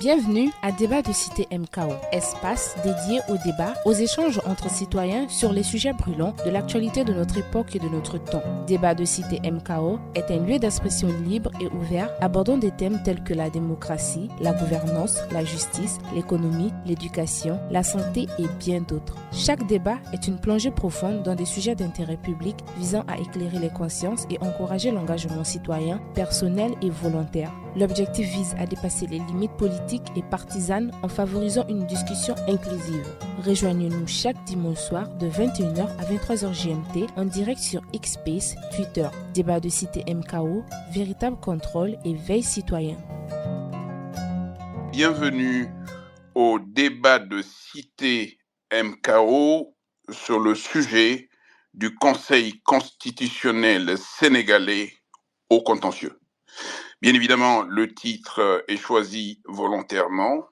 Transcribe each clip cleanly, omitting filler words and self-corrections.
Bienvenue à Débat de Cité MKO, espace dédié au débat, aux échanges entre citoyens sur les sujets brûlants de l'actualité de notre époque et de notre temps. Débat de Cité MKO est un lieu d'expression libre et ouvert abordant des thèmes tels que la démocratie, la gouvernance, la justice, l'économie, l'éducation, la santé et bien d'autres. Chaque débat est une plongée profonde dans des sujets d'intérêt public visant à éclairer les consciences et encourager l'engagement citoyen, personnel et volontaire. L'objectif vise à dépasser les limites politiques et partisanes en favorisant une discussion inclusive. Rejoignez-nous chaque dimanche soir de 21h à 23h GMT en direct sur Xspace, Twitter. Débat de Cité MKO, véritable contrôle et veille citoyen. Bienvenue au débat de Cité MKO sur le sujet du Conseil constitutionnel sénégalais au contentieux. Bien évidemment, le titre est choisi volontairement,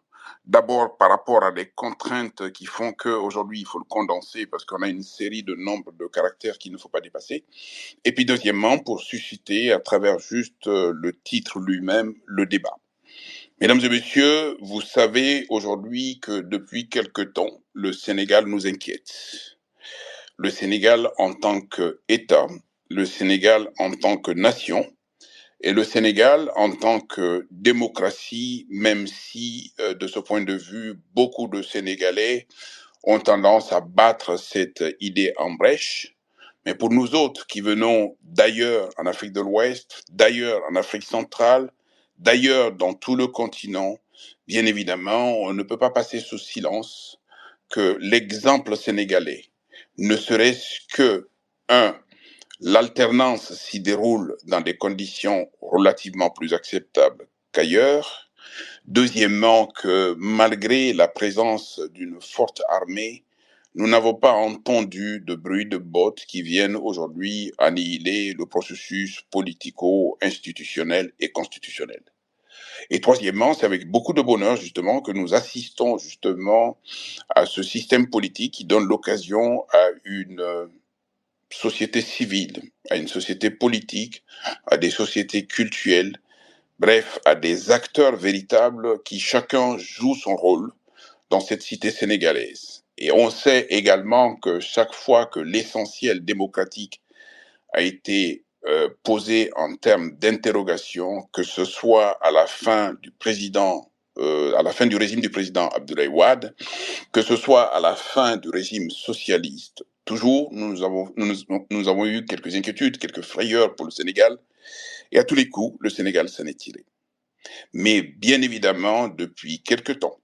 d'abord par rapport à des contraintes qui font qu'aujourd'hui, il faut le condenser parce qu'on a une série de nombres de caractères qu'il ne faut pas dépasser. Et puis deuxièmement, pour susciter à travers juste le titre lui-même, le débat. Mesdames et messieurs, vous savez aujourd'hui que depuis quelque temps, le Sénégal nous inquiète. Le Sénégal en tant qu'État, le Sénégal en tant que nation, et le Sénégal en tant que démocratie, même si de ce point de vue, beaucoup de Sénégalais ont tendance à battre cette idée en brèche. Mais pour nous autres qui venons d'ailleurs en Afrique de l'Ouest, d'ailleurs en Afrique centrale, d'ailleurs dans tout le continent, bien évidemment, on ne peut pas passer sous silence que l'exemple sénégalais, ne serait-ce que, l'alternance s'y déroule dans des conditions relativement plus acceptables qu'ailleurs. Deuxièmement, que malgré la présence d'une forte armée, nous n'avons pas entendu de bruit de bottes qui viennent aujourd'hui annihiler le processus politico-institutionnel et constitutionnel. Et troisièmement, c'est avec beaucoup de bonheur justement que nous assistons justement à ce système politique qui donne l'occasion à une société civile, à une société politique, à des sociétés culturelles, bref, à des acteurs véritables qui chacun joue son rôle dans cette cité sénégalaise. Et on sait également que chaque fois que l'essentiel démocratique a été posé en termes d'interrogation, que ce soit à la fin du régime du président Abdoulaye Wade, que ce soit à la fin du régime socialiste, toujours nous avons eu quelques inquiétudes, quelques frayeurs pour le Sénégal, et à tous les coups, le Sénégal s'en est tiré. Mais bien évidemment, depuis quelque temps,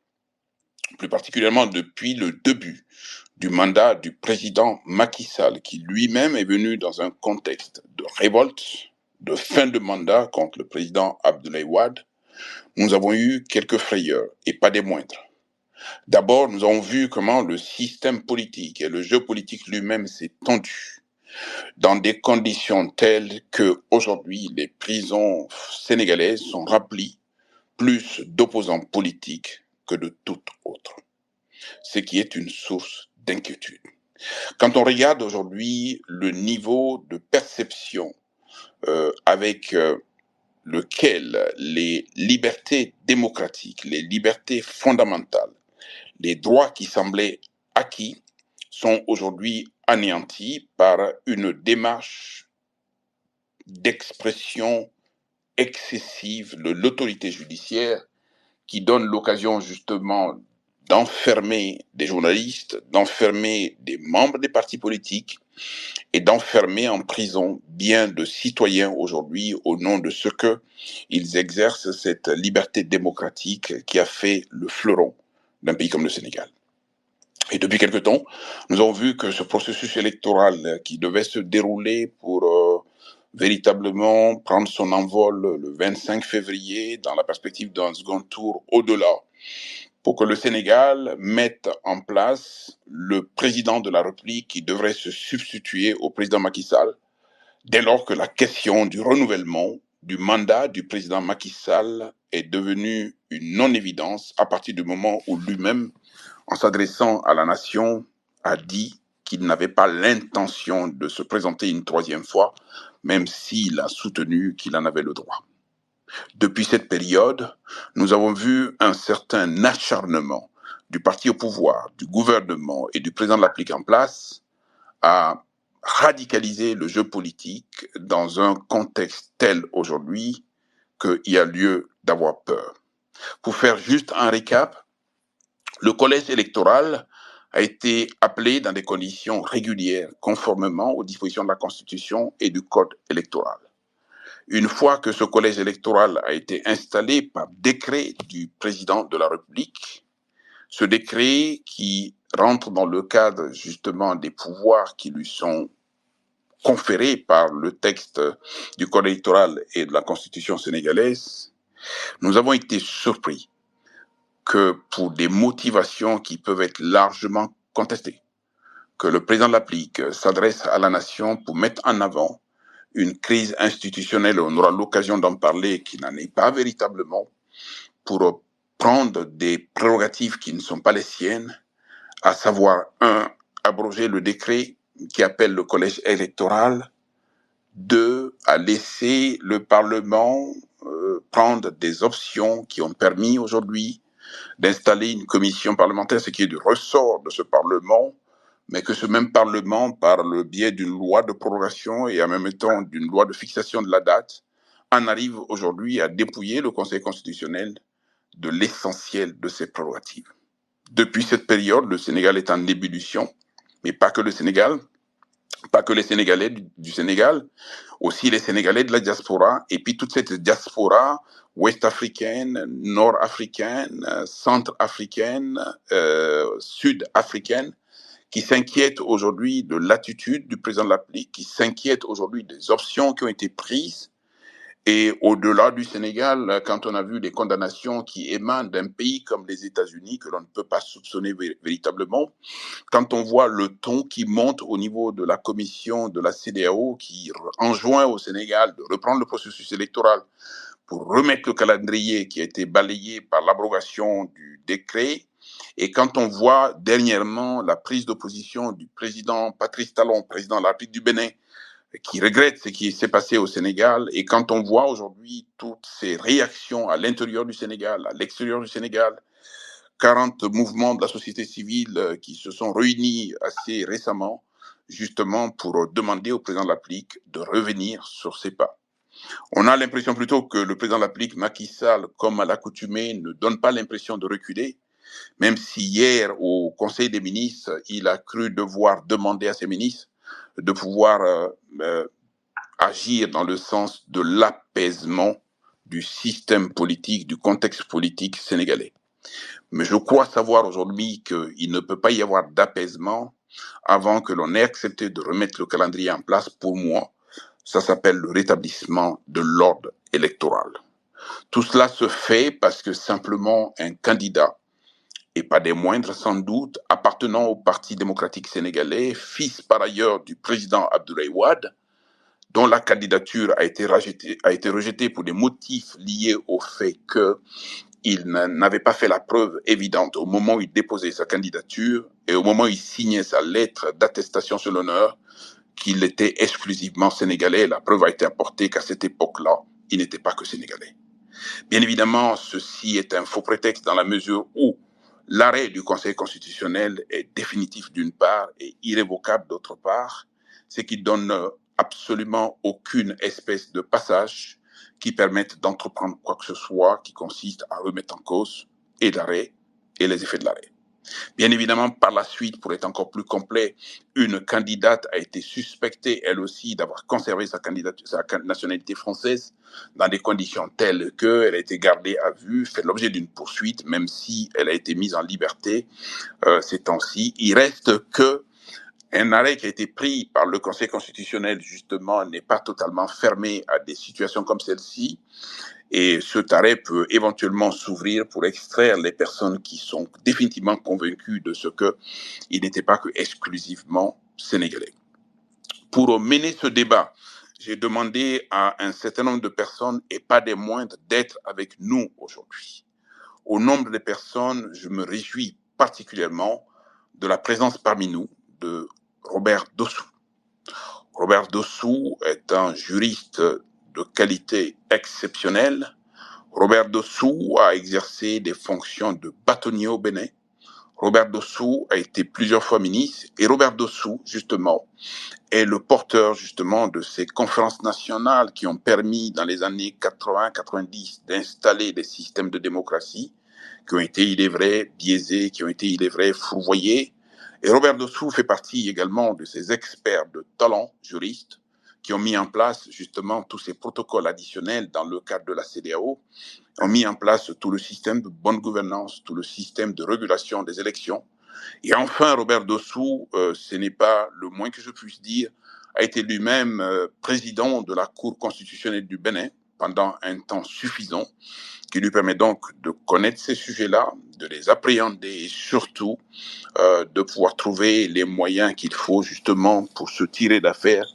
plus particulièrement depuis le début du mandat du président Macky Sall, qui lui-même est venu dans un contexte de révolte, de fin de mandat contre le président Abdoulaye Wade, nous avons eu quelques frayeurs, et pas des moindres. D'abord, nous avons vu comment le système politique et le jeu politique lui-même s'est tendu dans des conditions telles que aujourd'hui les prisons sénégalaises sont remplies plus d'opposants politiques que de tout autre, ce qui est une source d'inquiétude. Quand on regarde aujourd'hui le niveau de perception avec lequel les libertés démocratiques, les libertés fondamentales, les droits qui semblaient acquis sont aujourd'hui anéantis par une démarche d'expression excessive de l'autorité judiciaire qui donne l'occasion justement d'enfermer des journalistes, d'enfermer des membres des partis politiques et d'enfermer en prison bien de citoyens aujourd'hui au nom de ce qu'ils exercent cette liberté démocratique qui a fait le fleuron d'un pays comme le Sénégal. Et depuis quelque temps, nous avons vu que ce processus électoral qui devait se dérouler pour véritablement prendre son envol le 25 février dans la perspective d'un second tour au-delà, pour que le Sénégal mette en place le président de la République qui devrait se substituer au président Macky Sall, dès lors que la question du renouvellement du mandat du président Macky Sall est devenue une non-évidence à partir du moment où lui-même, en s'adressant à la nation, a dit qu'il n'avait pas l'intention de se présenter une troisième fois, même s'il a soutenu qu'il en avait le droit. Depuis cette période, nous avons vu un certain acharnement du parti au pouvoir, du gouvernement et du président de la République en place à radicaliser le jeu politique dans un contexte tel aujourd'hui qu'il y a lieu d'avoir peur. Pour faire juste un récap, le collège électoral a été appelé dans des conditions régulières, conformément aux dispositions de la Constitution et du Code électoral. Une fois que ce collège électoral a été installé par décret du président de la République, ce décret qui rentre dans le cadre justement des pouvoirs qui lui sont conférés par le texte du Code électoral et de la Constitution sénégalaise, nous avons été surpris que pour des motivations qui peuvent être largement contestées, que le président de la République s'adresse à la nation pour mettre en avant une crise institutionnelle, on aura l'occasion d'en parler, qui n'en est pas véritablement, pour prendre des prérogatives qui ne sont pas les siennes, à savoir, un, abroger le décret qui appelle le collège électoral, deux, à laisser le Parlement prendre des options qui ont permis aujourd'hui d'installer une commission parlementaire, ce qui est du ressort de ce Parlement, mais que ce même Parlement, par le biais d'une loi de prorogation et en même temps d'une loi de fixation de la date, en arrive aujourd'hui à dépouiller le Conseil constitutionnel de l'essentiel de ses prérogatives. Depuis cette période, le Sénégal est en ébullition, mais pas que le Sénégal, pas que les Sénégalais du Sénégal, aussi les Sénégalais de la diaspora, et puis toute cette diaspora ouest-africaine, nord-africaine, centre-africaine, sud-africaine, qui s'inquiète aujourd'hui de l'attitude du président de la République, qui s'inquiète aujourd'hui des options qui ont été prises. Et au-delà du Sénégal, quand on a vu les condamnations qui émanent d'un pays comme les États-Unis, que l'on ne peut pas soupçonner véritablement, quand on voit le ton qui monte au niveau de la commission de la CEDEAO, qui enjoint au Sénégal de reprendre le processus électoral pour remettre le calendrier qui a été balayé par l'abrogation du décret, et quand on voit dernièrement la prise d'opposition du président Patrice Talon, président de la République du Bénin, qui regrette ce qui s'est passé au Sénégal, et quand on voit aujourd'hui toutes ces réactions à l'intérieur du Sénégal, à l'extérieur du Sénégal, 40 mouvements de la société civile qui se sont réunis assez récemment, justement pour demander au président de la République de revenir sur ses pas. On a l'impression plutôt que le président de la République, Macky Sall, comme à l'accoutumée, ne donne pas l'impression de reculer, même si hier, au Conseil des ministres, il a cru devoir demander à ses ministres de pouvoir agir dans le sens de l'apaisement du système politique, du contexte politique sénégalais. Mais je crois savoir aujourd'hui qu'il ne peut pas y avoir d'apaisement avant que l'on ait accepté de remettre le calendrier en place. Pour moi, ça s'appelle le rétablissement de l'ordre électoral. Tout cela se fait parce que simplement un candidat, et pas des moindres sans doute, appartenant au Parti démocratique sénégalais, fils par ailleurs du président Abdoulaye Wade, dont la candidature a été rejetée pour des motifs liés au fait qu'il n'avait pas fait la preuve évidente au moment où il déposait sa candidature et au moment où il signait sa lettre d'attestation sur l'honneur qu'il était exclusivement sénégalais. La preuve a été apportée qu'à cette époque-là, il n'était pas que sénégalais. Bien évidemment, ceci est un faux prétexte dans la mesure où l'arrêt du Conseil constitutionnel est définitif d'une part et irrévocable d'autre part, ce qui donne absolument aucune espèce de passage qui permette d'entreprendre quoi que ce soit qui consiste à remettre en cause et l'arrêt et les effets de l'arrêt. Bien évidemment, par la suite, pour être encore plus complet, une candidate a été suspectée, elle aussi, d'avoir conservé sa nationalité française dans des conditions telles qu'elle a été gardée à vue, fait l'objet d'une poursuite, même si elle a été mise en liberté ces temps-ci. Il reste que un arrêt qui a été pris par le Conseil constitutionnel, justement, n'est pas totalement fermé à des situations comme celle-ci. Et cet arrêt peut éventuellement s'ouvrir pour extraire les personnes qui sont définitivement convaincues de ce qu'il n'était pas que exclusivement sénégalais. Pour mener ce débat, j'ai demandé à un certain nombre de personnes, et pas des moindres, d'être avec nous aujourd'hui. Au nombre de personnes, je me réjouis particulièrement de la présence parmi nous de Robert Dossou. Robert Dossou est un juriste de qualité exceptionnelle, Robert Dossou a exercé des fonctions de bâtonnier au Bénin. Robert Dossou a été plusieurs fois ministre et Robert Dossou, justement, est le porteur, justement, de ces conférences nationales qui ont permis, dans les années 80-90, d'installer des systèmes de démocratie qui ont été, il est vrai, biaisés, qui ont été, il est vrai, fourvoyés. Et Robert Dossou fait partie également de ces experts de talent, juristes, qui ont mis en place, justement, tous ces protocoles additionnels dans le cadre de la CEDEAO, ont mis en place tout le système de bonne gouvernance, tout le système de régulation des élections. Et enfin, Robert Dossou, ce n'est pas le moins que je puisse dire, a été lui-même président de la Cour constitutionnelle du Bénin pendant un temps suffisant, qui lui permet donc de connaître ces sujets-là, de les appréhender et surtout de pouvoir trouver les moyens qu'il faut justement pour se tirer d'affaire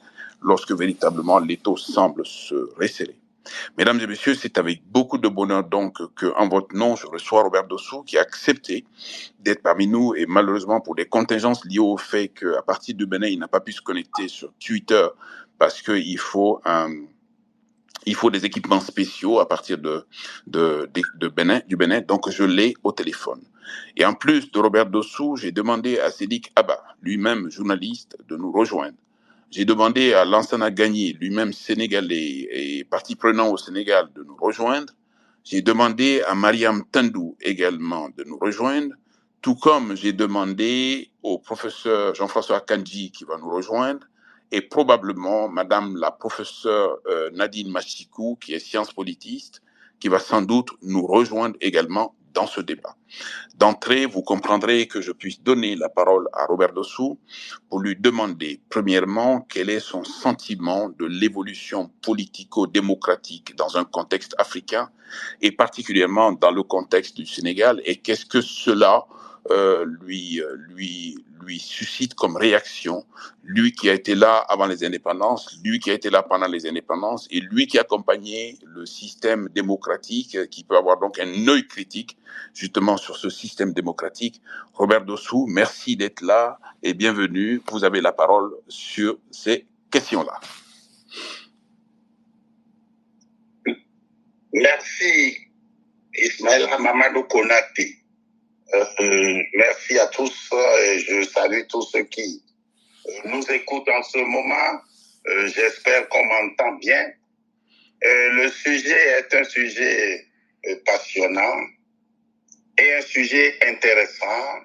lorsque véritablement l'étau semble se resserrer. Mesdames et messieurs, c'est avec beaucoup de bonheur donc que, en votre nom, je reçois Robert Dossou qui a accepté d'être parmi nous et malheureusement pour des contingences liées au fait qu'à partir du Bénin, il n'a pas pu se connecter sur Twitter parce qu'il faut des équipements spéciaux à partir du Bénin, donc je l'ai au téléphone. Et en plus de Robert Dossou, j'ai demandé à Sédik Abba, lui-même journaliste, de nous rejoindre. J'ai demandé à Lansana Gagné, lui-même sénégalais et partie prenante au Sénégal, de nous rejoindre. J'ai demandé à Mariam Tandou également de nous rejoindre, tout comme j'ai demandé au professeur Jean-François Kandji qui va nous rejoindre, et probablement Madame la professeure Nadine Machikou, qui est science politiste, qui va sans doute nous rejoindre également dans ce débat. D'entrée, vous comprendrez que je puisse donner la parole à Robert Dossou pour lui demander, premièrement, quel est son sentiment de l'évolution politico-démocratique dans un contexte africain et particulièrement dans le contexte du Sénégal, et qu'est-ce que cela lui suscite comme réaction, lui qui a été là avant les indépendances, lui qui a été là pendant les indépendances, et lui qui a accompagné le système démocratique, qui peut avoir donc un œil critique justement sur ce système démocratique. Robert Dossou, merci d'être là et bienvenue. Vous avez la parole sur ces questions-là. Merci Ismaël Mamadou Konaté. Merci à tous et je salue tous ceux qui nous écoutent en ce moment. J'espère qu'on m'entend bien. Le sujet est un sujet passionnant et un sujet intéressant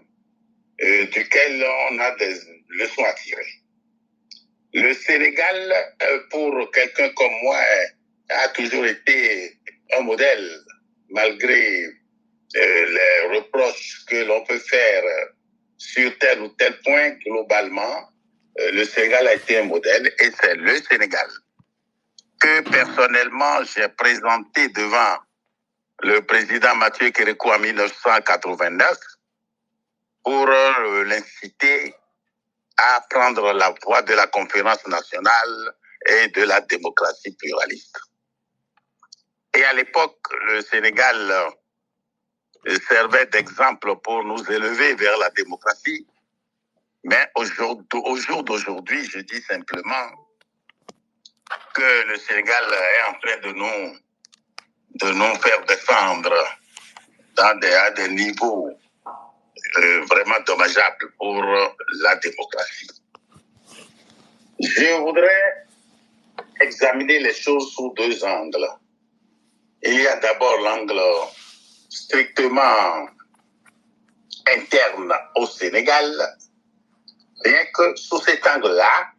duquel on a des leçons à tirer. Le Sénégal, pour quelqu'un comme moi, a toujours été un modèle, malgré les reproches que l'on peut faire sur tel ou tel point. Globalement, le Sénégal a été un modèle et c'est le Sénégal que personnellement j'ai présenté devant le président Mathieu Kérékou en 1989 pour l'inciter à prendre la voie de la conférence nationale et de la démocratie pluraliste. Et à l'époque, le Sénégal servait d'exemple pour nous élever vers la démocratie. Mais au jour d'aujourd'hui, je dis simplement que le Sénégal est en train de nous faire descendre à des niveaux vraiment dommageables pour la démocratie. Je voudrais examiner les choses sous deux angles. Il y a d'abord l'angle strictement interne au Sénégal, rien que sous cet angle-là,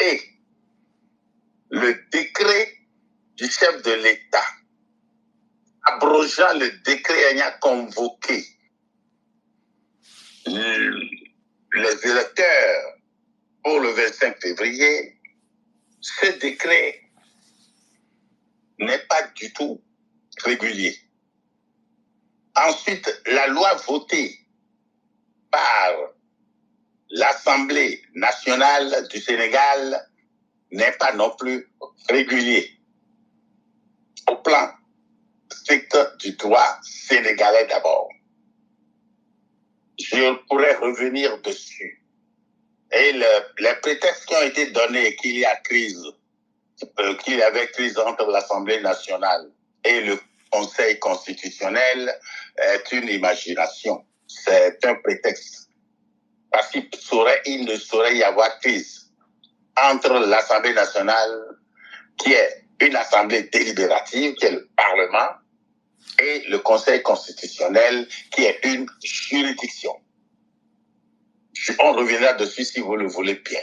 et le décret du chef de l'État abrogeant le décret ayant convoqué les électeurs pour le 25 février, ce décret n'est pas du tout régulier. Ensuite, la loi votée par l'Assemblée nationale du Sénégal n'est pas non plus régulier au plan strict du droit sénégalais d'abord. Je pourrais revenir dessus. Et les prétextes qui ont été donnés qu'il y avait crise entre l'Assemblée nationale et le Conseil constitutionnel est une imagination, c'est un prétexte. Parce qu'il ne saurait y avoir crise entre l'Assemblée nationale, qui est une assemblée délibérative, qui est le Parlement, et le Conseil constitutionnel, qui est une juridiction. On reviendra dessus si vous le voulez bien.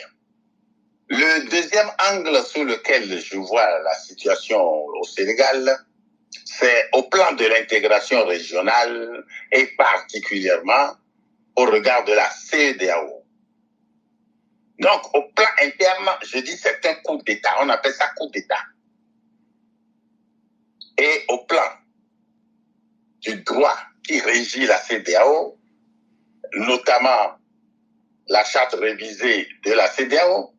Le deuxième angle sur lequel je vois la situation au Sénégal, c'est au plan de l'intégration régionale et particulièrement au regard de la CEDEAO. Donc, au plan interne, je dis c'est un coup d'État. On appelle ça coup d'État. Et au plan du droit qui régit la CEDEAO, notamment la charte révisée de la CEDEAO,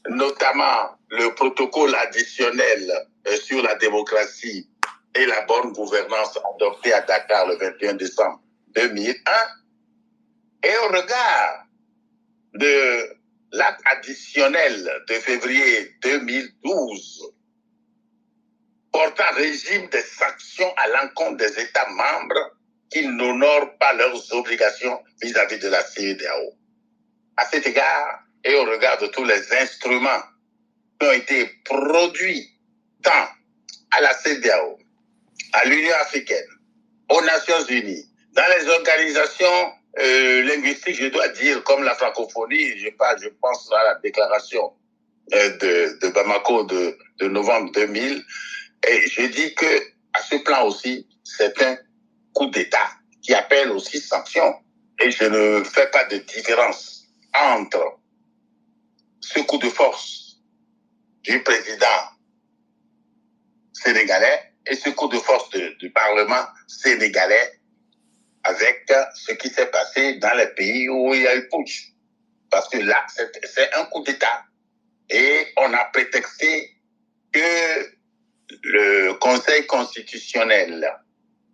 notamment le protocole additionnel sur la démocratie et la bonne gouvernance adopté à Dakar le 21 décembre 2001, et au regard de l'acte additionnel de février 2012 portant régime des sanctions à l'encontre des États membres qui n'honorent pas leurs obligations vis-à-vis de la CEDEAO. À cet égard, et au regard de tous les instruments qui ont été produits tant à la CEDEAO, à l'Union africaine, aux Nations unies, dans les organisations linguistiques, je dois dire, comme la francophonie, je pense à la déclaration de Bamako de novembre 2000, et je dis que à ce plan aussi, c'est un coup d'État qui appelle aussi sanctions. Et je ne fais pas de différence entre ce coup de force du président sénégalais et ce coup de force du Parlement sénégalais avec ce qui s'est passé dans les pays où il y a eu putsch. Parce que là, c'est un coup d'État. Et on a prétexté que le Conseil constitutionnel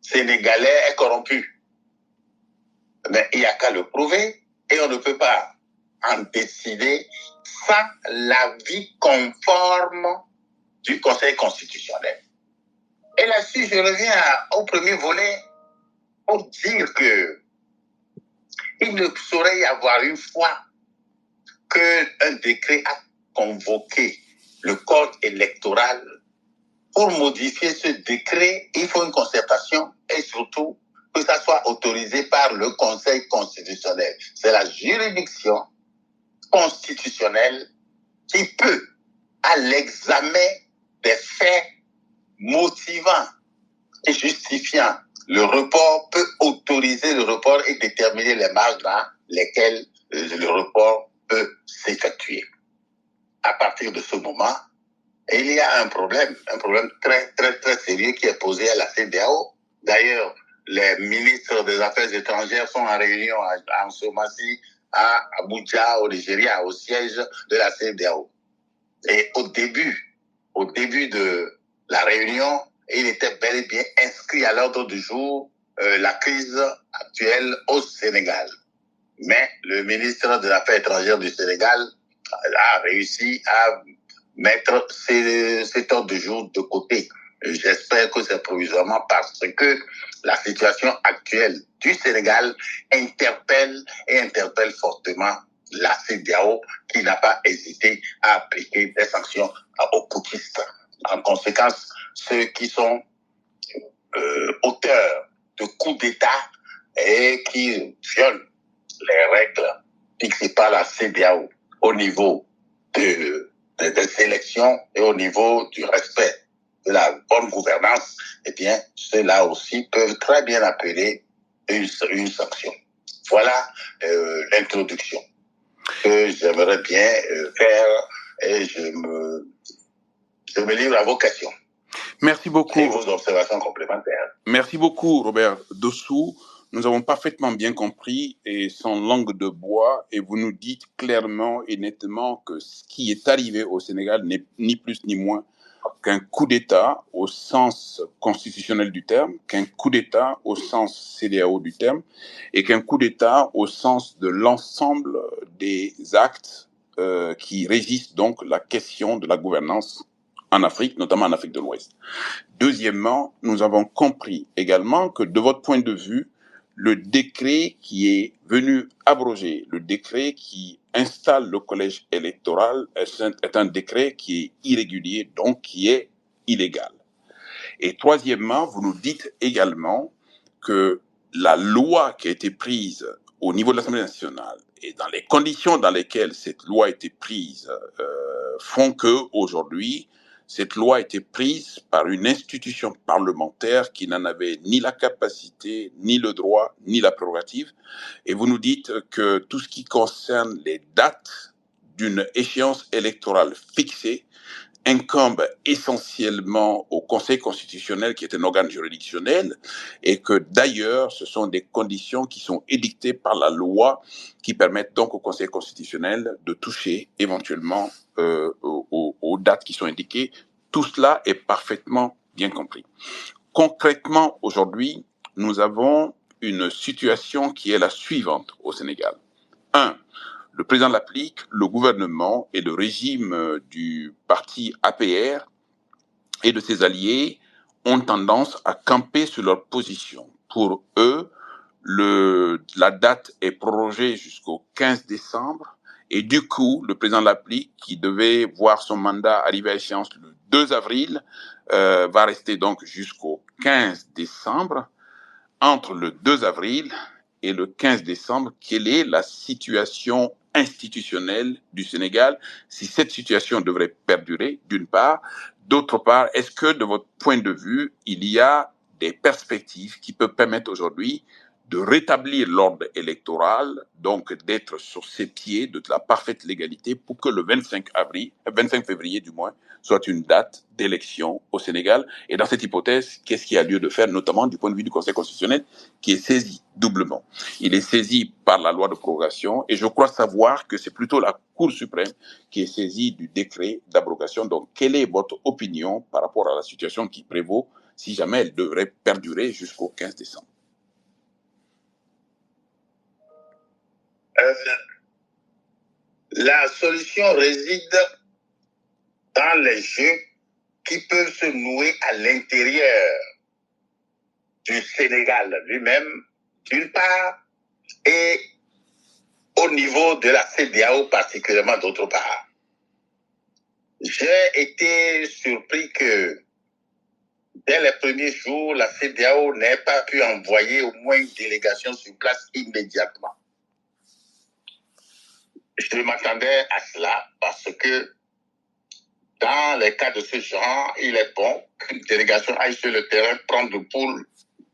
sénégalais est corrompu. Mais il n'y a qu'à le prouver et on ne peut pas en décider sans l'avis conforme du Conseil constitutionnel. Et là-dessus, je reviens au premier volet pour dire que il ne saurait y avoir une fois qu'un décret a convoqué le code électoral. Pour modifier ce décret, il faut une concertation et surtout que ça soit autorisé par le Conseil constitutionnel. C'est la juridiction constitutionnelle qui peut, à l'examen des faits motivant et justifiant le report, peut autoriser le report et déterminer les marges dans lesquelles le report peut s'effectuer. À partir de ce moment, il y a un problème très, très, très sérieux qui est posé à la CEDEAO. D'ailleurs, les ministres des Affaires étrangères sont en réunion en Somalie, à Abuja, au Nigeria, au siège de la CEDEAO. Et au début de la réunion, il était bel et bien inscrit à l'ordre du jour la crise actuelle au Sénégal. Mais le ministre des Affaires étrangères du Sénégal a réussi à mettre cet ordre de jour de côté. J'espère que c'est provisoirement parce que la situation actuelle du Sénégal interpelle fortement la CEDEAO qui n'a pas hésité à appliquer des sanctions aux putschistes. En conséquence, ceux qui sont auteurs de coups d'État et qui violent les règles fixées par la CEDEAO au niveau des élections et au niveau du respect de la bonne gouvernance, eh bien, ceux-là aussi peuvent très bien appeler une sanction. Voilà l'introduction que j'aimerais bien faire et je me livre à vos questions. Merci beaucoup. Et vos observations complémentaires. Merci beaucoup, Robert Dossou. Nous avons parfaitement bien compris et sans langue de bois, et vous nous dites clairement et nettement que ce qui est arrivé au Sénégal n'est ni plus ni moins qu'un coup d'État au sens constitutionnel du terme, qu'un coup d'État au sens CEDEAO du terme, et qu'un coup d'État au sens de l'ensemble des actes qui régissent donc la question de la gouvernance en Afrique, notamment en Afrique de l'Ouest. Deuxièmement, nous avons compris également que de votre point de vue, le décret qui est venu abroger, le décret qui installe le collège électoral est un décret qui est irrégulier, donc qui est illégal. Et troisièmement, vous nous dites également que la loi qui a été prise au niveau de l'Assemblée nationale et dans les conditions dans lesquelles cette loi a été prise font que aujourd'hui, cette loi a été prise par une institution parlementaire qui n'en avait ni la capacité, ni le droit, ni la prérogative. Et vous nous dites que tout ce qui concerne les dates d'une échéance électorale fixée incombe essentiellement au Conseil constitutionnel, qui est un organe juridictionnel, et que d'ailleurs, ce sont des conditions qui sont édictées par la loi qui permettent donc au Conseil constitutionnel de toucher éventuellement aux dates qui sont indiquées. Tout cela est parfaitement bien compris. Concrètement, aujourd'hui, nous avons une situation qui est la suivante au Sénégal. 1. Le président l'applique, le gouvernement et le régime du parti APR et de ses alliés ont tendance à camper sur leur position. Pour eux, la date est prorogée jusqu'au 15 décembre et du coup, le président l'applique, qui devait voir son mandat arriver à échéance le 2 avril, va rester donc jusqu'au 15 décembre. Entre le 2 avril et le 15 décembre, quelle est la situation institutionnelle du Sénégal, si cette situation devrait perdurer, d'une part. D'autre part, est-ce que, de votre point de vue, il y a des perspectives qui peuvent permettre aujourd'hui de rétablir l'ordre électoral, donc d'être sur ses pieds de la parfaite légalité pour que le 25 février du moins, soit une date d'élection au Sénégal. Et dans cette hypothèse, qu'est-ce qu'il y a lieu de faire, notamment du point de vue du Conseil constitutionnel, qui est saisi doublement. Il est saisi par la loi de prorogation, et je crois savoir que c'est plutôt la Cour suprême qui est saisie du décret d'abrogation. Donc, quelle est votre opinion par rapport à la situation qui prévaut, si jamais elle devrait perdurer jusqu'au 15 décembre? La solution réside dans les jeux qui peuvent se nouer à l'intérieur du Sénégal lui-même, d'une part, et au niveau de la CEDEAO particulièrement d'autre part. J'ai été surpris que dès les premiers jours, la CEDEAO n'ait pas pu envoyer au moins une délégation sur place immédiatement. Je m'attendais à cela parce que dans les cas de ce genre, il est bon qu'une délégation aille sur le terrain, prendre le pouls,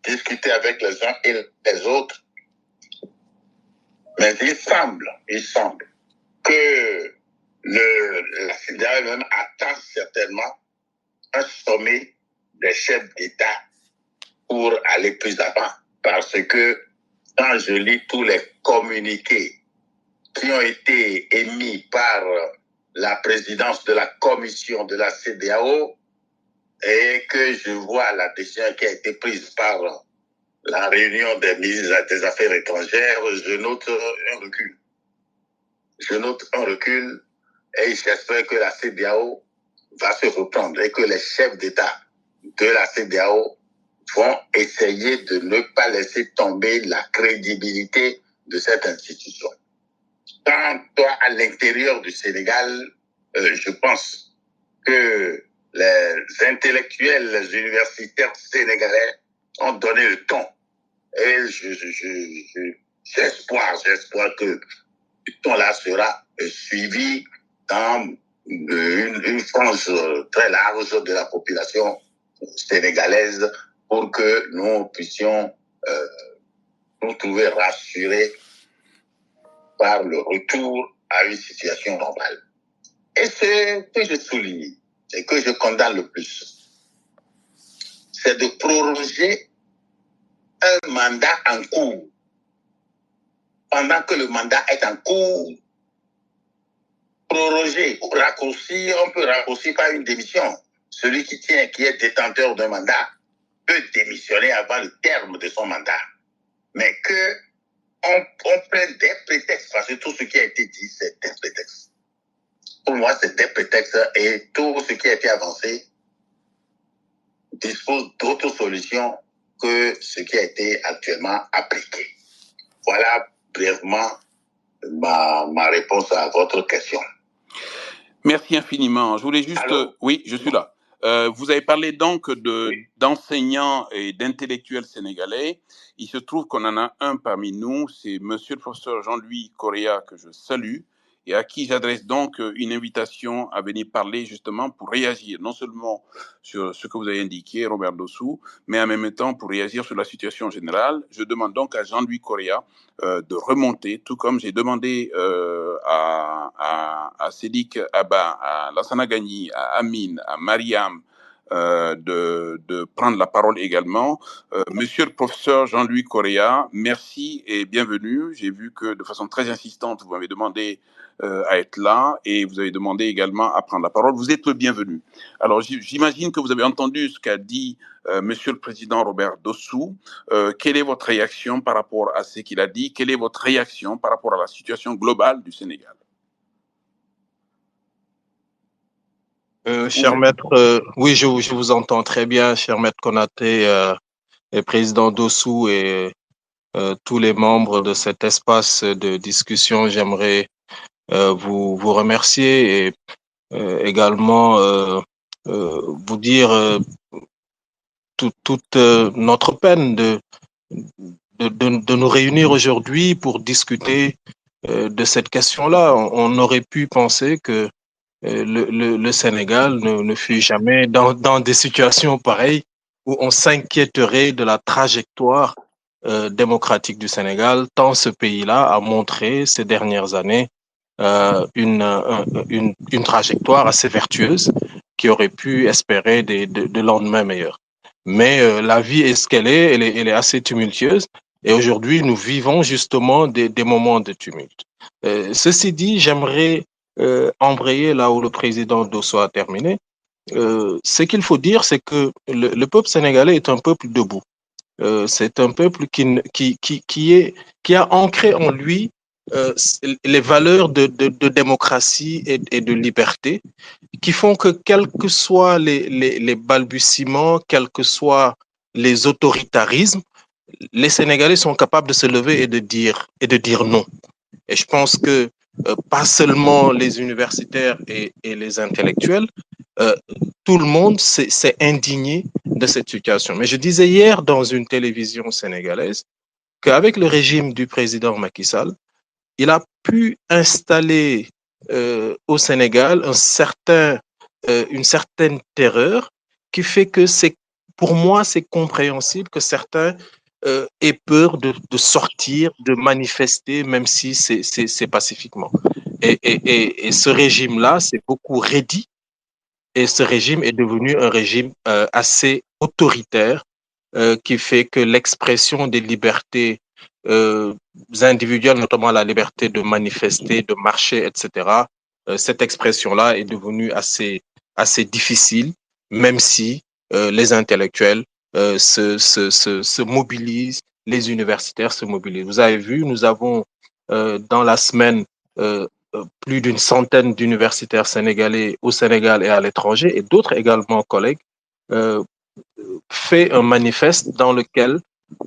discuter avec les uns et les autres. Mais il semble que la CEDEAO même attend certainement un sommet des chefs d'État pour aller plus avant. Parce que quand je lis tous les communiqués qui ont été émis par la présidence de la commission de la CEDEAO et que je vois la décision qui a été prise par la réunion des ministres des Affaires étrangères, je note un recul. Et j'espère que la CEDEAO va se reprendre et que les chefs d'État de la CEDEAO vont essayer de ne pas laisser tomber la crédibilité de cette institution. Quant à l'intérieur du Sénégal, je pense que les intellectuels, les universitaires sénégalais ont donné le ton. Et j'espère que ce ton-là sera suivi dans une frange très large de la population sénégalaise pour que nous puissions nous trouver rassurés par le retour à une situation normale. Et ce que je souligne et que je condamne le plus, c'est de proroger un mandat en cours. Pendant que le mandat est en cours, proroger ou raccourcir, on peut raccourcir par une démission. Celui qui est détenteur d'un mandat peut démissionner avant le terme de son mandat. Mais qu'on prenne des prétextes, parce que tout ce qui a été dit, c'est des prétextes. pour moi, c'était prétexte et tout ce qui a été avancé dispose d'autres solutions que ce qui a été actuellement appliqué. Voilà brièvement ma réponse à votre question. Merci infiniment. Je voulais juste... Allô? Oui, je suis là. Vous avez parlé donc d'enseignants et d'intellectuels sénégalais. Il se trouve qu'on en a un parmi nous, c'est monsieur le professeur Jean-Louis Correa, que je salue, et à qui j'adresse donc une invitation à venir parler justement pour réagir, non seulement sur ce que vous avez indiqué, Robert Dossou, mais en même temps pour réagir sur la situation générale. Je demande donc à Jean-Louis Correa de remonter, tout comme j'ai demandé à Sédik Abba, à Lassana Gagni, à Amine, à Mariam, de prendre la parole également. Monsieur le professeur Jean-Louis Correa, merci et bienvenue. J'ai vu que de façon très insistante, vous m'avez demandé à être là et vous avez demandé également à prendre la parole. Vous êtes le bienvenu. Alors, j'imagine que vous avez entendu ce qu'a dit Monsieur le Président Robert Dossou. Quelle est votre réaction par rapport à ce qu'il a dit? Quelle est votre réaction par rapport à la situation globale du Sénégal? Cher maître, oui, je vous entends très bien, cher maître Konaté, et président Dossou et tous les membres de cet espace de discussion. J'aimerais vous remercier et également vous dire toute notre peine de nous réunir aujourd'hui pour discuter de cette question-là. On aurait pu penser que le Sénégal ne fut jamais dans des situations pareilles où on s'inquiéterait de la trajectoire démocratique du Sénégal, tant ce pays-là a montré ces dernières années une trajectoire assez vertueuse qui aurait pu espérer de lendemains meilleurs. Mais la vie est ce qu'elle est, elle est assez tumultueuse. Et aujourd'hui, nous vivons justement des moments de tumulte. Ceci dit, j'aimerais embrayer là où le président Dosso a terminé. Ce qu'il faut dire, c'est que le peuple sénégalais est un peuple debout. C'est un peuple qui a ancré en lui les valeurs de démocratie et de liberté, qui font que quels que soient les balbutiements, quels que soient les autoritarismes, les Sénégalais sont capables de se lever et de dire non. Et je pense que pas seulement les universitaires et les intellectuels, tout le monde s'est indigné de cette situation. Mais je disais hier dans une télévision sénégalaise qu'avec le régime du président Macky Sall, il a pu installer au Sénégal une certaine terreur qui fait que pour moi, c'est compréhensible que certains aient peur de sortir, de manifester, même si c'est pacifiquement. Et ce régime-là s'est beaucoup raidi et ce régime est devenu un régime assez autoritaire qui fait que l'expression des libertés individuelles, notamment la liberté de manifester, de marcher, etc., cette expression-là est devenue assez difficile, même si les intellectuels se mobilisent, les universitaires se mobilisent. Vous avez vu, nous avons dans la semaine plus d'une centaine d'universitaires sénégalais au Sénégal et à l'étranger, et d'autres également collègues, fait un manifeste dans lequel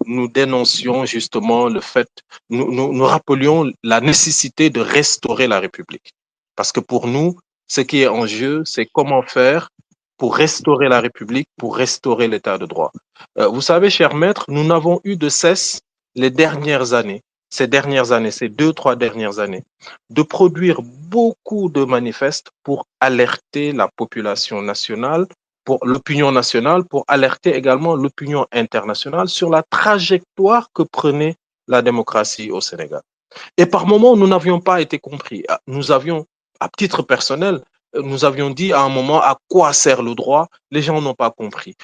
nous dénoncions justement le fait, nous rappelions la nécessité de restaurer la République. Parce que pour nous, ce qui est en jeu, c'est comment faire pour restaurer la République, pour restaurer l'état de droit. Vous savez, chers maîtres, nous n'avons eu de cesse ces 2-3 dernières années, de produire beaucoup de manifestes pour alerter la population nationale, pour l'opinion nationale, pour alerter également l'opinion internationale sur la trajectoire que prenait la démocratie au Sénégal. Et par moments, nous n'avions pas été compris. Nous avions, à titre personnel, nous avions dit à un moment à quoi sert le droit, les gens n'ont pas compris.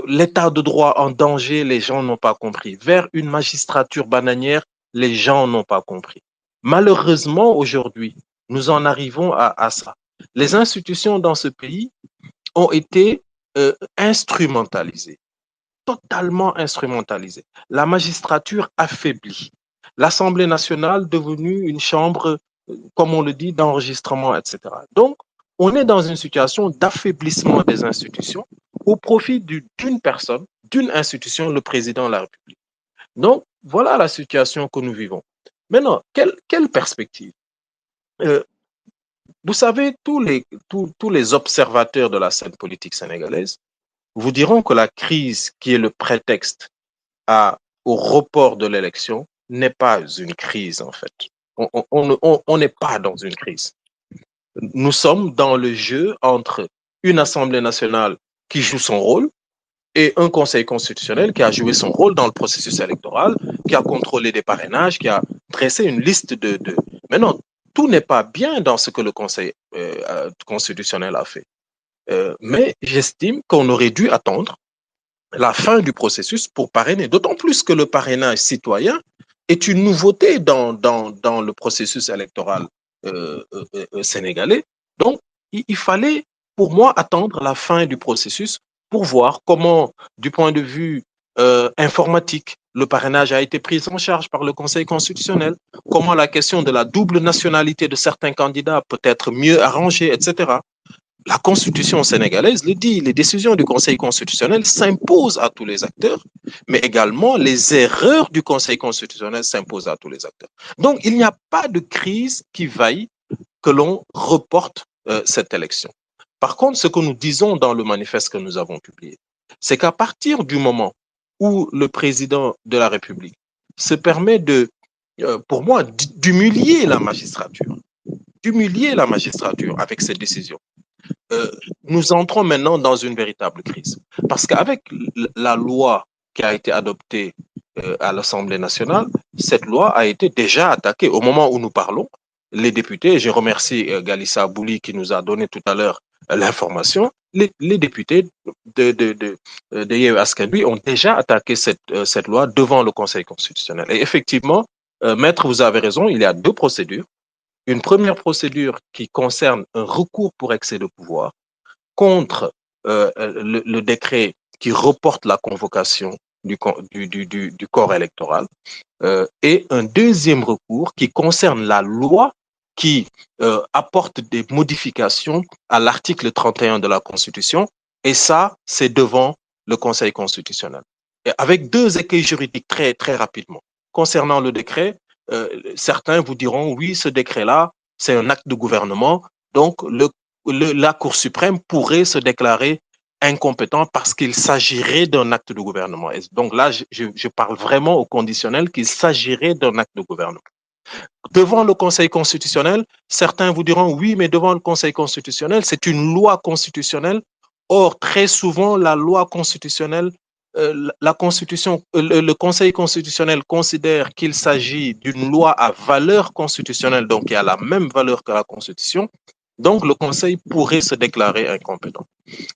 L'état de droit en danger, les gens n'ont pas compris. Vers une magistrature bananière, les gens n'ont pas compris. Malheureusement, aujourd'hui, nous en arrivons à ça. Les institutions dans ce pays ont été instrumentalisées, totalement instrumentalisées. La magistrature affaiblie. L'Assemblée nationale devenue une chambre comme on le dit, d'enregistrement, etc. Donc, on est dans une situation d'affaiblissement des institutions au profit d'une personne, d'une institution, le président de la République. Donc, voilà la situation que nous vivons. Maintenant, quelle perspective? Vous savez, tous les observateurs de la scène politique sénégalaise vous diront que la crise qui est le prétexte au report de l'élection n'est pas une crise, en fait. On n'est pas dans une crise. Nous sommes dans le jeu entre une Assemblée nationale qui joue son rôle et un Conseil constitutionnel qui a joué son rôle dans le processus électoral, qui a contrôlé des parrainages, qui a dressé une liste de... Maintenant, tout n'est pas bien dans ce que le Conseil constitutionnel a fait. Mais j'estime qu'on aurait dû attendre la fin du processus pour parrainer, d'autant plus que le parrainage citoyen est une nouveauté dans le processus électoral sénégalais. Donc, il fallait, pour moi, attendre la fin du processus pour voir comment, du point de vue informatique, le parrainage a été pris en charge par le Conseil constitutionnel, comment la question de la double nationalité de certains candidats peut être mieux arrangée, etc. La Constitution sénégalaise le dit, les décisions du Conseil constitutionnel s'imposent à tous les acteurs, mais également les erreurs du Conseil constitutionnel s'imposent à tous les acteurs. Donc, il n'y a pas de crise qui vaille que l'on reporte cette élection. Par contre, ce que nous disons dans le manifeste que nous avons publié, c'est qu'à partir du moment où le président de la République se permet pour moi, d'humilier la magistrature avec cette décision, nous entrons maintenant dans une véritable crise. Parce qu'avec la loi qui a été adoptée à l'Assemblée nationale, cette loi a été déjà attaquée. Au moment où nous parlons, les députés, je remercie Galissa Abouli qui nous a donné tout à l'heure l'information, les députés de Yewwi Askan Wi ont déjà attaqué cette loi devant le Conseil constitutionnel. Et effectivement, Maître, vous avez raison, il y a deux procédures. Une première procédure qui concerne un recours pour excès de pouvoir contre le décret qui reporte la convocation du corps électoral et un deuxième recours qui concerne la loi qui apporte des modifications à l'article 31 de la Constitution et ça, c'est devant le Conseil constitutionnel. Et avec deux écueils juridiques très, très rapidement. Concernant le décret, certains vous diront, oui, ce décret-là, c'est un acte de gouvernement, donc la Cour suprême pourrait se déclarer incompétent parce qu'il s'agirait d'un acte de gouvernement. Et donc là, je parle vraiment au conditionnel qu'il s'agirait d'un acte de gouvernement. Devant le Conseil constitutionnel, certains vous diront, oui, mais devant le Conseil constitutionnel, c'est une loi constitutionnelle. Or, très souvent, la loi constitutionnelle, le Conseil constitutionnel considère qu'il s'agit d'une loi à valeur constitutionnelle, donc qui a la même valeur que la Constitution. Donc, le Conseil pourrait se déclarer incompétent.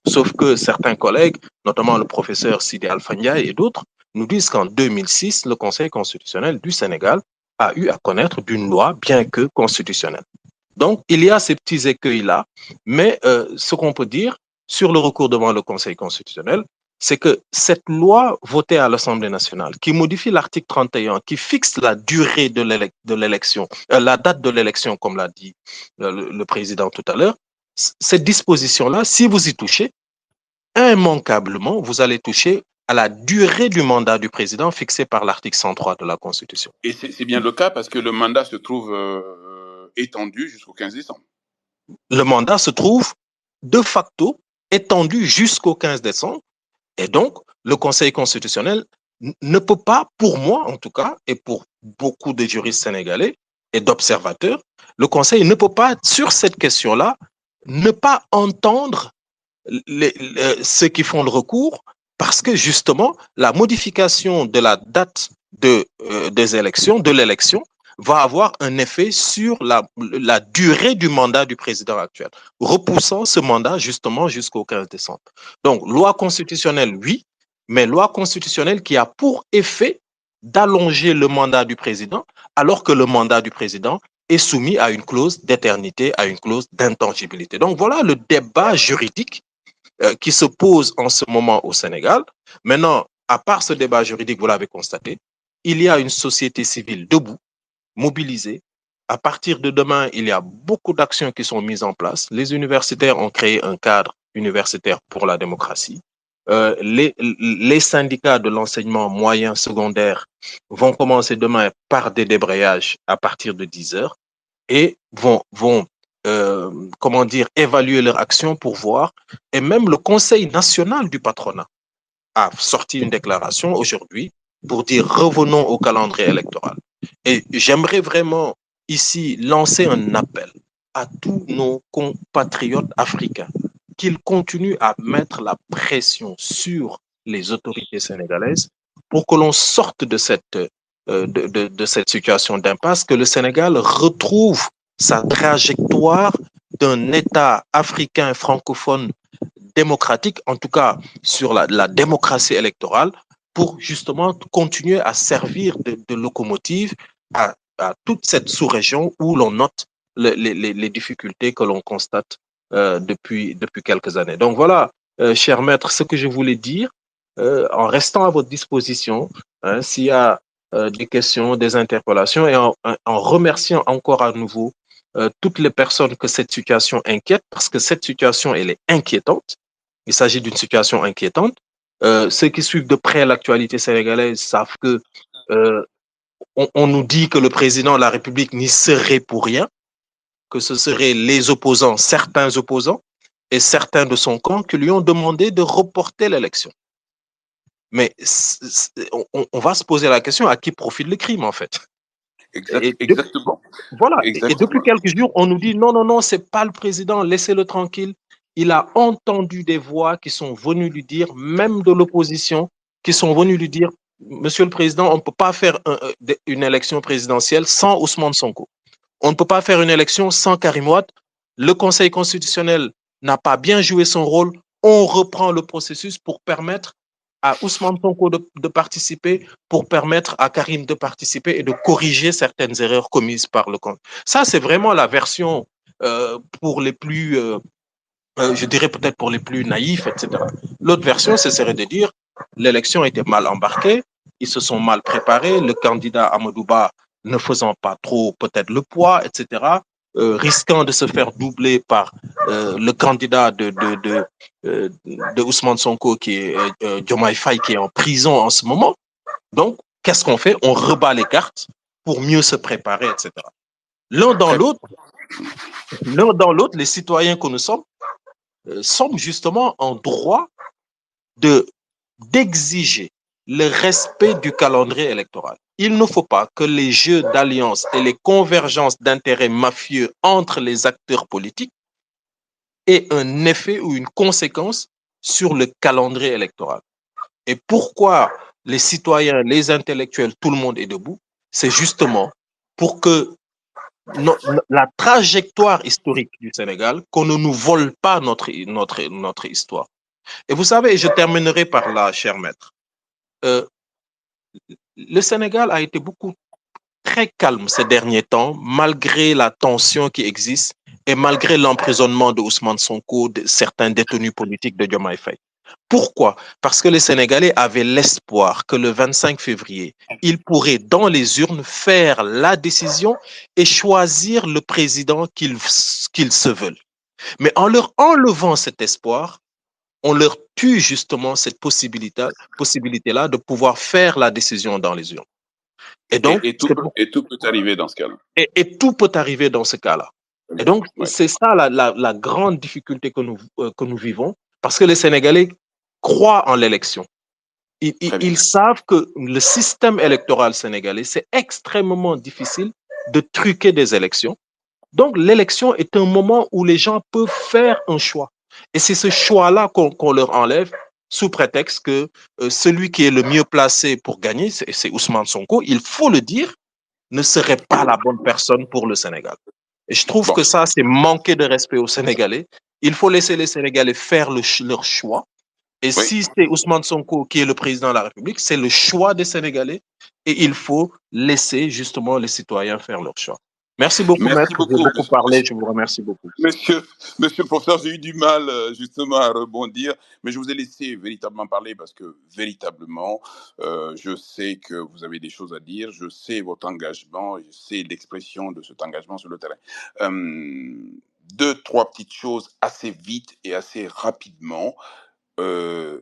Sauf que certains collègues, notamment le professeur Sidi Alpha Ndiaye et d'autres, nous disent qu'en 2006, le Conseil constitutionnel du Sénégal a eu à connaître d'une loi, bien que constitutionnelle. Donc, il y a ces petits écueils-là, mais ce qu'on peut dire sur le recours devant le Conseil constitutionnel, c'est que cette loi votée à l'Assemblée nationale, qui modifie l'article 31, qui fixe la durée de l'élection, la date de l'élection, comme l'a dit le président tout à l'heure, cette disposition-là, si vous y touchez, immanquablement, vous allez toucher à la durée du mandat du président fixé par l'article 103 de la Constitution. Et c'est bien le cas parce que le mandat se trouve étendu jusqu'au 15 décembre. Le mandat se trouve de facto étendu jusqu'au 15 décembre. Et donc, le Conseil constitutionnel ne peut pas, pour moi en tout cas, et pour beaucoup de juristes sénégalais et d'observateurs, le Conseil ne peut pas, sur cette question-là, ne pas entendre ceux qui font le recours, parce que justement, la modification de la date des élections, de l'élection, va avoir un effet sur la durée du mandat du président actuel, repoussant ce mandat justement jusqu'au 15 décembre. Donc, loi constitutionnelle, oui, mais loi constitutionnelle qui a pour effet d'allonger le mandat du président, alors que le mandat du président est soumis à une clause d'éternité, à une clause d'intangibilité. Donc, voilà le débat juridique qui se pose en ce moment au Sénégal. Maintenant, à part ce débat juridique, vous l'avez constaté, il y a une société civile debout, mobilisée, À partir de demain, il y a beaucoup d'actions qui sont mises en place. Les universitaires ont créé un cadre universitaire pour la démocratie. Les syndicats de l'enseignement moyen secondaire vont commencer demain par des débrayages à partir de 10 heures et vont comment dire, évaluer leur action pour voir. Et même le Conseil national du patronat a sorti une déclaration aujourd'hui pour dire revenons au calendrier électoral. Et j'aimerais vraiment ici lancer un appel à tous nos compatriotes africains qu'ils continuent à mettre la pression sur les autorités sénégalaises pour que l'on sorte de cette situation d'impasse, que le Sénégal retrouve sa trajectoire d'un État africain francophone démocratique, en tout cas sur la démocratie électorale, pour justement continuer à servir de locomotive à toute cette sous-région où l'on note les difficultés que l'on constate depuis quelques années. Donc voilà, cher maître, ce que je voulais dire, en restant à votre disposition, hein, s'il y a des questions, des interpellations, et en remerciant encore à nouveau toutes les personnes que cette situation inquiète, parce que cette situation, elle est inquiétante. Il s'agit d'une situation inquiétante. Ceux qui suivent de près l'actualité sénégalaise savent que on nous dit que le président de la République n'y serait pour rien, que ce seraient les opposants, certains opposants et certains de son camp qui lui ont demandé de reporter l'élection. Mais on va se poser la question, à qui profite le crime en fait? Exactement. Voilà. Exactement. Et depuis quelques jours, on nous dit non, c'est pas le président, laissez-le tranquille. Il a entendu des voix qui sont venues lui dire, même de l'opposition, qui sont venues lui dire, Monsieur le Président, on ne peut pas faire une élection présidentielle sans Ousmane Sonko. On ne peut pas faire une élection sans Karim Wade. Le Conseil constitutionnel n'a pas bien joué son rôle. On reprend le processus pour permettre à Ousmane Sonko de participer, pour permettre à Karim de participer et de corriger certaines erreurs commises par le Conseil. Ça, c'est vraiment la version pour les plus, je dirais peut-être pour les plus naïfs, etc. L'autre version, ce serait de dire l'élection était mal embarquée, ils se sont mal préparés, le candidat Amadouba ne faisant pas trop peut-être le poids, etc., risquant de se faire doubler par le candidat de Ousmane Sonko, qui est Diomaye Faye, qui est en prison en ce moment. Donc, qu'est-ce qu'on fait? On rebat les cartes pour mieux se préparer, etc. L'un dans l'autre, les citoyens que nous sommes justement en droit d'exiger le respect du calendrier électoral. Il ne faut pas que les jeux d'alliance et les convergences d'intérêts mafieux entre les acteurs politiques aient un effet ou une conséquence sur le calendrier électoral. Et pourquoi les citoyens, les intellectuels, tout le monde est debout? C'est justement pour que la trajectoire historique du Sénégal, qu'on ne nous vole pas notre histoire. Et vous savez, je terminerai par là, cher maître. Le Sénégal a été très calme ces derniers temps, malgré la tension qui existe et malgré l'emprisonnement de Ousmane Sonko, de certains détenus politiques de Diomaye Faye. Pourquoi? Parce que les Sénégalais avaient l'espoir que le 25 février, ils pourraient dans les urnes faire la décision et choisir le président qu'ils se veulent. Mais en leur enlevant cet espoir, on leur tue justement cette possibilité-là de pouvoir faire la décision dans les urnes. Et tout peut arriver dans ce cas-là. Et tout peut arriver dans ce cas-là. Et donc, c'est ça la grande difficulté que nous vivons, parce que les Sénégalais croient en l'élection. Ils savent que le système électoral sénégalais, c'est extrêmement difficile de truquer des élections. Donc, l'élection est un moment où les gens peuvent faire un choix. Et c'est ce choix-là qu'on leur enlève sous prétexte que celui qui est le mieux placé pour gagner, c'est Ousmane Sonko, il faut le dire, ne serait pas la bonne personne pour le Sénégal. Et je trouve que ça, c'est manquer de respect aux Sénégalais. Il faut laisser les Sénégalais faire leur choix. Et si c'est Ousmane Sonko qui est le président de la République, c'est le choix des Sénégalais et il faut laisser justement les citoyens faire leur choix. Merci beaucoup, Merci maître. J'ai beaucoup, beaucoup parlé. Je vous remercie beaucoup. Monsieur, monsieur le professeur, j'ai eu du mal justement à rebondir, mais je vous ai laissé véritablement parler parce que véritablement, je sais que vous avez des choses à dire, je sais votre engagement, je sais l'expression de cet engagement sur le terrain. Deux, trois petites choses assez vite et assez rapidement. Euh,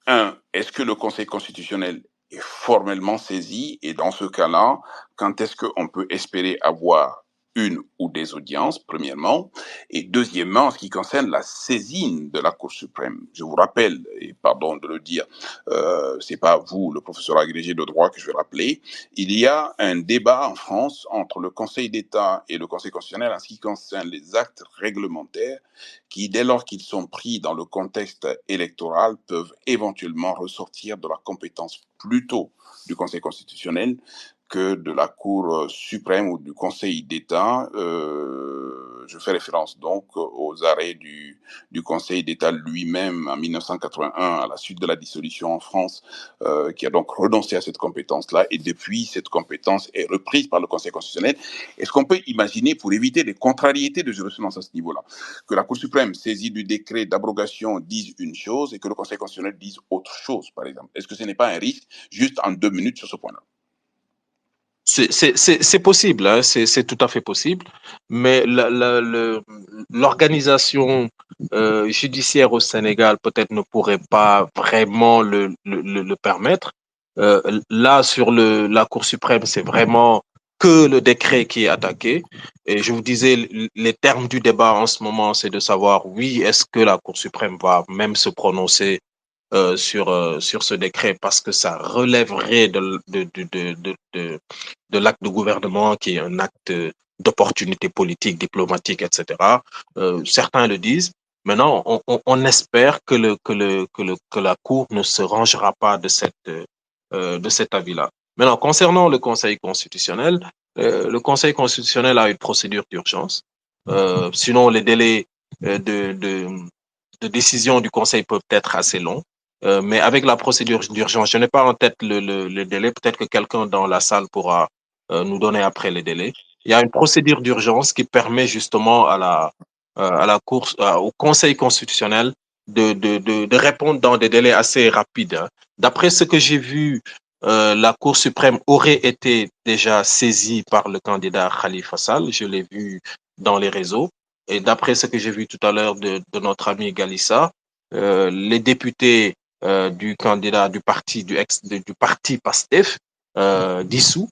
un, est-ce que le Conseil constitutionnel est formellement saisi? Et dans ce cas-là, quand est-ce qu'on peut espérer avoir une ou des audiences, premièrement? Et deuxièmement, en ce qui concerne la saisine de la Cour suprême, je vous rappelle, et pardon de le dire, c'est pas vous, le professeur agrégé de droit, que je vais rappeler, il y a un débat en France entre le Conseil d'État et le Conseil constitutionnel en ce qui concerne les actes réglementaires qui, dès lors qu'ils sont pris dans le contexte électoral, peuvent éventuellement ressortir de la compétence plutôt du Conseil constitutionnel que de la Cour suprême ou du Conseil d'État. Je fais référence donc aux arrêts du Conseil d'État lui-même en 1981 à la suite de la dissolution en France, qui a donc renoncé à cette compétence-là. Et depuis, cette compétence est reprise par le Conseil constitutionnel. Est-ce qu'on peut imaginer, pour éviter des contrariétés de jurisprudence à ce niveau-là, que la Cour suprême, saisie du décret d'abrogation, dise une chose et que le Conseil constitutionnel dise autre chose, par exemple? Est-ce que ce n'est pas un risque, juste en 2 minutes sur ce point-là? C'est possible, hein, c'est tout à fait possible, mais l'organisation judiciaire au Sénégal peut-être ne pourrait pas vraiment le permettre. Là, sur la Cour suprême, c'est vraiment que le décret qui est attaqué. Et je vous disais, les termes du débat en ce moment, c'est de savoir, oui, est-ce que la Cour suprême va même se prononcer sur ce décret parce que ça relèverait de l'acte de gouvernement qui est un acte d'opportunité politique, diplomatique, etc. Certains le disent. Maintenant, on espère que la Cour ne se rangera pas de cet avis-là. Maintenant, concernant le Conseil constitutionnel a une procédure d'urgence. Sinon, les délais de décision du Conseil peuvent être assez longs. Mais avec la procédure d'urgence, je n'ai pas en tête le délai. Peut-être que quelqu'un dans la salle pourra nous donner après les délais. Il y a une procédure d'urgence qui permet justement à la Cour, au Conseil constitutionnel de répondre dans des délais assez rapides, hein. D'après ce que j'ai vu, la Cour suprême aurait été déjà saisie par le candidat Khalifa Sall. Je l'ai vu dans les réseaux. Et d'après ce que j'ai vu tout à l'heure de notre ami Galissa, les députés du candidat du parti PASTEF dissous,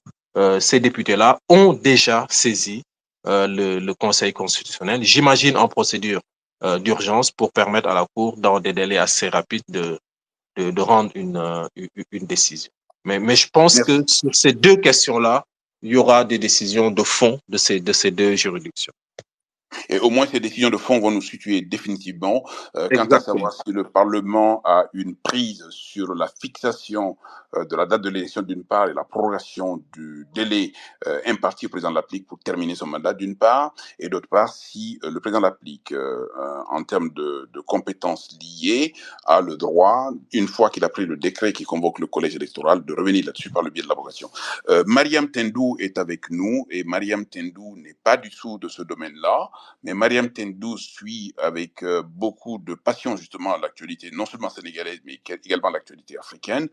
ces députés-là ont déjà saisi le Conseil constitutionnel, j'imagine en procédure d'urgence pour permettre à la Cour, dans des délais assez rapides, de rendre une décision. Mais je pense que Merci. sur ces deux questions-là, il y aura des décisions de fond de ces deux juridictions. Et au moins, ces décisions de fond vont nous situer définitivement. Quant à Exactement. savoir si le Parlement a une prise sur la fixation de la date de l'élection d'une part et la prorogation du délai imparti au président de l'applique pour terminer son mandat d'une part, et d'autre part si le président de l'applique, en termes de compétences liées, a le droit, une fois qu'il a pris le décret qui convoque le collège électoral, de revenir là-dessus par le biais de l'abrogation. Mariam Tendou est avec nous et Mariam Tendou n'est pas du tout de ce domaine-là. Mais Mariam Tendou suit avec beaucoup de passion justement l'actualité, non seulement sénégalaise, mais également l'actualité africaine.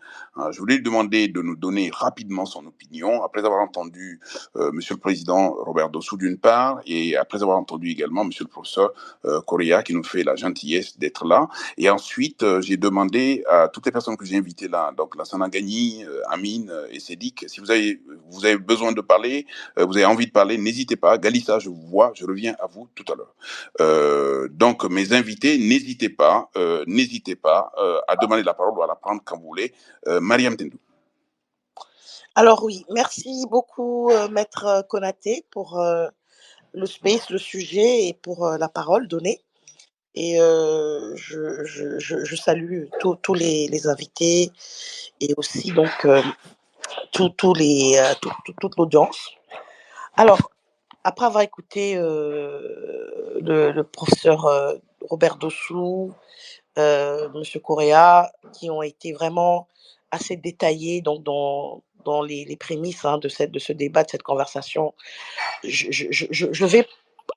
Je voulais lui demander de nous donner rapidement son opinion, après avoir entendu Monsieur le Président Robert Dossou d'une part, et après avoir entendu également Monsieur le Professeur Correa qui nous fait la gentillesse d'être là. Et ensuite, j'ai demandé à toutes les personnes que j'ai invitées là, donc la Sanangani, Amine et Sédic, si vous avez besoin de parler, vous avez envie de parler, n'hésitez pas. Galissa, je vous vois, je reviens à vous tout à l'heure. Donc, mes invités, n'hésitez pas à demander la parole ou à la prendre quand vous voulez. Mariam Tendou. Alors oui, merci beaucoup Maître Konaté pour le space, le sujet et pour la parole donnée. Et je salue tous les invités et aussi donc toute l'audience. Alors, après avoir écouté le professeur Robert Dossou, Monsieur Correa, qui ont été vraiment assez détaillés donc dans dans les prémices de ce débat, de cette conversation, je vais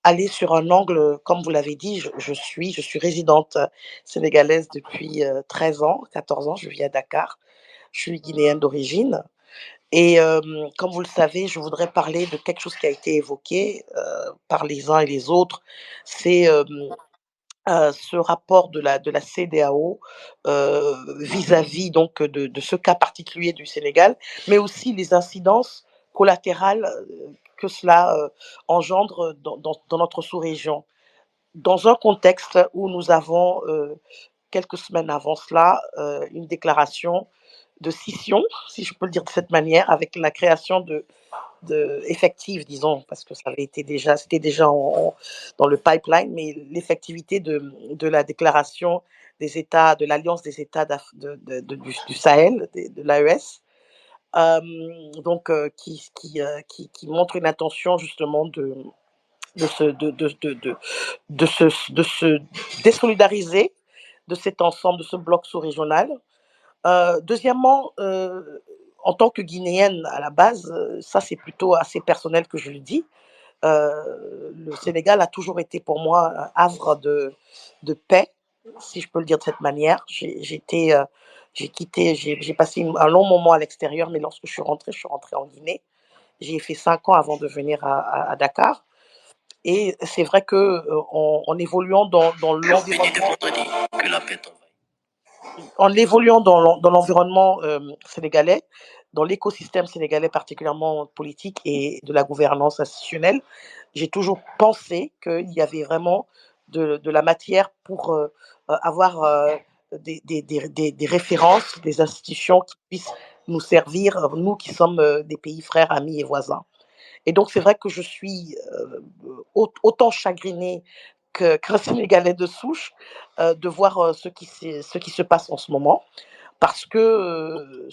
aller sur un angle, comme vous l'avez dit, je suis résidente sénégalaise depuis 13 ans, 14 ans, je vis à Dakar. Je suis guinéenne d'origine. Et comme vous le savez, je voudrais parler de quelque chose qui a été évoqué par les uns et les autres. C'est ce rapport de la CEDEAO vis-à-vis donc de ce cas particulier du Sénégal, mais aussi les incidences collatérales que cela engendre dans notre sous-région. Dans un contexte où nous avons, quelques semaines avant cela, une déclaration de scission, si je peux le dire de cette manière, avec la création effective, disons, parce que ça avait été déjà, c'était déjà dans le pipeline, mais l'effectivité de la déclaration des États, de l'Alliance des États du Sahel, de l'AES, donc qui montre une intention justement de se, de se désolidariser de cet ensemble, de ce bloc sous-régional. Deuxièmement, en tant que Guinéenne à la base, ça c'est plutôt assez personnel que je le dis. Le Sénégal a toujours été pour moi un havre de paix, si je peux le dire de cette manière. J'ai passé un long moment à l'extérieur, mais lorsque je suis rentrée en Guinée. J'ai fait 5 ans avant de venir à Dakar. Et c'est vrai que en évoluant dans l'environnement, dans l'environnement sénégalais, dans l'écosystème sénégalais particulièrement politique et de la gouvernance institutionnelle, j'ai toujours pensé qu'il y avait vraiment de la matière pour avoir des références, des institutions qui puissent nous servir, nous qui sommes des pays frères, amis et voisins. Et donc, c'est vrai que je suis autant chagrinée qu'un Sénégalais de souche de voir ce qui se passe en ce moment. Parce que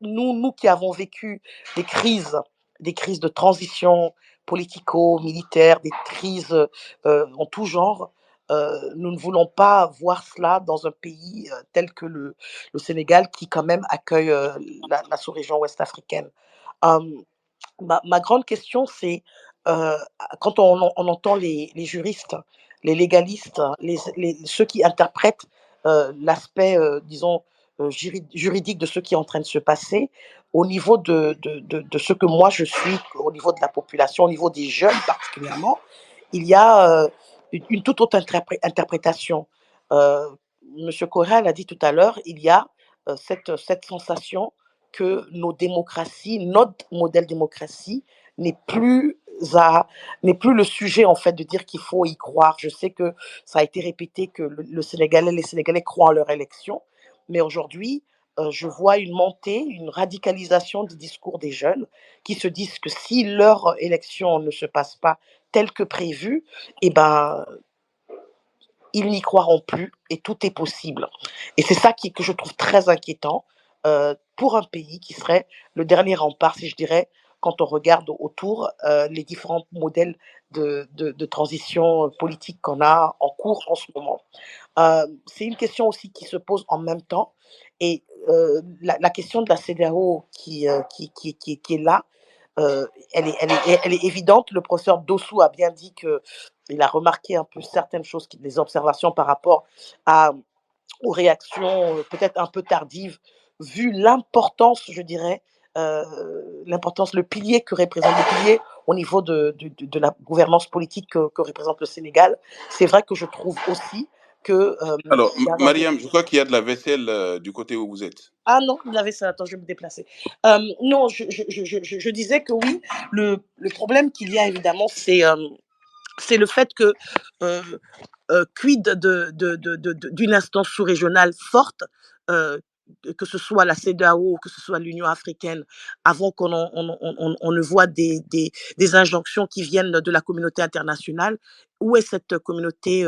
nous qui avons vécu des crises de transition politico-militaire, des crises en tout genre, nous ne voulons pas voir cela dans un pays tel que le Sénégal, qui quand même accueille la sous-région ouest-africaine. Euh, ma grande question, c'est euh, quand on entend les juristes, les légalistes, ceux qui interprètent l'aspect, disons, juridique de ce qui est en train de se passer, au niveau de ce que moi je suis, au niveau de la population, au niveau des jeunes particulièrement, il y a une toute autre interprétation. Euh, Monsieur Correa l'a dit tout à l'heure, il y a cette sensation que nos démocraties, notre modèle démocratie n'est plus n'est plus le sujet en fait de dire qu'il faut y croire. Je sais que ça a été répété que les Sénégalais croient en leur élection, mais aujourd'hui, je vois une montée, une radicalisation du discours des jeunes qui se disent que si leur élection ne se passe pas telle que prévue, eh ben, ils n'y croiront plus et tout est possible. Et c'est ça que je trouve très inquiétant pour un pays qui serait le dernier rempart, si je dirais, quand on regarde autour les différents modèles de transition politique qu'on a en cours en ce moment. C'est une question aussi qui se pose en même temps. Et la question de la CEDEAO qui est là, elle est évidente. Le professeur Dossou a bien dit qu'il a remarqué un peu certaines choses, des observations par rapport à, aux réactions peut-être un peu tardives, vu l'importance, je dirais, l'importance, le pilier que représente le pilier au niveau de la gouvernance politique que représente le Sénégal. C'est vrai que je trouve aussi que... Alors, Mariam, je crois qu'il y a de la vaisselle du côté où vous êtes. Ah non, il avait ça. Attends, je vais me déplacer. Non, je disais que oui, le problème qu'il y a évidemment, c'est le fait que quid d'une instance sous-régionale forte, que ce soit la CEDEAO, que ce soit l'Union africaine, avant qu'on ne voit des injonctions qui viennent de la communauté internationale. Où est cette communauté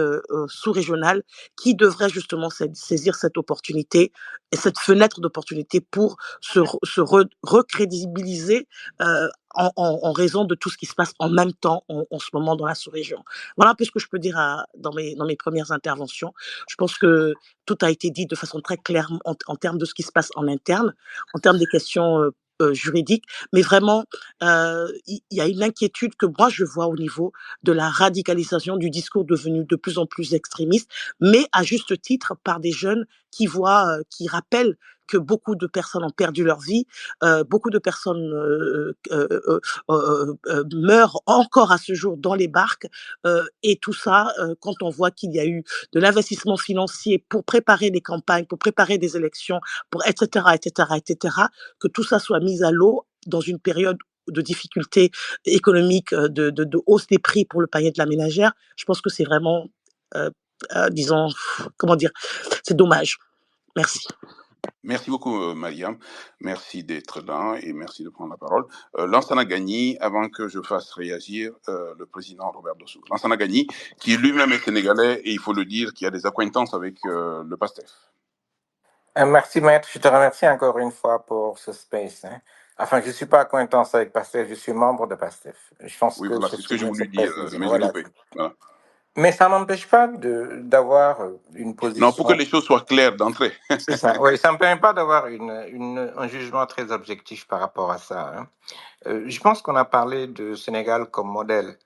sous-régionale qui devrait justement saisir cette opportunité et cette fenêtre d'opportunité pour se recrédibiliser en raison de tout ce qui se passe en même temps en ce moment dans la sous-région. Voilà un peu ce que je peux dire dans mes premières interventions. Je pense que tout a été dit de façon très claire en termes de ce qui se passe en interne, en termes des questions juridique, mais vraiment, il y a une inquiétude que moi je vois au niveau de la radicalisation du discours devenu de plus en plus extrémiste, mais à juste titre par des jeunes qui rappellent que beaucoup de personnes ont perdu leur vie, beaucoup de personnes meurent encore à ce jour dans les barques, et tout ça, quand on voit qu'il y a eu de l'investissement financier pour préparer des campagnes, pour préparer des élections, pour etc., etc., etc., que tout ça soit mis à l'eau dans une période de difficultés économiques, de hausse des prix pour le panier de la ménagère, je pense que c'est vraiment, disons, comment dire, c'est dommage. Merci. Merci beaucoup, Mariam. Merci d'être là et merci de prendre la parole. Lansana Gagny, avant que je fasse réagir le président Robert Dossou. Lansana Gagny, qui lui-même est sénégalais et il faut le dire, qui a des acquaintances avec le PASTEF. Merci, maître. Je te remercie encore une fois pour ce space. Enfin, je ne suis pas acquaintance avec PASTEF, je suis membre de PASTEF. Je pense Oui, que voilà, c'est c'est ce ce que que j'ai je voulu dire, préciser. mais j'ai Voilà. loupé. Voilà. Mais ça n'empêche pas d'avoir une position. Non, pour que les choses soient claires d'entrée. C'est ça, oui, ça ne me permet pas d'avoir un jugement très objectif par rapport à ça. Je pense qu'on a parlé de Sénégal comme modèle.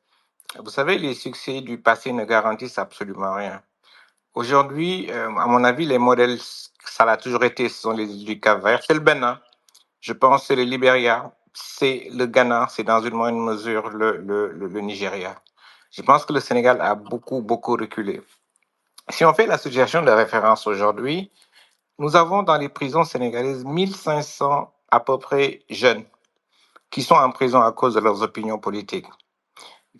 Vous savez, les succès du passé ne garantissent absolument rien. Aujourd'hui, à mon avis, les modèles, ça l'a toujours été, ce sont les du Cap-Vert, c'est le Bénin, je pense, c'est le Libéria, c'est le Ghana, c'est dans une moindre mesure le Nigeria. Je pense que le Sénégal a beaucoup, beaucoup reculé. Si on fait la situation de référence aujourd'hui, nous avons dans les prisons sénégalaises 1500 à peu près jeunes qui sont en prison à cause de leurs opinions politiques.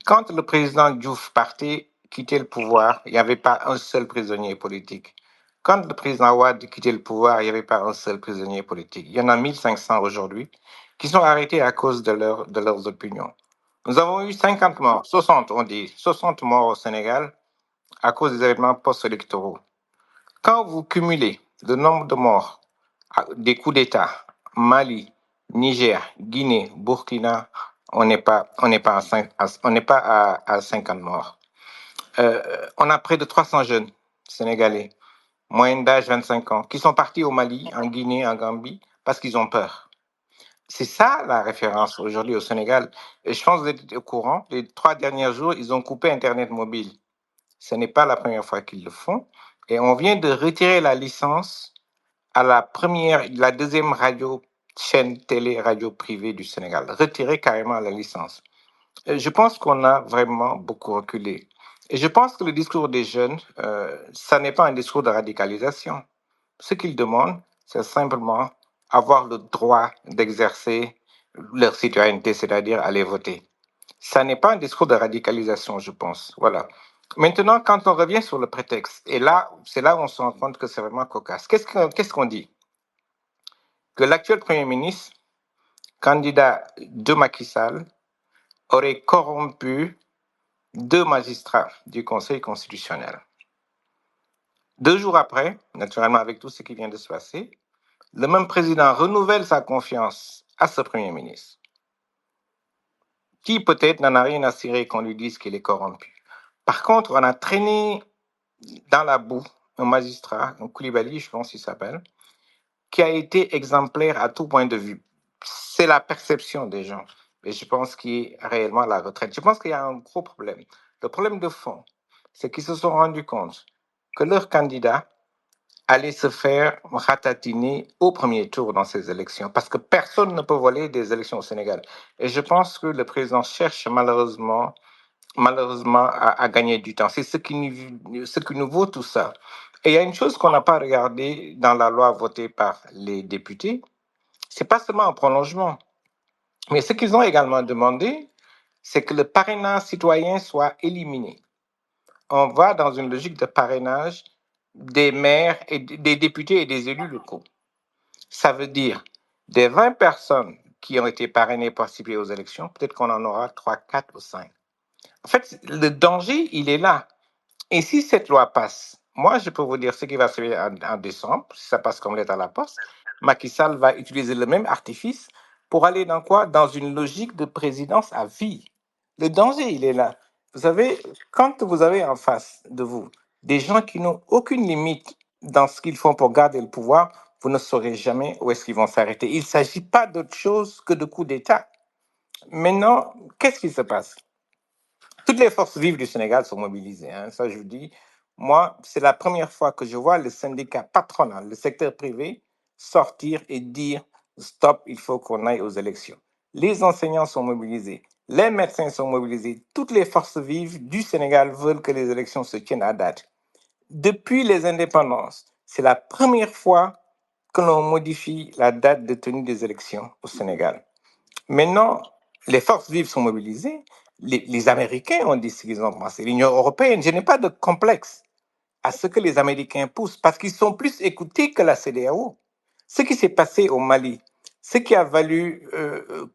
Quand le président Diouf partait, quittait le pouvoir, il n'y avait pas un seul prisonnier politique. Quand le président Ouad quittait le pouvoir, il n'y avait pas un seul prisonnier politique. Il y en a 1500 aujourd'hui qui sont arrêtés à cause de leurs opinions. Nous avons eu 50 morts, 60 on dit, 60 morts au Sénégal à cause des événements post-électoraux. Quand vous cumulez le nombre de morts des coups d'État, Mali, Niger, Guinée, Burkina, on n'est pas à 50 morts. On a près de 300 jeunes sénégalais, moyenne d'âge 25 ans, qui sont partis au Mali, en Guinée, en Gambie, parce qu'ils ont peur. C'est ça la référence aujourd'hui au Sénégal. Et je pense que vous êtes au courant, les 3 derniers jours, ils ont coupé Internet mobile. Ce n'est pas la première fois qu'ils le font. Et on vient de retirer la licence à la deuxième chaîne télé-radio privée du Sénégal. Retirer carrément la licence. Je pense qu'on a vraiment beaucoup reculé. Et je pense que le discours des jeunes, ça n'est pas un discours de radicalisation. Ce qu'ils demandent, c'est simplement avoir le droit d'exercer leur citoyenneté, c'est-à-dire aller voter. Ça n'est pas un discours de radicalisation, je pense. Voilà. Maintenant, quand on revient sur le prétexte, et là, c'est là où on se rend compte que c'est vraiment cocasse. Qu'est-ce qu'on dit? Que l'actuel Premier ministre, candidat de Macky Sall, aurait corrompu 2 magistrats du Conseil constitutionnel. 2 jours après, naturellement avec tout ce qui vient de se passer, le même président renouvelle sa confiance à ce Premier ministre, qui peut-être n'en a rien à cirer qu'on lui dise qu'il est corrompu. Par contre, on a traîné dans la boue un magistrat, un Koulibaly, je pense qu'il s'appelle, qui a été exemplaire à tout point de vue. C'est la perception des gens. Et je pense qu'il est réellement la retraite. Je pense qu'il y a un gros problème. Le problème de fond, c'est qu'ils se sont rendus compte que leur candidat allait se faire ratatiner au premier tour dans ces élections, parce que personne ne peut voler des élections au Sénégal. Et je pense que le président cherche malheureusement à gagner du temps. C'est ce qui nous vaut tout ça. Et il y a une chose qu'on n'a pas regardée dans la loi votée par les députés, c'est pas seulement un prolongement, mais ce qu'ils ont également demandé, c'est que le parrainage citoyen soit éliminé. On va dans une logique de parrainage des maires et des députés et des élus locaux. Ça veut dire des 20 personnes qui ont été parrainées pour participer aux élections, peut-être qu'on en aura 3, 4 ou 5. En fait, le danger, il est là. Et si cette loi passe, moi, je peux vous dire ce qui va se faire en décembre, si ça passe comme lettre à la poste, Macky Sall va utiliser le même artifice pour aller dans quoi? Dans une logique de présidence à vie. Le danger, il est là. Vous savez, quand vous avez en face de vous des gens qui n'ont aucune limite dans ce qu'ils font pour garder le pouvoir, vous ne saurez jamais où est-ce qu'ils vont s'arrêter. Il ne s'agit pas d'autre chose que de coup d'État. Maintenant, qu'est-ce qui se passe? Toutes les forces vives du Sénégal sont mobilisées. Ça, je vous dis, moi, c'est la première fois que je vois le syndicat patronal, le secteur privé, sortir et dire stop, il faut qu'on aille aux élections. Les enseignants sont mobilisés, les médecins sont mobilisés, toutes les forces vives du Sénégal veulent que les élections se tiennent à date. Depuis les indépendances, c'est la première fois que l'on modifie la date de tenue des élections au Sénégal. Maintenant, les forces vives sont mobilisées. Les Américains ont dit ce qu'ils ont pensé. L'Union européenne, je n'ai pas de complexe à ce que les Américains poussent parce qu'ils sont plus écoutés que la CEDEAO. Ce qui s'est passé au Mali, ce qui a valu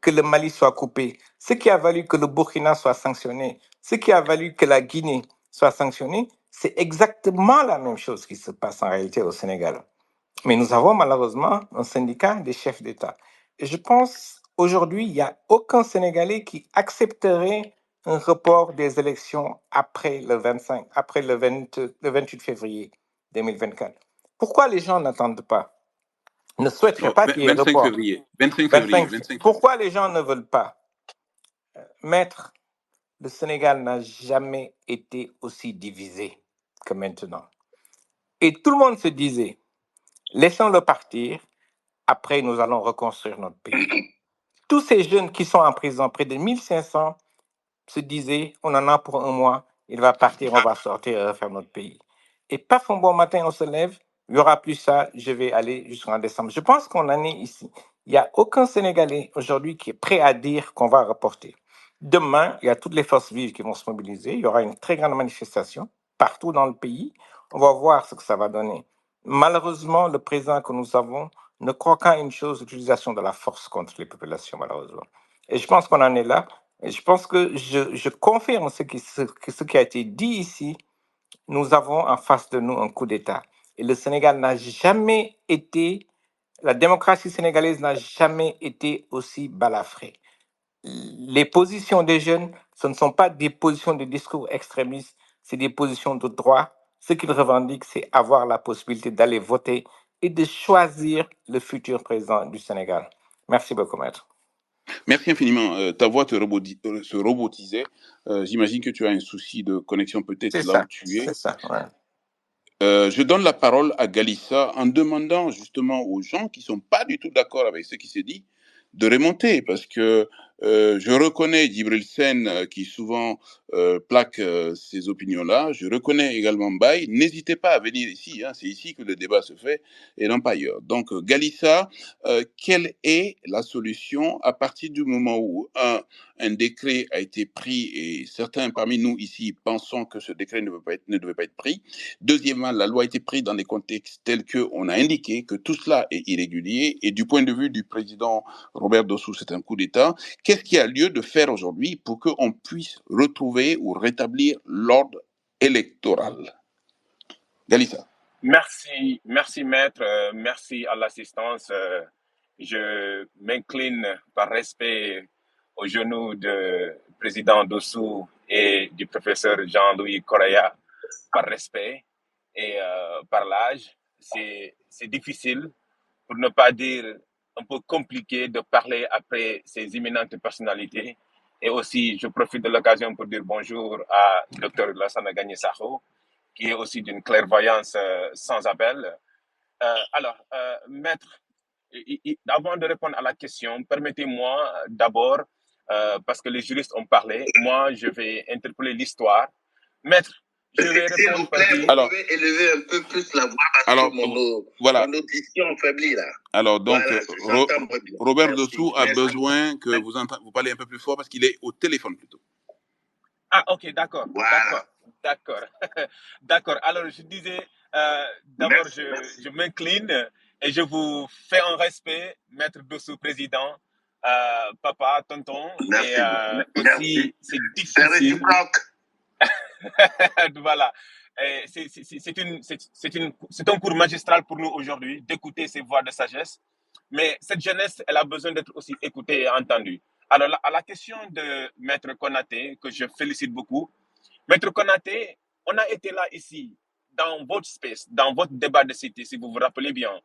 que le Mali soit coupé, ce qui a valu que le Burkina soit sanctionné, ce qui a valu que la Guinée soit sanctionnée, c'est exactement la même chose qui se passe en réalité au Sénégal. Mais nous avons malheureusement un syndicat des chefs d'État. Et je pense aujourd'hui, il n'y a aucun Sénégalais qui accepterait un report des élections après le 25, après le 28 février 2024. Pourquoi les gens n'attendent pas, ne souhaiteraient Non, pas qu'il y ait 25 report? février. 25 février. 25. Pourquoi les gens ne veulent pas? Maître, le Sénégal n'a jamais été aussi divisé que maintenant. Et tout le monde se disait, laissons-le partir, après nous allons reconstruire notre pays. Tous ces jeunes qui sont en prison, près de 1500, se disaient, on en a pour un mois, il va partir, on va sortir et refaire notre pays. Et paf, un bon matin, on se lève, il n'y aura plus ça, je vais aller jusqu'en décembre. Je pense qu'on en est ici. Il n'y a aucun Sénégalais aujourd'hui qui est prêt à dire qu'on va reporter. Demain, il y a toutes les forces vives qui vont se mobiliser. Il y aura une très grande manifestation partout dans le pays. On va voir ce que ça va donner. Malheureusement, le président que nous avons ne croit qu'à une chose, l'utilisation de la force contre les populations, malheureusement. Et je pense qu'on en est là. Et je pense que je confirme ce qui a été dit ici. Nous avons en face de nous un coup d'État. Et le Sénégal n'a jamais été, la démocratie sénégalaise n'a jamais été aussi balafrée. Les positions des jeunes, ce ne sont pas des positions de discours extrémistes, c'est des positions de droit. Ce qu'ils revendiquent, c'est avoir la possibilité d'aller voter et de choisir le futur président du Sénégal. Merci beaucoup, maître. Merci infiniment. Ta voix se robotisait. J'imagine que tu as un souci de connexion peut-être C'est là ça, où tu es. c'est ça, ouais. Je donne la parole à Galissa en demandant justement aux gens qui sont pas du tout d'accord avec ce qui s'est dit de remonter parce que je reconnais Djibril Sen qui souvent plaque ces opinions-là. Je reconnais également Baye. N'hésitez pas à venir ici. C'est ici que le débat se fait et non pas ailleurs. Donc Galissa, quelle est la solution à partir du moment où un décret a été pris et certains parmi nous ici pensons que ce décret ne devait pas être pris. Deuxièmement, la loi a été prise dans des contextes tels qu'on a indiqué que tout cela est irrégulier et du point de vue du président Robert Dossou, c'est un coup d'État. Qu'est-ce qu'il y a lieu de faire aujourd'hui pour qu'on puisse retrouver ou rétablir l'ordre électoral? Galissa. Merci, maître, merci à l'assistance. Je m'incline par respect aux genoux du président Dossou et du professeur Jean-Louis Correa, par respect et par l'âge. C'est difficile, pour ne pas dire un peu compliqué, de parler après ces imminentes personnalités. Et aussi, je profite de l'occasion pour dire bonjour à Dr Lassana Gagné-Sakho, qui est aussi d'une clairvoyance sans appel. Alors, maître, avant de répondre à la question, permettez-moi d'abord, parce que les juristes ont parlé, moi je vais interpeller l'histoire. Maître, je vais répondre. S'il vous plaît, vous pouvez élever un peu plus la voix parce que mon audition faiblit là. Alors donc, Voilà, Robert Dossou a besoin que vous parlez un peu plus fort parce qu'il est au téléphone plutôt. Ah, ok, d'accord. Voilà. D'accord. Alors, je disais, d'abord, je m'incline et je vous fais un respect, maître Dossou, président, papa, tonton. Merci. Et aussi, c'est difficile. Voilà. C'est un cours magistral pour nous aujourd'hui d'écouter ces voix de sagesse. Mais cette jeunesse, elle a besoin d'être aussi écoutée et entendue. Alors, à la question de Maître Konaté, que je félicite beaucoup, Maître Konaté, on a été là ici, dans votre space, dans votre débat de cité, si vous vous rappelez bien.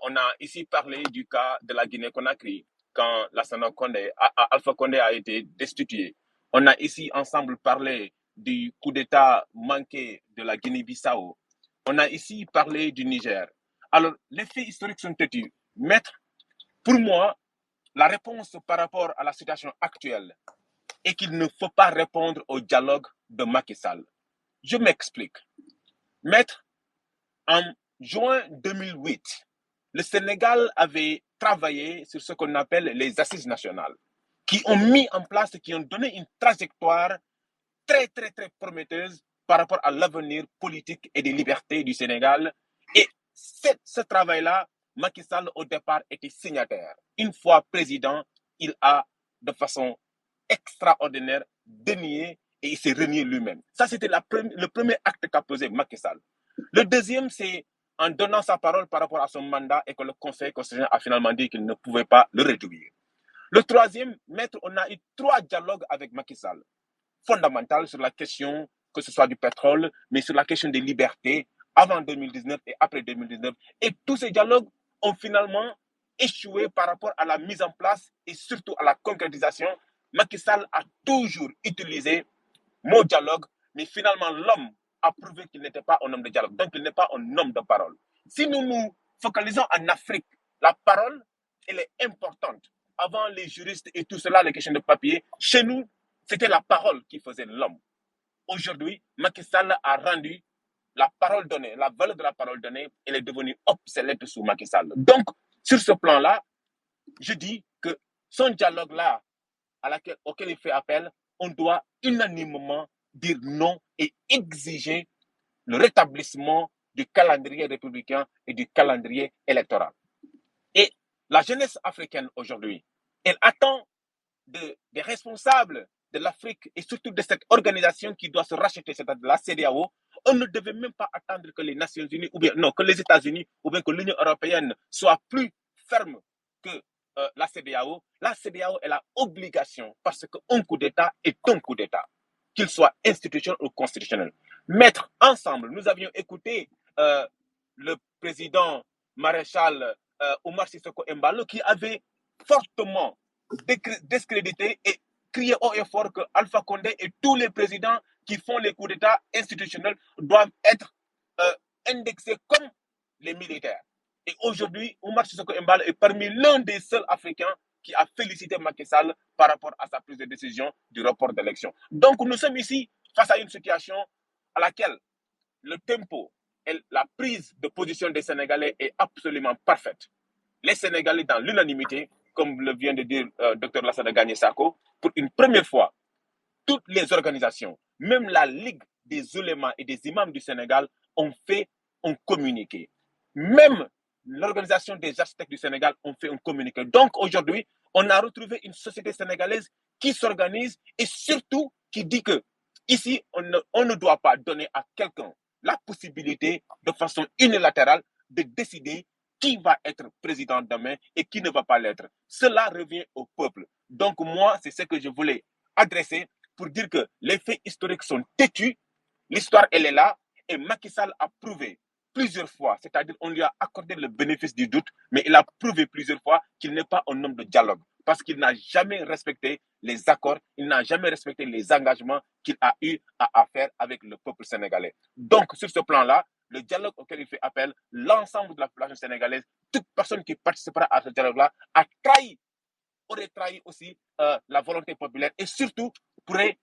On a ici parlé du cas de la Guinée-Conakry, quand Alpha Condé a été destitué. On a ici ensemble parlé du coup d'État manqué de la Guinée-Bissau. On a ici parlé du Niger. Alors, les faits historiques sont têtus. Maître, pour moi, la réponse par rapport à la situation actuelle est qu'il ne faut pas répondre au dialogue de Macky Sall. Je m'explique. Maître, en juin 2008, le Sénégal avait travaillé sur ce qu'on appelle les assises nationales, qui ont mis en place, qui ont donné une trajectoire très, très, très prometteuse par rapport à l'avenir politique et des libertés du Sénégal. Et ce travail-là, Macky Sall, au départ, était signataire. Une fois président, il a, de façon extraordinaire, dénié et il s'est renié lui-même. Ça, c'était le premier acte qu'a posé Macky Sall. Le deuxième, c'est en donnant sa parole par rapport à son mandat et que le Conseil constitutionnel a finalement dit qu'il ne pouvait pas le réduire. Le troisième, maître, on a eu 3 dialogues avec Macky Sall, fondamentaux sur la question, que ce soit du pétrole, mais sur la question des libertés, avant 2019 et après 2019. Et tous ces dialogues ont finalement échoué par rapport à la mise en place et surtout à la concrétisation. Macky Sall a toujours utilisé mot dialogue, mais finalement l'homme a prouvé qu'il n'était pas un homme de dialogue, donc il n'est pas un homme de parole. Si nous nous focalisons en Afrique, la parole, elle est importante. Avant les juristes et tout cela, les questions de papier, chez nous, c'était la parole qui faisait l'homme. Aujourd'hui, Macky Sall a rendu la parole donnée, la valeur de la parole donnée, elle est devenue obsolète sous Macky Sall. Donc, sur ce plan-là, je dis que son dialogue-là, auquel il fait appel, on doit unanimement dire non et exiger le rétablissement du calendrier républicain et du calendrier électoral. Et la jeunesse africaine aujourd'hui, elle attend des responsables de l'Afrique et surtout de cette organisation qui doit se racheter, c'est-à-dire la CEDEAO. On ne devait même pas attendre que les Nations Unies, ou bien non, que les États-Unis, ou bien que l'Union européenne soit plus ferme que la CEDEAO. La CEDEAO est la obligation parce qu'un coup d'État est un coup d'État, qu'il soit institutionnel ou constitutionnel. Mettre ensemble, nous avions écouté le président maréchal Omar Sissoko Embalo qui avait fortement discrédité et crié haut et fort que Alpha Condé et tous les présidents qui font les coups d'État institutionnels doivent être indexés comme les militaires. Et aujourd'hui, Omar Sissoko Embalo est parmi l'un des seuls Africains qui a félicité Macky Sall par rapport à sa prise de décision du report d'élection. Donc nous sommes ici face à une situation à laquelle le tempo et la prise de position des Sénégalais est absolument parfaite. Les Sénégalais, dans l'unanimité, comme le vient de dire Dr Lassana Gagné Sako, pour une première fois, toutes les organisations, même la Ligue des oulémas et des imams du Sénégal, ont communiqué. Même l'organisation des architectes du Sénégal ont fait un communiqué. Donc aujourd'hui, on a retrouvé une société sénégalaise qui s'organise et surtout qui dit que ici, on ne doit pas donner à quelqu'un la possibilité de façon unilatérale de décider qui va être président demain et qui ne va pas l'être. Cela revient au peuple. Donc moi, c'est ce que je voulais adresser pour dire que les faits historiques sont têtus, l'histoire elle est là et Macky Sall a prouvé plusieurs fois, c'est-à-dire on lui a accordé le bénéfice du doute, mais il a prouvé plusieurs fois qu'il n'est pas un homme de dialogue parce qu'il n'a jamais respecté les accords, il n'a jamais respecté les engagements qu'il a eu à faire avec le peuple sénégalais. Donc sur ce plan-là, le dialogue auquel il fait appel, l'ensemble de la population sénégalaise, toute personne qui participera à ce dialogue-là aurait trahi aussi la volonté populaire et surtout pourrait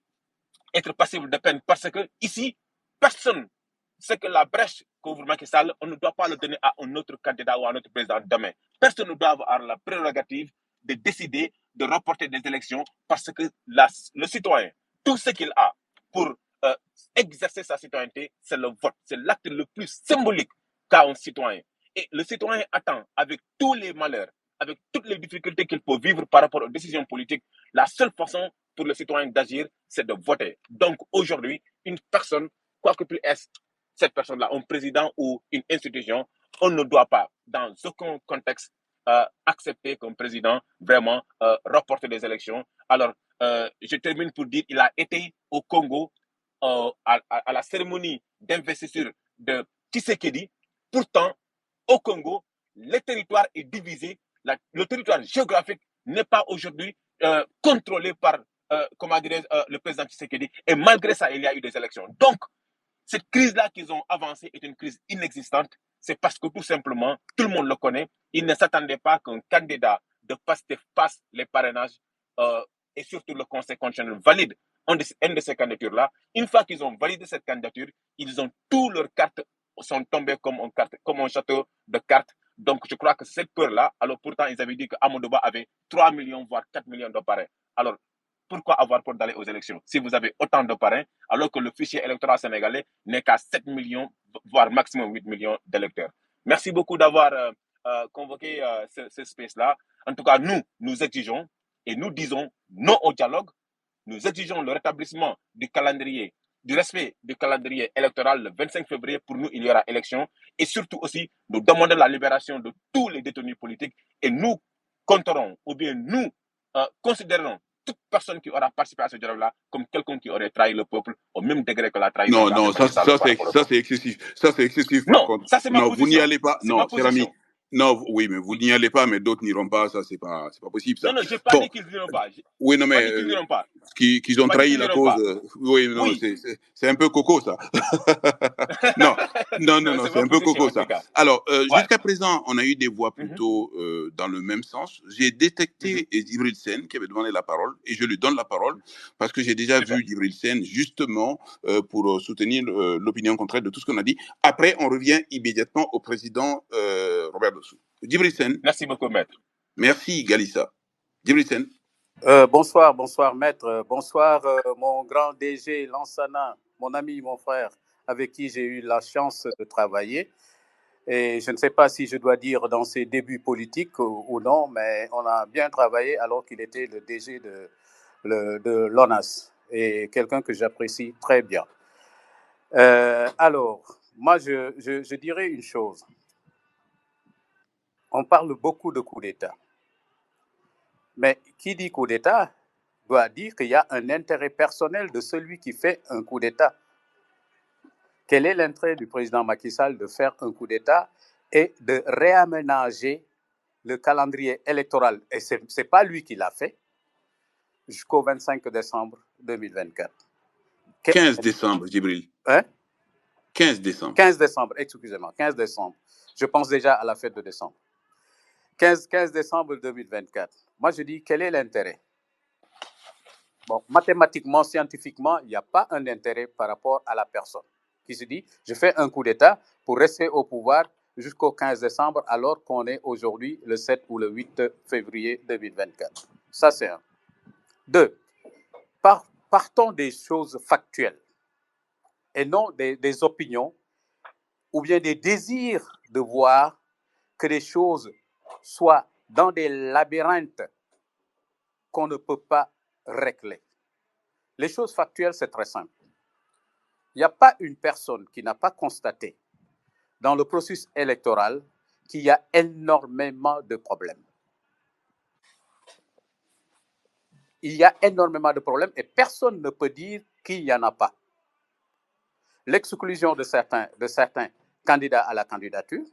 être passible de peine parce que ici, personne, c'est que la brèche qu'ouvre Macky Sall, on ne doit pas le donner à un autre candidat ou à un autre président demain. Personne ne doit avoir la prérogative de décider de reporter des élections parce que le citoyen, tout ce qu'il a pour exercer sa citoyenneté, c'est le vote. C'est l'acte le plus symbolique qu'a un citoyen. Et le citoyen attend, avec tous les malheurs, avec toutes les difficultés qu'il peut vivre par rapport aux décisions politiques, la seule façon pour le citoyen d'agir, c'est de voter. Donc aujourd'hui, une personne, quoi que puisse être cette personne-là, un président ou une institution, on ne doit pas, dans aucun contexte, accepter comme président vraiment reporter des élections. Alors, je termine pour dire qu'il a été au Congo à la cérémonie d'investiture de Tshisekedi. Pourtant, au Congo, le territoire est divisé, le territoire géographique n'est pas aujourd'hui contrôlé par, comment dirais-je, le président Tshisekedi. Et malgré ça, il y a eu des élections. Donc, cette crise-là qu'ils ont avancée est une crise inexistante. C'est parce que tout simplement, tout le monde le connaît, ils ne s'attendaient pas qu'un candidat de PASTEF passe les parrainages et surtout le Conseil constitutionnel valide une de ces candidatures-là. Une fois qu'ils ont validé cette candidature, ils ont tous leurs cartes sont tombées comme un château de cartes. Donc, je crois que cette peur-là, alors pourtant, ils avaient dit qu'Amadouba avait 3 millions, voire 4 millions de parrains. Alors, pourquoi avoir peur d'aller aux élections si vous avez autant de parrains, alors que le fichier électoral sénégalais n'est qu'à 7 millions, voire maximum 8 millions d'électeurs. Merci beaucoup d'avoir convoqué ce space-là. En tout cas, nous exigeons et nous disons non au dialogue. Nous exigeons le rétablissement du calendrier, du respect du calendrier électoral le 25 février. Pour nous, il y aura élection. Et surtout aussi, nous demandons la libération de tous les détenus politiques. Et nous compterons, ou bien nous considérons toute personne qui aura participé à ce dialogue-là comme quelqu'un qui aurait trahi le peuple au même degré que la trahison. Non, ça c'est excessif. Ça c'est excessif. Non, par contre. Ça c'est ma position. Vous n'y allez pas. Non, cher ami. Non, oui, mais vous n'y allez pas, mais d'autres n'iront pas. Ça c'est pas possible. Ça. Non, j'ai pas dit qu'ils n'iront pas. Oui, non, mais qu'ils ont trahi la cause. Oui, non, c'est un peu coco ça. non, c'est un peu coco ça. Alors, jusqu'à présent, on a eu des voix plutôt dans le même sens. J'ai détecté Djibril Sène qui avait demandé la parole et je lui donne la parole parce que j'ai déjà vu Djibril Sène justement pour soutenir l'opinion contraire de tout ce qu'on a dit. Après, on revient immédiatement au président Robert Dossou. Djibril Sène. Merci beaucoup, maître. Merci, Galissa. Djibril Sène. Bonsoir maître, bonsoir mon grand DG Lansana, mon ami, mon frère, avec qui j'ai eu la chance de travailler. Et je ne sais pas si je dois dire dans ses débuts politiques ou non, mais on a bien travaillé alors qu'il était le DG de l'ONAS et quelqu'un que j'apprécie très bien. Alors, moi je dirais une chose. On parle beaucoup de coup d'État. Mais qui dit coup d'État doit dire qu'il y a un intérêt personnel de celui qui fait un coup d'État. Quel est l'intérêt du président Macky Sall de faire un coup d'État et de réaménager le calendrier électoral? Et ce n'est pas lui qui l'a fait jusqu'au 25 décembre 2024. 15 décembre, Djibril. Hein? 15 décembre. 15 décembre, excusez-moi, 15 décembre. Je pense déjà à la fête de décembre. 15 décembre 2024. Moi, je dis, quel est l'intérêt? Bon, mathématiquement, scientifiquement, il n'y a pas un intérêt par rapport à la personne qui se dit, je fais un coup d'État pour rester au pouvoir jusqu'au 15 décembre, alors qu'on est aujourd'hui le 7 ou le 8 février 2024. Ça, c'est un. 2. Partons des choses factuelles et non des opinions ou bien des désirs de voir que les choses soient dans des labyrinthes qu'on ne peut pas régler. Les choses factuelles, c'est très simple. Il n'y a pas une personne qui n'a pas constaté dans le processus électoral qu'il y a énormément de problèmes. Il y a énormément de problèmes et personne ne peut dire qu'il n'y en a pas. L'exclusion de certains candidats à la candidature,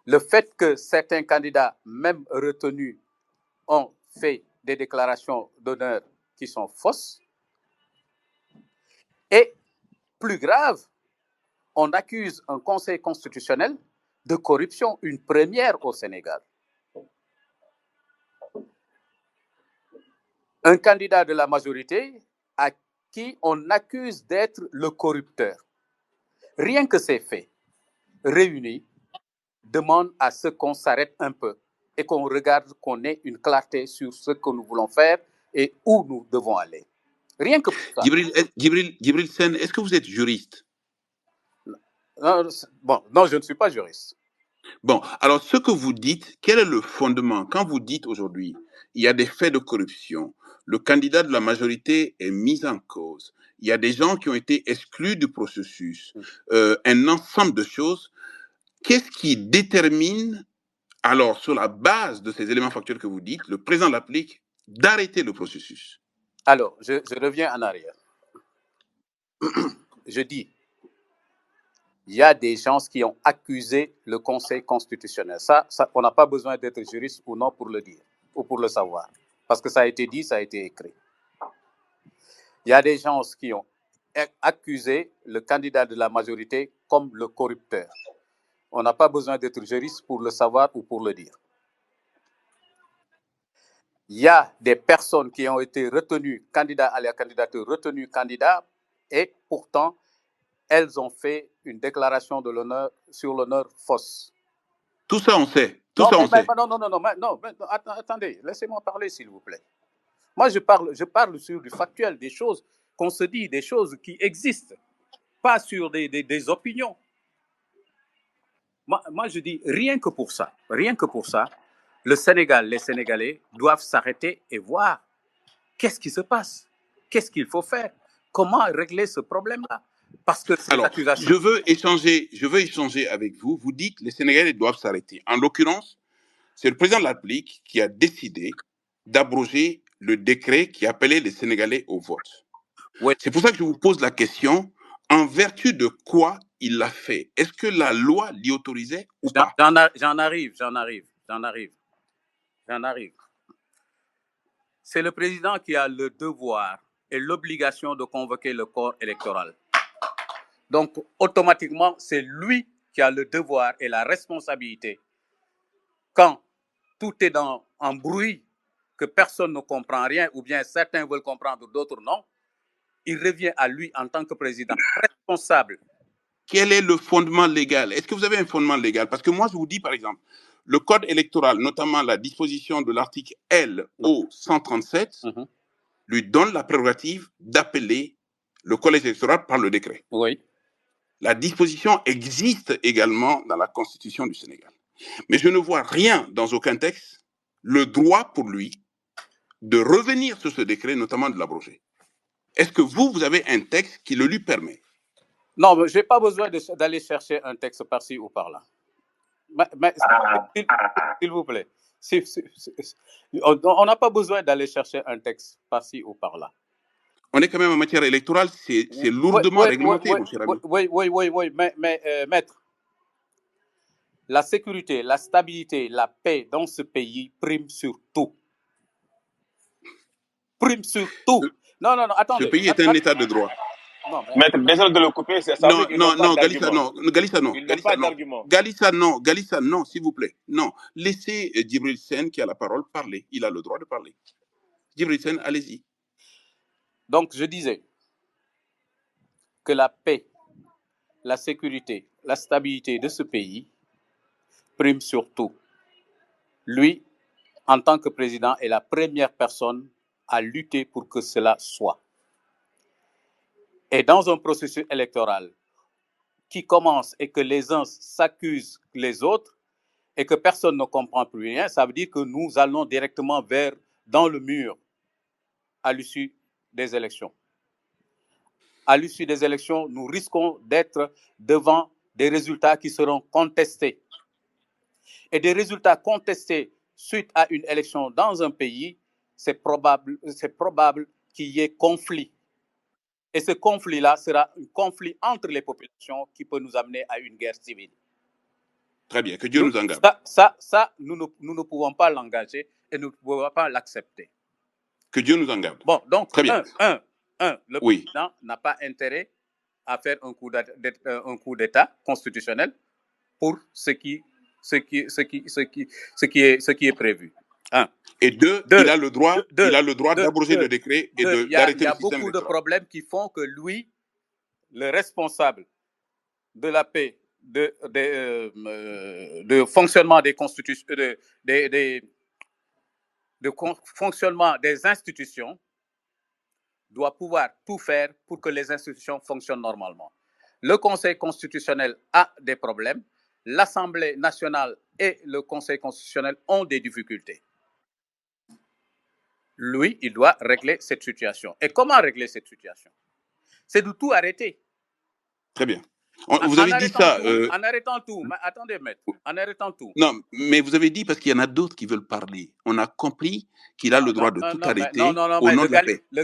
le fait que certains candidats, même retenus, ont fait des déclarations d'honneur qui sont fausses. Et plus grave, on accuse un conseil constitutionnel de corruption, une première au Sénégal. Un candidat de la majorité à qui on accuse d'être le corrupteur. Rien que ces faits réunis demandent à ce qu'on s'arrête un peu et qu'on regarde, qu'on ait une clarté sur ce que nous voulons faire et où nous devons aller. Rien que pour ça. Djibril Sène, est-ce que vous êtes juriste? Non, je ne suis pas juriste. Bon, alors ce que vous dites, quel est le fondement? Quand vous dites aujourd'hui, il y a des faits de corruption, le candidat de la majorité est mis en cause, il y a des gens qui ont été exclus du processus, un ensemble de choses, qu'est-ce qui détermine, alors sur la base de ces éléments factuels que vous dites, le président l'applique, d'arrêter le processus? Alors, je reviens en arrière. Je dis, il y a des gens qui ont accusé le Conseil constitutionnel. Ça, on n'a pas besoin d'être juriste ou non pour le dire, ou pour le savoir. Parce que ça a été dit, ça a été écrit. Il y a des gens qui ont accusé le candidat de la majorité comme le corrupteur. On n'a pas besoin d'être juriste pour le savoir ou pour le dire. Il y a des personnes qui ont été retenues candidats à la candidature, retenues candidats, et pourtant, elles ont fait une déclaration de l'honneur sur l'honneur fausse. Tout ça, on sait. Tout Non, ça, on sait. non, attendez, laissez-moi parler, s'il vous plaît. Moi, je parle sur du factuel, des choses qu'on se dit, des choses qui existent, pas sur des opinions. Moi, je dis rien que pour ça, le Sénégal, les Sénégalais doivent s'arrêter et voir qu'est-ce qui se passe, qu'est-ce qu'il faut faire, comment régler ce problème-là. Parce que ces accusations... je veux échanger avec vous. Vous dites que les Sénégalais doivent s'arrêter. En l'occurrence, c'est le président de la République qui a décidé d'abroger le décret qui appelait les Sénégalais au vote. Oui. C'est pour ça que je vous pose la question, en vertu de quoi il l'a fait? Est-ce que la loi l'y autorisait ou pas? J'en arrive. C'est le président qui a le devoir et l'obligation de convoquer le corps électoral. Donc, automatiquement, c'est lui qui a le devoir et la responsabilité. Quand tout est en bruit, que personne ne comprend rien, ou bien certains veulent comprendre, d'autres non, il revient à lui en tant que président responsable. Quel est le fondement légal? Est-ce que vous avez un fondement légal? Parce que moi, je vous dis, par exemple, le code électoral, notamment la disposition de l'article LO 137, lui donne la prérogative d'appeler le collège électoral par le décret. Oui. La disposition existe également dans la Constitution du Sénégal. Mais je ne vois rien dans aucun texte, le droit pour lui de revenir sur ce décret, notamment de l'abroger. Est-ce que vous avez un texte qui le lui permet? Non, je n'ai pas besoin d'aller chercher un texte par-ci ou par-là. Mais s'il vous plaît, on n'a pas besoin d'aller chercher un texte par-ci ou par-là. On est quand même en matière électorale, c'est lourdement réglementé, mon cher ami. Oui, mais maître, la sécurité, la stabilité, la paix dans ce pays prime sur tout. Prime sur tout. Non, attendez. Ce pays est un état de droit. Non, maître, désolé de le couper, c'est ça. Non, Galissa, non. Galissa, non, s'il vous plaît. Non, laissez Djibril Sène qui a la parole parler. Il a le droit de parler. Djibril Sène, allez-y. Donc, je disais que la paix, la sécurité, la stabilité de ce pays prime sur tout. Lui, en tant que président, est la première personne à lutter pour que cela soit. Et dans un processus électoral qui commence et que les uns s'accusent les autres et que personne ne comprend plus rien, ça veut dire que nous allons directement dans le mur à l'issue des élections. À l'issue des élections, nous risquons d'être devant des résultats qui seront contestés. Et des résultats contestés suite à une élection dans un pays, c'est probable qu'il y ait conflit. Et ce conflit-là sera un conflit entre les populations qui peut nous amener à une guerre civile. Très bien, que Dieu nous en garde. Ça, nous ne pouvons pas l'engager et nous ne pouvons pas l'accepter. Que Dieu nous en garde. Bon, donc, très bien. Le président n'a pas intérêt à faire un coup d'État constitutionnel pour ce qui est prévu. Et deux, il a le droit d'abroger le décret et d'arrêter le système électoral. Il y a beaucoup de problèmes qui font que lui, le responsable de la paix, de fonctionnement des constitutions, de fonctionnement des institutions, doit pouvoir tout faire pour que les institutions fonctionnent normalement. Le Conseil constitutionnel a des problèmes, l'Assemblée nationale et le Conseil constitutionnel ont des difficultés. Lui, il doit régler cette situation. Et comment régler cette situation? C'est de tout arrêter. Très bien. Vous avez dit ça... En arrêtant tout. Mais attendez, maître. En arrêtant tout. Non, mais vous avez dit parce qu'il y en a d'autres qui veulent parler. On a compris qu'il a le droit de tout arrêter au nom de la paix. Le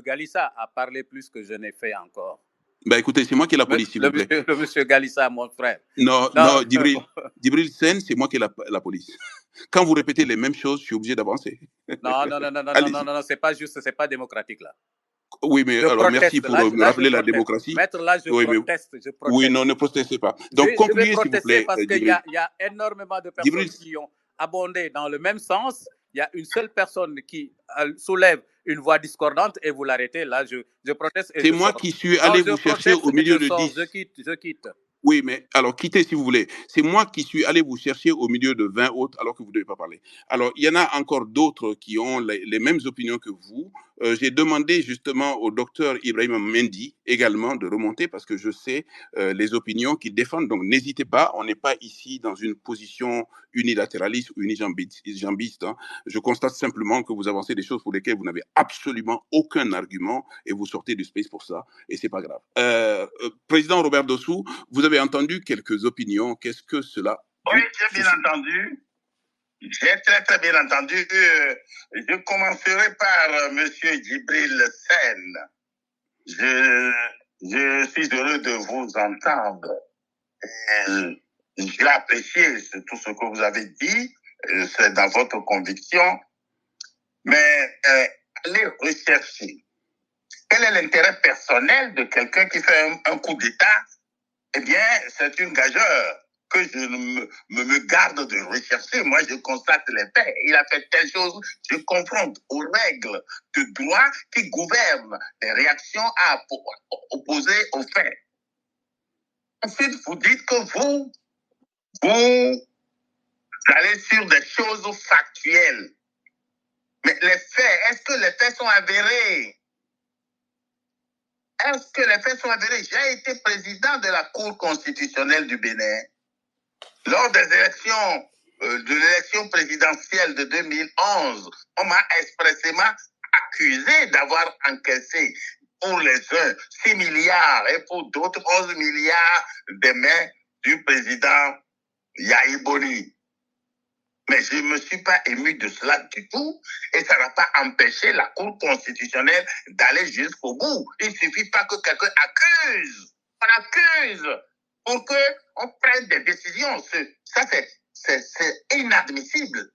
Galissa a parlé plus que je n'ai fait encore. Ben écoutez, c'est moi qui ai la police, s'il vous plaît. Le monsieur Galissa, mon frère. Non, Non. Djibril Sen, c'est moi qui ai la police. Quand vous répétez les mêmes choses, je suis obligé d'avancer. Non, c'est pas juste, c'est pas démocratique là. Oui, mais alors merci pour me rappeler la démocratie. Maître, là, je proteste. Oui, non, ne protestez pas. Donc, concluez, s'il vous plaît, parce qu'il y a énormément de personnes qui ont abondé dans le même sens. Il y a une seule personne qui soulève une voix discordante et vous l'arrêtez. Là, je proteste. C'est moi qui suis allé vous chercher au milieu de 10. Je quitte. Oui, mais alors quittez si vous voulez. C'est moi qui suis allé vous chercher au milieu de 20 autres alors que vous ne devez pas parler. Alors, il y en a encore d'autres qui ont les mêmes opinions que vous. J'ai demandé justement au docteur Ibrahim Mendy également de remonter parce que je sais les opinions qu'ils défendent. Donc, n'hésitez pas. On n'est pas ici dans une position unilatéraliste ou unijambiste. Hein. Je constate simplement que vous avancez des choses pour lesquelles vous n'avez absolument aucun argument et vous sortez du space pour ça. Et c'est pas grave. Président Robert Dossou, vous avez entendu quelques opinions. Qu'est-ce que cela... Oui, j'ai bien entendu. J'ai très, très bien entendu. Je commencerai par Monsieur Djibril Sen. Je suis heureux de vous entendre. J'ai apprécié tout ce que vous avez dit. C'est dans votre conviction. Mais allez rechercher. Quel est l'intérêt personnel de quelqu'un qui fait un coup d'État? Eh bien, c'est une gageure que je me garde de rechercher. Moi, je constate les faits. Il a fait telle chose, je confronte aux règles de droit qui gouvernent les réactions à opposer aux faits. Ensuite, vous dites que vous allez sur des choses factuelles. Mais les faits, est-ce que les faits sont avérés? Est-ce que les faits sont avérés? J'ai été président de la Cour constitutionnelle du Bénin. Lors des élections, de l'élection présidentielle de 2011, on m'a expressément accusé d'avoir encaissé pour les uns 6 milliards et pour d'autres 11 milliards des mains du président Yahi Boni. Mais je ne me suis pas ému de cela du tout et ça n'a pas empêché la Cour constitutionnelle d'aller jusqu'au bout. Il ne suffit pas que quelqu'un accuse. On accuse pour qu'on prenne des décisions. Ça, c'est inadmissible.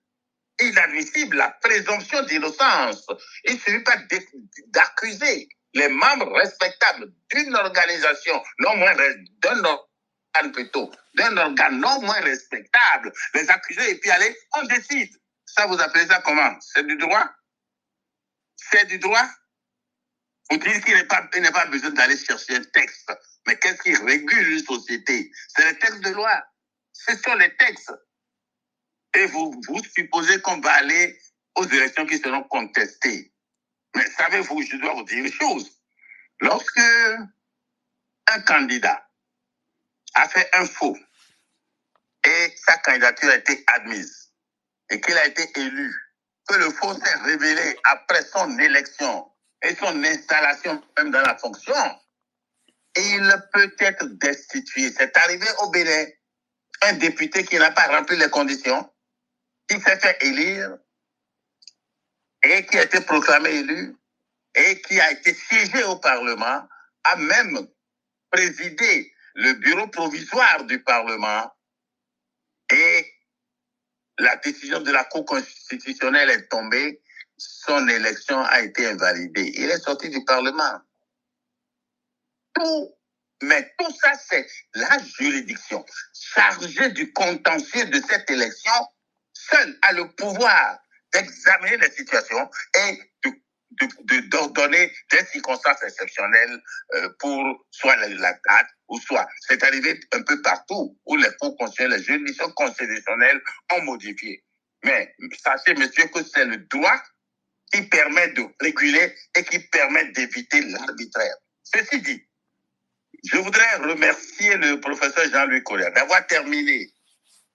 Inadmissible, la présomption d'innocence. Il ne suffit pas d'accuser les membres respectables d'une organisation, non moins d'un organe non moins respectable, les accuser et puis aller, on décide. Ça, vous appelez ça comment? C'est du droit? C'est du droit? Vous dites qu'il n'est pas besoin d'aller chercher un texte. Mais qu'est-ce qui régule une société? C'est les textes de loi. Ce sont les textes. Et vous supposez qu'on va aller aux élections qui seront contestées. Mais savez-vous, je dois vous dire une chose. Lorsque un candidat a fait un faux et sa candidature a été admise et qu'il a été élu, que le faux s'est révélé après son élection et son installation même dans la fonction, il peut être destitué. C'est arrivé au Bénin. Un député qui n'a pas rempli les conditions, qui s'est fait élire et qui a été proclamé élu et qui a été siégé au Parlement, a même présidé le bureau provisoire du Parlement et la décision de la Cour constitutionnelle est tombée, son élection a été invalidée. Il est sorti du Parlement. Mais tout ça, c'est la juridiction chargée du contentieux de cette élection, seule a le pouvoir d'examiner les situations et d'ordonner des circonstances exceptionnelles pour soit la date ou soit. C'est arrivé un peu partout où les cours constitutionnels, les juridictions constitutionnelles ont modifié. Mais sachez, monsieur, que c'est le droit qui permet de réguler et qui permet d'éviter l'arbitraire. Ceci dit, je voudrais remercier le professeur Jean-Louis Correa d'avoir terminé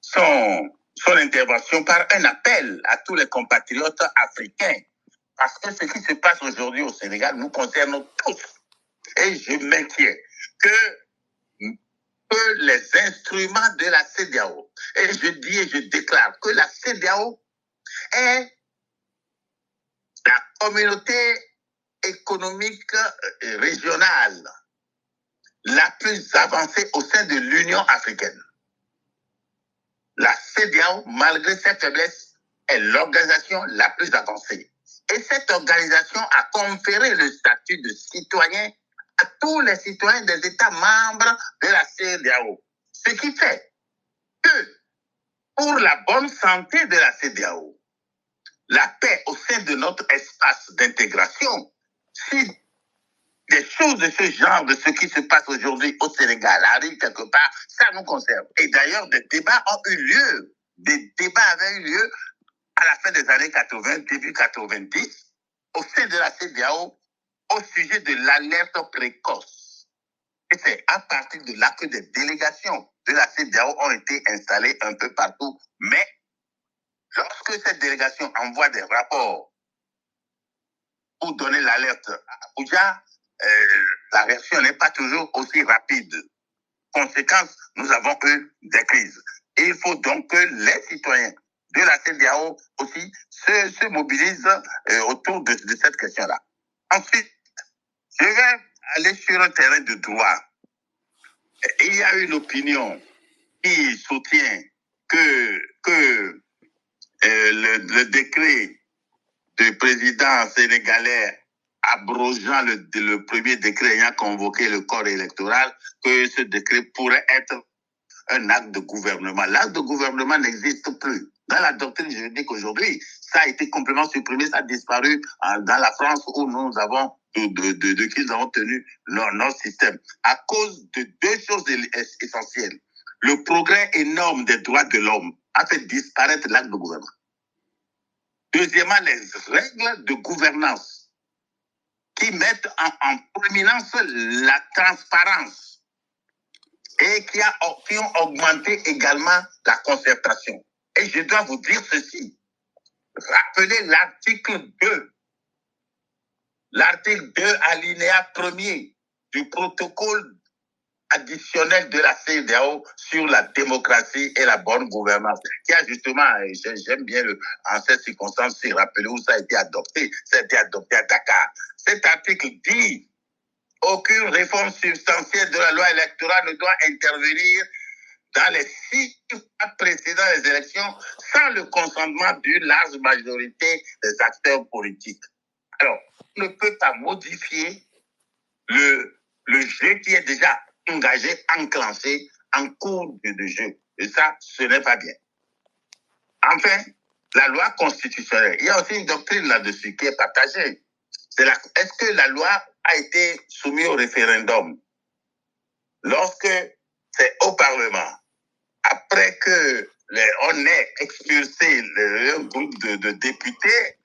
son intervention par un appel à tous les compatriotes africains. Parce que ce qui se passe aujourd'hui au Sénégal nous concerne tous. Et je m'inquiète que les instruments de la CEDEAO, et je dis et je déclare que la CEDEAO est la communauté économique régionale la plus avancée au sein de l'Union africaine. La CEDEAO, malgré ses faiblesses, est l'organisation la plus avancée. Et cette organisation a conféré le statut de citoyen à tous les citoyens des États membres de la CEDEAO. Ce qui fait que, pour la bonne santé de la CEDEAO, la paix au sein de notre espace d'intégration, si des choses de ce genre, de ce qui se passe aujourd'hui au Sénégal, arrivent quelque part, ça nous concerne. Et d'ailleurs, des débats ont eu lieu. Des débats avaient eu lieu à la fin des années 80, début 90, au sein de la CEDEAO, au sujet de l'alerte précoce. Et c'est à partir de là que des délégations de la CEDEAO ont été installées un peu partout. Mais lorsque cette délégation envoie des rapports pour donner l'alerte à Abuja, la réaction n'est pas toujours aussi rapide. Conséquence, nous avons eu des crises. Et il faut donc que les citoyens de la CEDEAO aussi se mobilisent autour de cette question-là. Ensuite, je vais aller sur un terrain de droit. Il y a une opinion qui soutient que le décret du président sénégalais abrogeant le premier décret ayant convoqué le corps électoral, que ce décret pourrait être un acte de gouvernement. L'acte de gouvernement n'existe plus. Dans la doctrine juridique aujourd'hui, ça a été complètement supprimé, ça a disparu dans la France où nous avons de qui nous avons tenu notre système. À cause de deux choses essentielles. Le progrès énorme des droits de l'homme a fait disparaître l'acte de gouvernement. Deuxièmement, les règles de gouvernance qui mettent en prominence la transparence et qui ont augmenté également la concertation. Et je dois vous dire ceci. Rappelez l'article 2. L'article 2, alinéa 1er du protocole additionnel de la CEDEAO sur la démocratie et la bonne gouvernance, qui a justement, j'aime bien en cette circonstance, c'est rappelé où ça a été adopté. Ça a été adopté à Dakar. Cet article dit aucune réforme substantielle de la loi électorale ne doit intervenir dans les 6 mois précédant les élections sans le consentement d'une large majorité des acteurs politiques. Alors, on ne peut pas modifier le jeu qui est déjà engagé, enclenché en cours de jeu. Et ça, ce n'est pas bien. Enfin, la loi constitutionnelle, il y a aussi une doctrine là-dessus qui est partagée. Est-ce que la loi a été soumise au référendum? Lorsque c'est au Parlement, après que on ait expulsé un groupe de députés,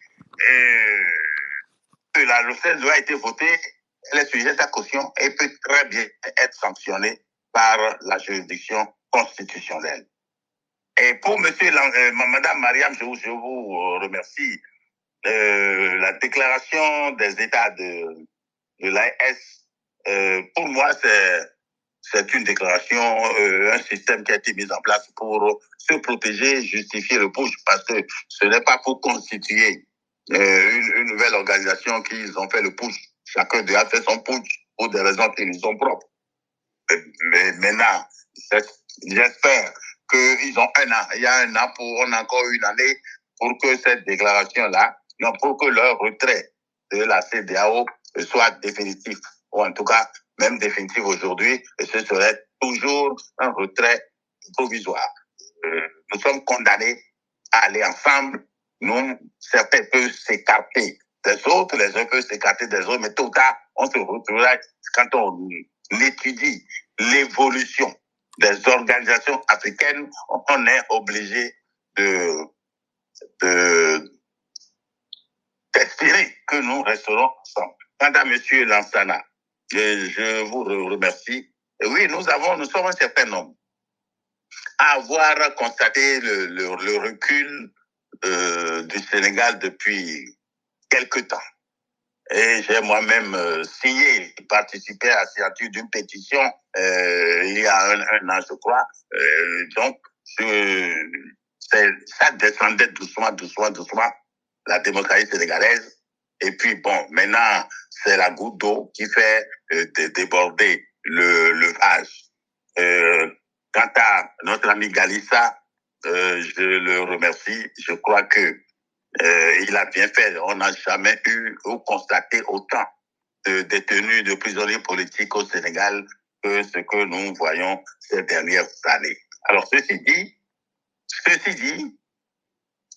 que la loi a été votée, elle est sujette à caution et peut très bien être sanctionnée par la juridiction constitutionnelle. Et pour Madame Mariam, je vous remercie. La déclaration des États de l'AES, pour moi, c'est une déclaration, un système qui a été mis en place pour se protéger, justifier le push, parce que ce n'est pas pour constituer une nouvelle organisation qu'ils ont fait le push. Chacun a fait son push pour des raisons qui lui sont propres. Mais maintenant, j'espère qu'ils ont un an. Il y a un an, on a encore une année pour que cette déclaration-là, non, pour que leur retrait de la CEDEAO soit définitif, ou en tout cas, même définitif aujourd'hui, et ce serait toujours un retrait provisoire. Nous sommes condamnés à aller ensemble. Nous, certains peuvent s'écarter des autres, les uns peuvent s'écarter des autres, mais tôt ou tard, on se retrouvera quand on étudie l'évolution des organisations africaines, on est obligé d'espérer que nous resterons ensemble. Quant à M. Lansana, je vous remercie. Et oui, nous sommes un certain nombre à avoir constaté le recul du Sénégal depuis quelque temps. Et j'ai moi-même participé à la signature d'une pétition il y a un an, je crois. Donc, ça descendait doucement, la démocratie sénégalaise. Et puis, bon, maintenant, c'est la goutte d'eau qui fait déborder le âge. Quant à notre ami Galissa, je le remercie. Je crois que il a bien fait. On n'a jamais eu ou constaté autant de détenus, de prisonniers politiques au Sénégal que ce que nous voyons ces dernières années. Alors, ceci dit,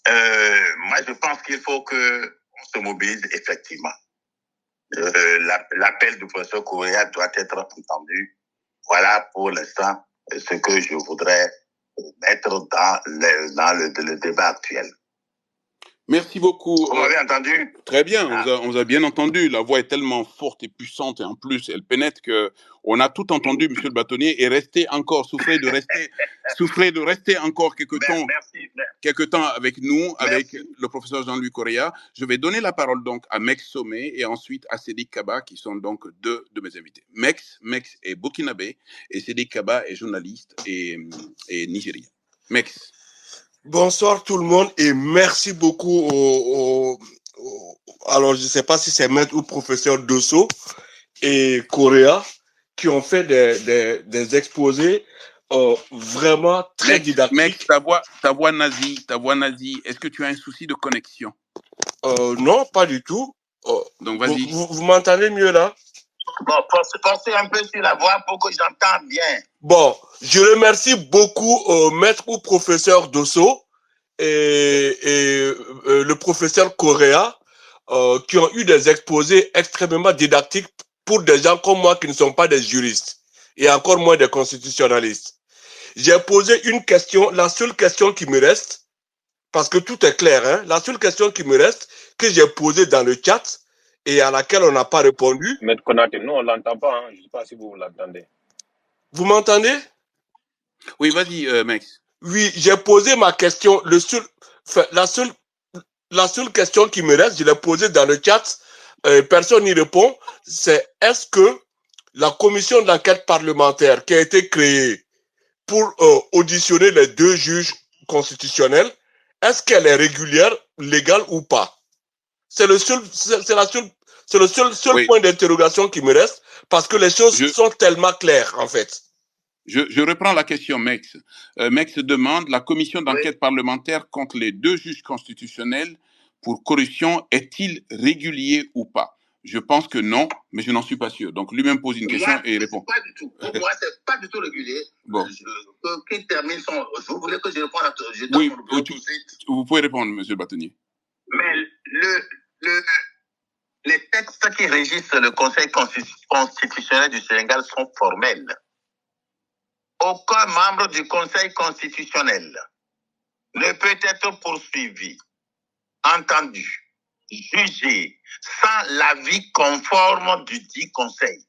moi, je pense qu'il faut qu'on se mobilise effectivement. L'appel du professeur Correa doit être entendu. Voilà pour l'instant ce que je voudrais mettre dans le débat actuel. Merci beaucoup. Vous m'avez entendu? Très bien, on vous a bien entendu. La voix est tellement forte et puissante et en plus elle pénètre que on a tout entendu, Monsieur le Bâtonnier, et restez encore, souffrez de rester encore quelques temps avec nous, avec le professeur Jean-Louis Correa. Je vais donner la parole donc à Mex Sommet et ensuite à Sédik Kaba, qui sont donc deux de mes invités. Mex est burkinabé et Sédik Kaba est journaliste et nigérien. Mex. Bonsoir tout le monde et merci beaucoup alors je ne sais pas si c'est maître ou professeur Dosso et Correa qui ont fait des exposés vraiment très didactiques. Mec, ta voix nazie, est-ce que tu as un souci de connexion? Non, pas du tout. Donc vas-y. Vous m'entendez mieux là? Bon, pensez un peu sur la voix pour que j'entende bien. Bon, je remercie beaucoup maître ou professeur Dosso et le professeur Correa qui ont eu des exposés extrêmement didactiques pour des gens comme moi qui ne sont pas des juristes et encore moins des constitutionnalistes. J'ai posé une question, la seule question qui me reste, parce que tout est clair, hein, la seule question qui me reste, que j'ai posée dans le chat et à laquelle on n'a pas répondu. Maître Konaté, nous on ne l'entend pas, hein. Je ne sais pas si vous l'entendez. Vous m'entendez? Oui, vas-y, Max. Oui, j'ai posé ma question, la seule question qui me reste, je l'ai posée dans le chat, personne n'y répond, c'est est-ce que la commission d'enquête parlementaire qui a été créée pour auditionner les deux juges constitutionnels, est-ce qu'elle est régulière, légale ou pas? C'est le seul point d'interrogation qui me reste, parce que les choses sont tellement claires, en fait. Je reprends la question, Mex. Mex demande, la commission d'enquête parlementaire contre les deux juges constitutionnels pour corruption est-il régulier ou pas? Je pense que non, mais je n'en suis pas sûr. Donc lui-même pose une question et il répond. Pas du tout. Pour moi, c'est pas du tout régulier. Bon. Qu'il termine son... Vous voulez que je réponde à tout? Oui, vous pouvez répondre, monsieur le bâtonnier. Mais les textes qui régissent le Conseil constitutionnel du Sénégal sont formels. Aucun membre du Conseil constitutionnel ne peut être poursuivi, entendu, jugé sans l'avis conforme du dit Conseil.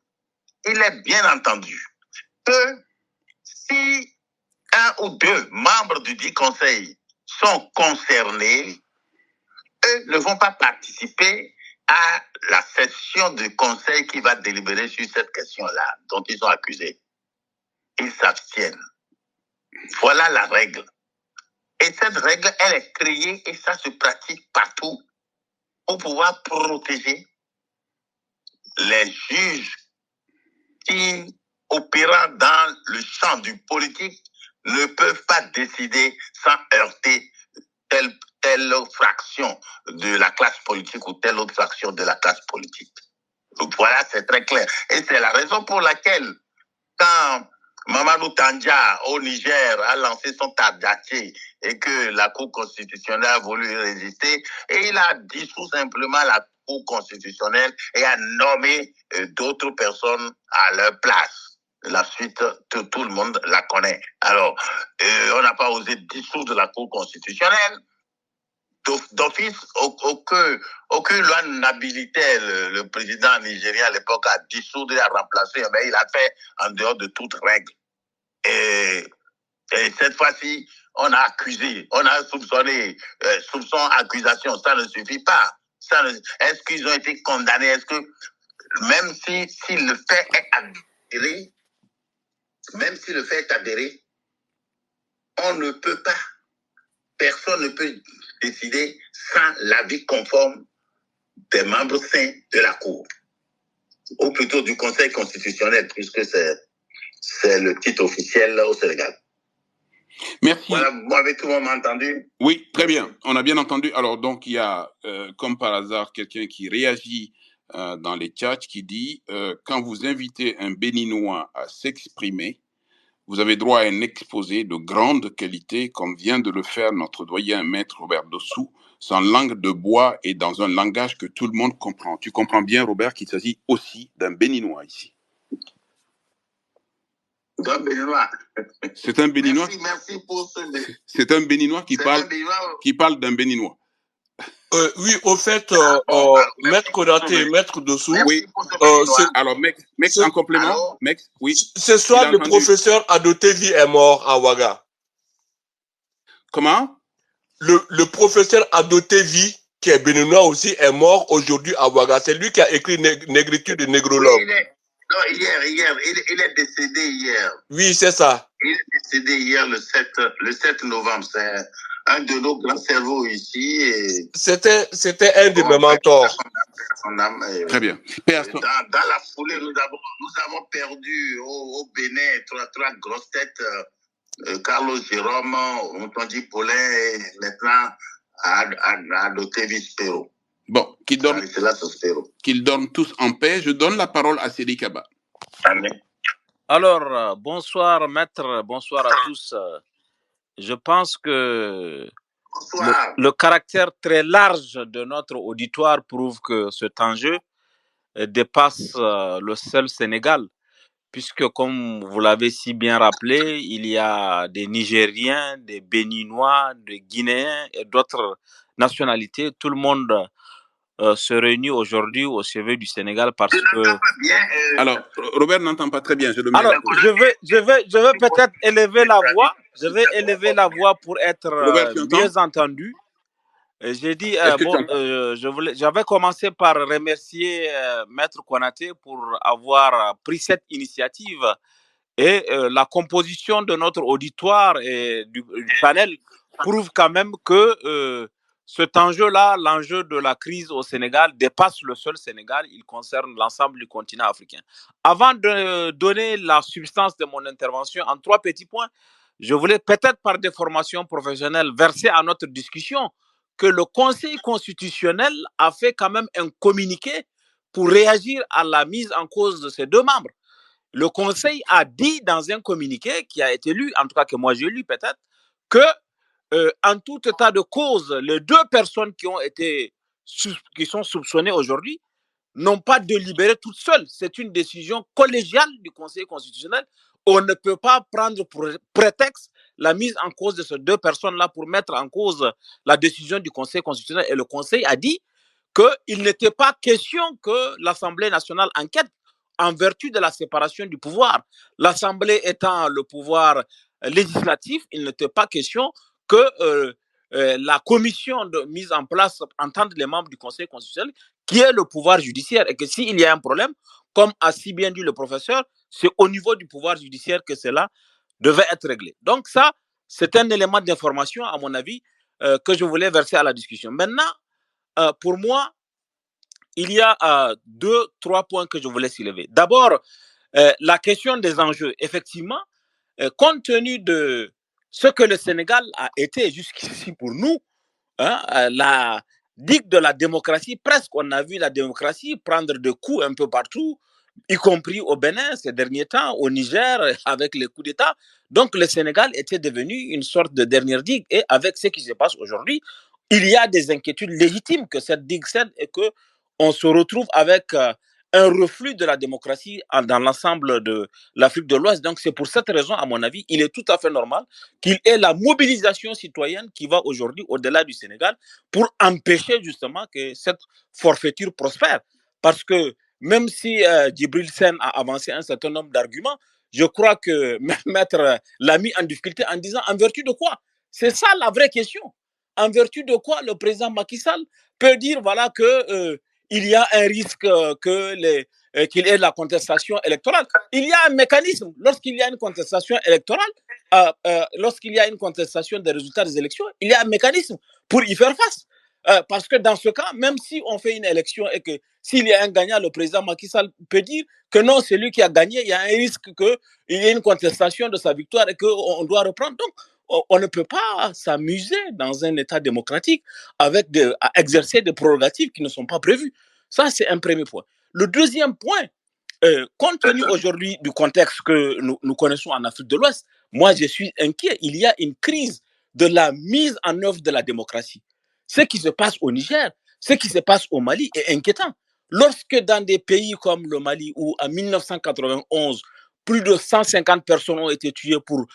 Il est bien entendu que si un ou deux membres du dit Conseil sont concernés, eux ne vont pas participer à la session du Conseil qui va délibérer sur cette question-là dont ils sont accusés. Ils s'abstiennent. Voilà la règle. Et cette règle, elle est créée et ça se pratique partout pour pouvoir protéger les juges qui, opérant dans le champ du politique, ne peuvent pas décider sans heurter telle fraction de la classe politique ou telle autre fraction de la classe politique. Donc voilà, c'est très clair. Et c'est la raison pour laquelle, quand Mamadou Tandja au Niger a lancé son tardaché et que la Cour constitutionnelle a voulu résister, et il a dissous simplement la Cour constitutionnelle et a nommé d'autres personnes à leur place. La suite, tout le monde la connaît. Alors, on n'a pas osé dissoudre la Cour constitutionnelle. D'office, aucune loi n'habilitait le président nigérien à l'époque à dissoudre et à remplacer, mais il a fait en dehors de toute règle. Et cette fois-ci, on a accusé, on a soupçonné, soupçon, accusation, ça ne suffit pas. Est-ce qu'ils ont été condamnés? Est-ce que, même si le fait est avéré, on ne peut pas, personne ne peut décider sans l'avis conforme des membres sains de la Cour. ou plutôt du Conseil constitutionnel, puisque c'est le titre officiel au Sénégal. Merci. Voilà, vous m'avez tout le monde entendu? Oui, très bien. On a bien entendu. Alors, donc, il y a, comme par hasard, quelqu'un qui réagit dans les chats qui dit quand vous invitez un Béninois à s'exprimer, vous avez droit à un exposé de grande qualité, comme vient de le faire notre doyen maître Robert Dossou, sans langue de bois et dans un langage que tout le monde comprend. Tu comprends bien, Robert, qu'il s'agit aussi d'un Béninois ici. D'un Béninois. C'est un Béninois. Merci pour ce. C'est un Béninois qui parle d'un Béninois. Oui, au fait, Maître Konaté, Maître Dossou. Oui. Alors, mec, en complément, mec, oui. Ce soir, le professeur Adotevi est mort à Ouaga. Comment? Le professeur Adotevi, qui est béninois aussi, est mort aujourd'hui à Ouaga. C'est lui qui a écrit Négritude et Négrologue. Non, il est décédé hier. Oui, c'est ça. Il est décédé hier le 7 novembre. C'est un de nos grands cerveaux ici. Et c'était un de mes mentors. Très bien. Dans la foulée, nous avons perdu au Bénin trois grosses têtes. Carlos Jérôme, Antoine Paulin et maintenant Adotevi Spero. Bon, qu'ils dorment tous en paix. Je donne la parole à Sédi Kaba. Alors, bonsoir maître, bonsoir à tous. Je pense que le caractère très large de notre auditoire prouve que cet enjeu dépasse le seul Sénégal, puisque comme vous l'avez si bien rappelé, il y a des Nigériens, des Béninois, des Guinéens et d'autres nationalités. Tout le monde se réunit aujourd'hui au chevet du Sénégal parce que... Alors, Robert n'entend pas très bien. Alors, je vais peut-être élever la voix. Je vais élever la voix pour être mieux entendu. J'ai dit, j'avais commencé par remercier Maître Konaté pour avoir pris cette initiative et la composition de notre auditoire et du panel prouve quand même que cet enjeu-là, l'enjeu de la crise au Sénégal, dépasse le seul Sénégal, il concerne l'ensemble du continent africain. Avant de donner la substance de mon intervention en 3 petits points, je voulais peut-être par des formations professionnelles verser à notre discussion que le Conseil constitutionnel a fait quand même un communiqué pour réagir à la mise en cause de ses 2 membres. Le Conseil a dit dans un communiqué qui a été lu, en tout cas que moi j'ai lu peut-être, que en tout état de cause, les 2 personnes qui sont soupçonnées aujourd'hui n'ont pas délibéré toutes seules. C'est une décision collégiale du Conseil constitutionnel. On ne peut pas prendre pour prétexte la mise en cause de ces 2 personnes-là pour mettre en cause la décision du Conseil constitutionnel. Et le Conseil a dit qu'il n'était pas question que l'Assemblée nationale enquête en vertu de la séparation du pouvoir. L'Assemblée étant le pouvoir législatif, il n'était pas question que la commission de mise en place entende les membres du Conseil constitutionnel, qui est le pouvoir judiciaire, et que s'il y a un problème, comme a si bien dit le professeur, c'est au niveau du pouvoir judiciaire que cela devait être réglé. Donc ça, c'est un élément d'information, à mon avis, que je voulais verser à la discussion. Maintenant, pour moi, il y a 2-3 points que je voulais soulever. D'abord, la question des enjeux. Effectivement, compte tenu de ce que le Sénégal a été jusqu'ici pour nous, la digue de la démocratie, presque on a vu la démocratie prendre des coups un peu partout, y compris au Bénin ces derniers temps, au Niger avec les coups d'État. Donc le Sénégal était devenu une sorte de dernière digue, et avec ce qui se passe aujourd'hui, il y a des inquiétudes légitimes que cette digue cède et qu'on se retrouve avec un reflux de la démocratie dans l'ensemble de l'Afrique de l'Ouest. Donc c'est pour cette raison, à mon avis, il est tout à fait normal qu'il y ait la mobilisation citoyenne qui va aujourd'hui au-delà du Sénégal pour empêcher justement que cette forfaiture prospère. Parce que même si Djibril Sène a avancé un certain nombre d'arguments, je crois que Maître l'a mis en difficulté en disant en vertu de quoi? C'est ça la vraie question. En vertu de quoi le président Macky Sall peut dire voilà que il y a un risque qu'il y ait la contestation électorale. Il y a un mécanisme. Lorsqu'il y a une contestation électorale, lorsqu'il y a une contestation des résultats des élections, il y a un mécanisme pour y faire face. Parce que dans ce cas, même si on fait une élection et que s'il y a un gagnant, le président Macky Sall peut dire que non, c'est lui qui a gagné, il y a un risque qu'il y ait une contestation de sa victoire et qu'on doit reprendre. Donc, on ne peut pas s'amuser dans un État démocratique à exercer des prérogatives qui ne sont pas prévues. Ça, c'est un premier point. Le deuxième point, compte tenu aujourd'hui du contexte que nous connaissons en Afrique de l'Ouest, moi, je suis inquiet. Il y a une crise de la mise en œuvre de la démocratie. Ce qui se passe au Niger, ce qui se passe au Mali est inquiétant. Lorsque dans des pays comme le Mali, où en 1991, plus de 150 personnes ont été tuées pour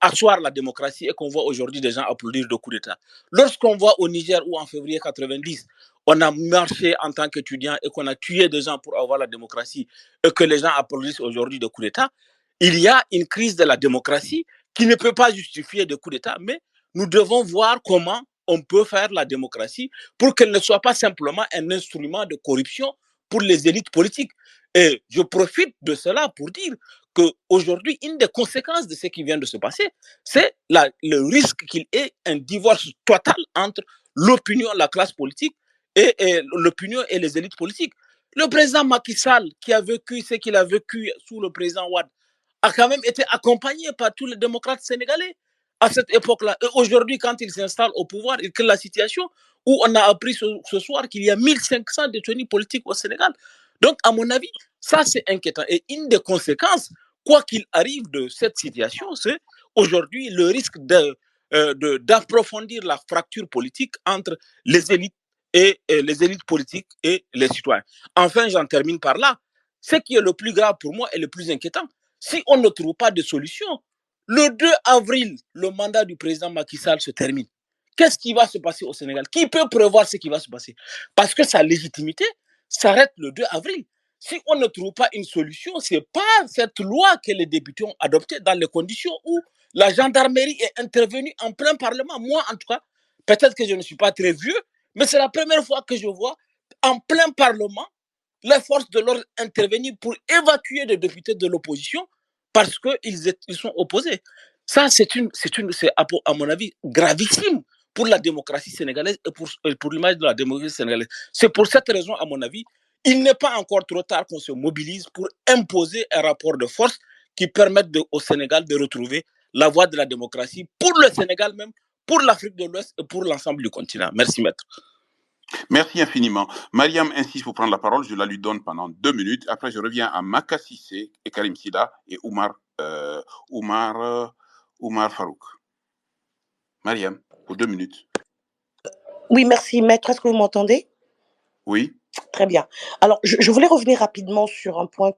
asseoir la démocratie et qu'on voit aujourd'hui des gens applaudir de coups d'État. Lorsqu'on voit au Niger où en février 90, on a marché en tant qu'étudiant et qu'on a tué des gens pour avoir la démocratie et que les gens applaudissent aujourd'hui de coups d'État, il y a une crise de la démocratie qui ne peut pas justifier de coups d'État, mais nous devons voir comment on peut faire la démocratie pour qu'elle ne soit pas simplement un instrument de corruption pour les élites politiques. Et je profite de cela pour dire qu'aujourd'hui, une des conséquences de ce qui vient de se passer, c'est le risque qu'il y ait un divorce total entre l'opinion, la classe politique et l'opinion et les élites politiques. Le président Macky Sall, qui a vécu ce qu'il a vécu sous le président Wade, a quand même été accompagné par tous les démocrates sénégalais à cette époque-là. Et aujourd'hui, quand il s'installe au pouvoir, il crée la situation où on a appris ce soir qu'il y a 1500 détenus politiques au Sénégal. Donc, à mon avis, ça, c'est inquiétant. Et une des conséquences, quoi qu'il arrive de cette situation, c'est aujourd'hui le risque d'approfondir la fracture politique entre les élites et les élites politiques et les citoyens. Enfin, j'en termine par là. Ce qui est le plus grave pour moi et le plus inquiétant, si on ne trouve pas de solution, le 2 avril, le mandat du président Macky Sall se termine. Qu'est-ce qui va se passer au Sénégal? Qui peut prévoir ce qui va se passer? Parce que sa légitimité s'arrête le 2 avril. Si on ne trouve pas une solution, ce n'est pas cette loi que les députés ont adoptée dans les conditions où la gendarmerie est intervenue en plein Parlement. Moi, en tout cas, peut-être que je ne suis pas très vieux, mais c'est la première fois que je vois en plein Parlement les forces de l'ordre intervenir pour évacuer des députés de l'opposition parce qu'ils sont opposés. Ça, c'est à mon avis gravissime pour la démocratie sénégalaise et pour l'image de la démocratie sénégalaise. C'est pour cette raison, à mon avis, il n'est pas encore trop tard qu'on se mobilise pour imposer un rapport de force qui permette au Sénégal de retrouver la voie de la démocratie pour le Sénégal même, pour l'Afrique de l'Ouest et pour l'ensemble du continent. Merci, maître. Merci infiniment. Mariam insiste pour prendre la parole. Je la lui donne pendant 2 minutes. Après, je reviens à Maka Cissé et Karim Sida et Oumar Farouk. Mariam, pour 2 minutes. Oui, merci, maître. Est-ce que vous m'entendez? Oui. Très bien. Alors, je voulais revenir rapidement sur un point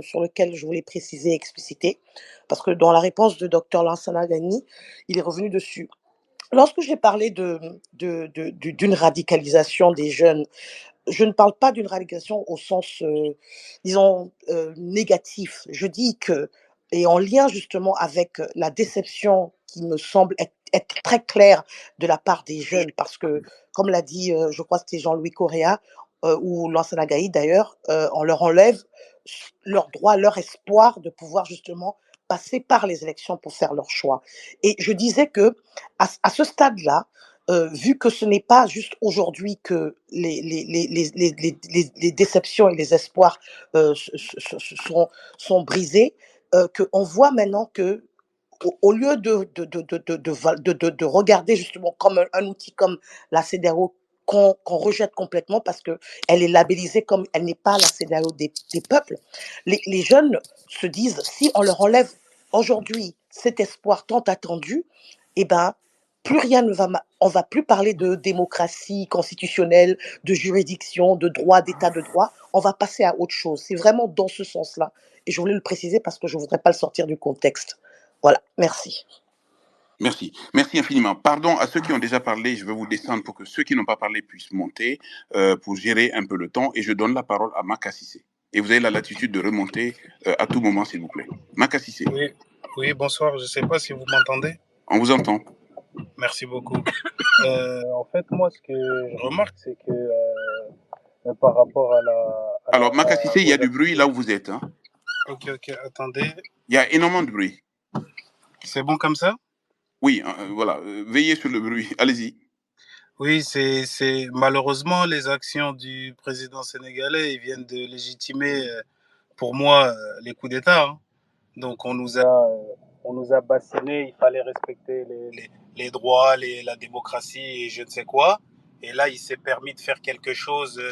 sur lequel je voulais préciser et expliciter, parce que dans la réponse de Dr Lansana Gagny, il est revenu dessus. Lorsque j'ai parlé d'une radicalisation des jeunes, je ne parle pas d'une radicalisation au sens, disons, négatif. Je dis que, et en lien justement avec la déception qui me semble être très claire de la part des jeunes, parce que, comme l'a dit, je crois que c'était Jean-Louis Correa, ou Lansana Gagny d'ailleurs, on leur enlève leur droit, leur espoir de pouvoir justement passer par les élections pour faire leur choix. Et je disais que à ce stade-là, vu que ce n'est pas juste aujourd'hui que les déceptions et les espoirs sont brisés, qu'on voit maintenant que au lieu de regarder justement comme un outil comme la CEDEAO qu'on rejette complètement parce qu'elle est labellisée comme elle n'est pas la CEDEAO des peuples, les jeunes se disent, si on leur enlève aujourd'hui cet espoir tant attendu, eh ben, plus rien ne va, on va plus parler de démocratie constitutionnelle, de juridiction, de droit, d'état de droit, on va passer à autre chose. C'est vraiment dans ce sens-là. Et je voulais le préciser parce que je ne voudrais pas le sortir du contexte. Voilà, merci. Merci. Merci infiniment. Pardon à ceux qui ont déjà parlé, je vais vous descendre pour que ceux qui n'ont pas parlé puissent monter pour gérer un peu le temps et je donne la parole à Maka Cissé. Et vous avez la latitude de remonter à tout moment, s'il vous plaît. Maka Cissé. Oui, bonsoir. Je ne sais pas si vous m'entendez. On vous entend. Merci beaucoup. En fait, moi, ce que je remarque, c'est que par rapport à la... Alors, Maka Cissé, il y a du bruit là où vous êtes. Hein. Ok, attendez. Il y a énormément de bruit. C'est bon comme ça? Oui, voilà. Veillez sur le bruit. Allez-y. Oui, c'est malheureusement les actions du président sénégalais, ils viennent de légitimer, pour moi, les coups d'État, hein. Donc on nous a bassinés, il fallait respecter les droits, la démocratie et je ne sais quoi. Et là, il s'est permis de faire quelque chose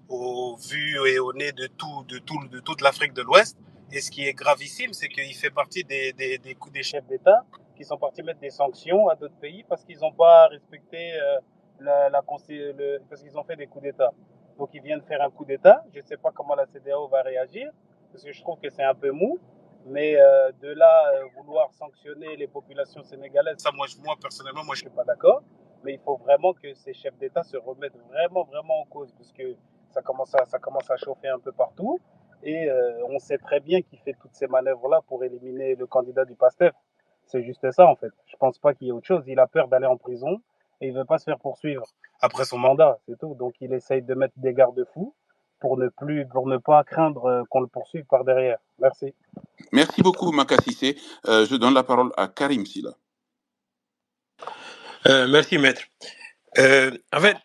au vu et au nez de toute l'Afrique de l'Ouest. Et ce qui est gravissime, c'est qu'il fait partie des chefs d'État qui sont partis mettre des sanctions à d'autres pays parce qu'ils n'ont pas respecté parce qu'ils ont fait des coups d'État. Donc ils viennent faire un coup d'État. Je ne sais pas comment la CEDEAO va réagir parce que je trouve que c'est un peu mou. Mais de là vouloir sanctionner les populations sénégalaises, ça moi personnellement, moi je suis pas d'accord. Mais il faut vraiment que ces chefs d'État se remettent vraiment en cause parce que ça commence à chauffer un peu partout. Et on sait très bien qu'il fait toutes ces manœuvres-là pour éliminer le candidat du PASTEF. C'est juste ça en fait. Je pense pas qu'il y ait autre chose. Il a peur d'aller en prison et il veut pas se faire poursuivre après son mandat, c'est tout. Donc il essaye de mettre des garde-fous pour ne pas craindre qu'on le poursuive par derrière. Merci. Merci beaucoup, Makassissé. Je donne la parole à Karim Silla. Merci, maître. En fait,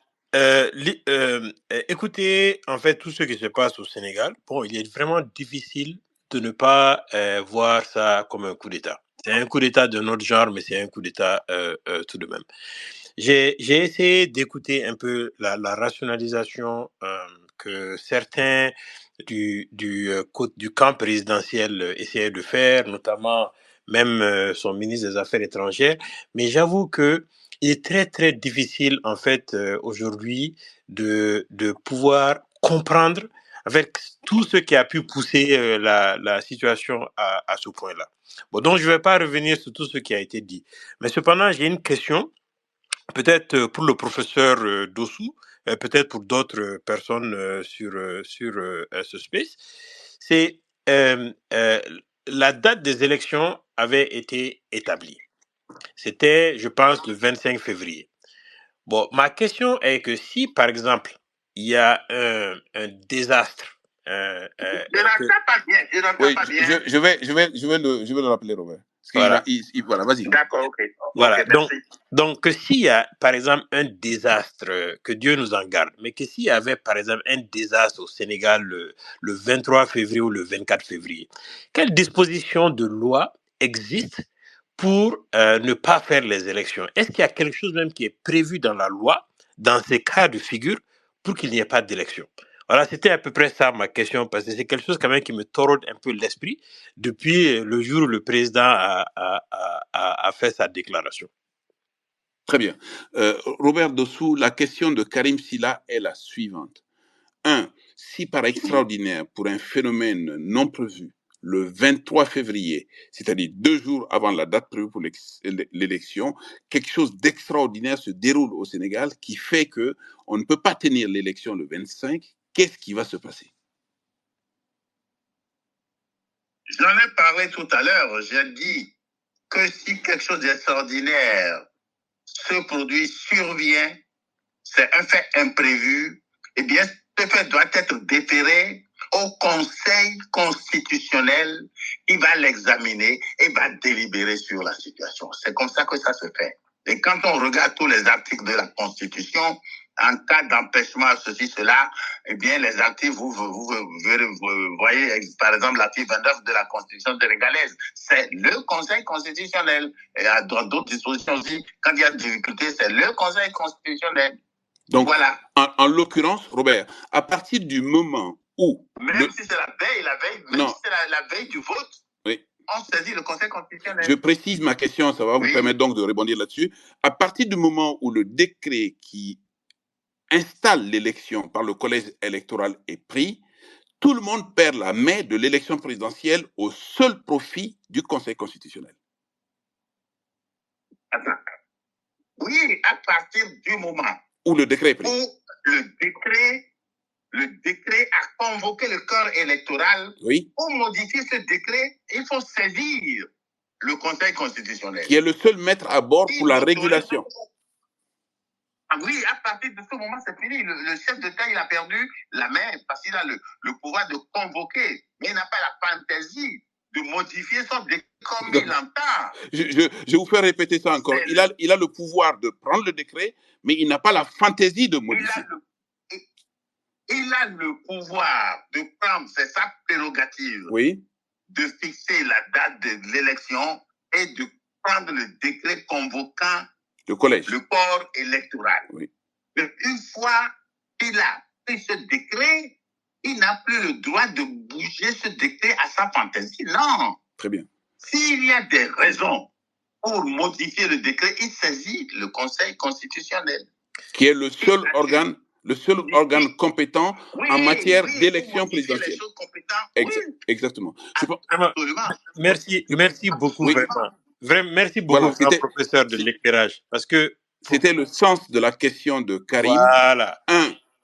écoutez, en fait, tout ce qui se passe au Sénégal, bon, il est vraiment difficile de ne pas voir ça comme un coup d'État. C'est un coup d'État de notre genre, mais c'est un coup d'État tout de même. J'ai essayé d'écouter un peu la rationalisation que certains du camp présidentiel essayaient de faire, notamment même son ministre des Affaires étrangères. Mais j'avoue que il est très très difficile en fait aujourd'hui de pouvoir comprendre avec tout ce qui a pu pousser la situation à ce point-là. Bon, donc je ne vais pas revenir sur tout ce qui a été dit. Mais cependant, j'ai une question. Peut-être pour le professeur Dossou, peut-être pour d'autres personnes sur ce space, c'est la date des élections avait été établie. C'était, je pense, le 25 février. Bon, ma question est que si, par exemple, il y a un désastre... je n'entends pas bien, je vais le rappeler, Robert. Voilà. Voilà, vas-y. D'accord, ok. Voilà, Okay, donc que s'il y a, par exemple, un désastre, que Dieu nous en garde, mais que s'il y avait, par exemple, un désastre au Sénégal le 23 février ou le 24 février, quelles dispositions de loi existent pour ne pas faire les élections? Est-ce qu'il y a quelque chose même qui est prévu dans la loi, dans ces cas de figure, pour qu'il n'y ait pas d'élection? Voilà, c'était à peu près ça ma question, parce que c'est quelque chose quand même qui me torode un peu l'esprit depuis le jour où le président a fait sa déclaration. Très bien. Robert Dossou, la question de Karim Silla est la suivante. 1. Si par extraordinaire, pour un phénomène non prévu, le 23 février, c'est-à-dire 2 jours avant la date prévue pour l'élection, quelque chose d'extraordinaire se déroule au Sénégal qui fait que on ne peut pas tenir l'élection le 25, qu'est-ce qui va se passer? J'en ai parlé tout à l'heure. J'ai dit que si quelque chose d'extraordinaire se produit, survient, c'est un fait imprévu, eh bien, ce fait doit être déféré au Conseil constitutionnel qui va l'examiner et va délibérer sur la situation. C'est comme ça que ça se fait. Et quand on regarde tous les articles de la Constitution, en cas d'empêchement, ceci, cela, eh bien, les articles, vous voyez, par exemple, l'article 29 de la Constitution sénégalaise, c'est le Conseil constitutionnel. Et dans d'autres dispositions aussi, quand il y a des difficultés, c'est le Conseil constitutionnel. Donc, voilà. En l'occurrence, Robert, à partir du moment où... Même si c'est la veille, même si c'est la veille du vote, oui, on saisit le Conseil constitutionnel. Je précise ma question, ça va vous permettre donc de rebondir là-dessus. À partir du moment où le décret qui installe l'élection par le collège électoral est pris, tout le monde perd la main de l'élection présidentielle au seul profit du Conseil constitutionnel. Attends. Oui, à partir du moment où le décret est pris. Où le décret a convoqué le corps électoral. Oui. Pour modifier ce décret, il faut saisir le Conseil constitutionnel. Qui est le seul maître à bord pour la régulation. Ah oui, à partir de ce moment, c'est fini. Le chef d'État, il a perdu la main parce qu'il a le pouvoir de convoquer, mais il n'a pas la fantaisie de modifier son décret comme il entend. Je vais vous faire répéter ça encore. Il a le pouvoir de prendre le décret, mais il n'a pas la fantaisie de modifier. Il a le pouvoir de prendre, c'est sa prérogative, oui, de fixer la date de l'élection et de prendre le décret convoquant le collège, le corps électoral. Oui. Mais une fois qu'il a pris ce décret, il n'a plus le droit de bouger ce décret à sa fantaisie. Non. Très bien. S'il y a des raisons pour modifier le décret, il saisit le Conseil constitutionnel. Qui est le seul organe compétent en matière d'élection présidentielle. Exactement. Merci beaucoup, vraiment. Merci beaucoup, voilà, professeur de l'éclairage. Parce que c'était le sens de la question de Karim. Voilà.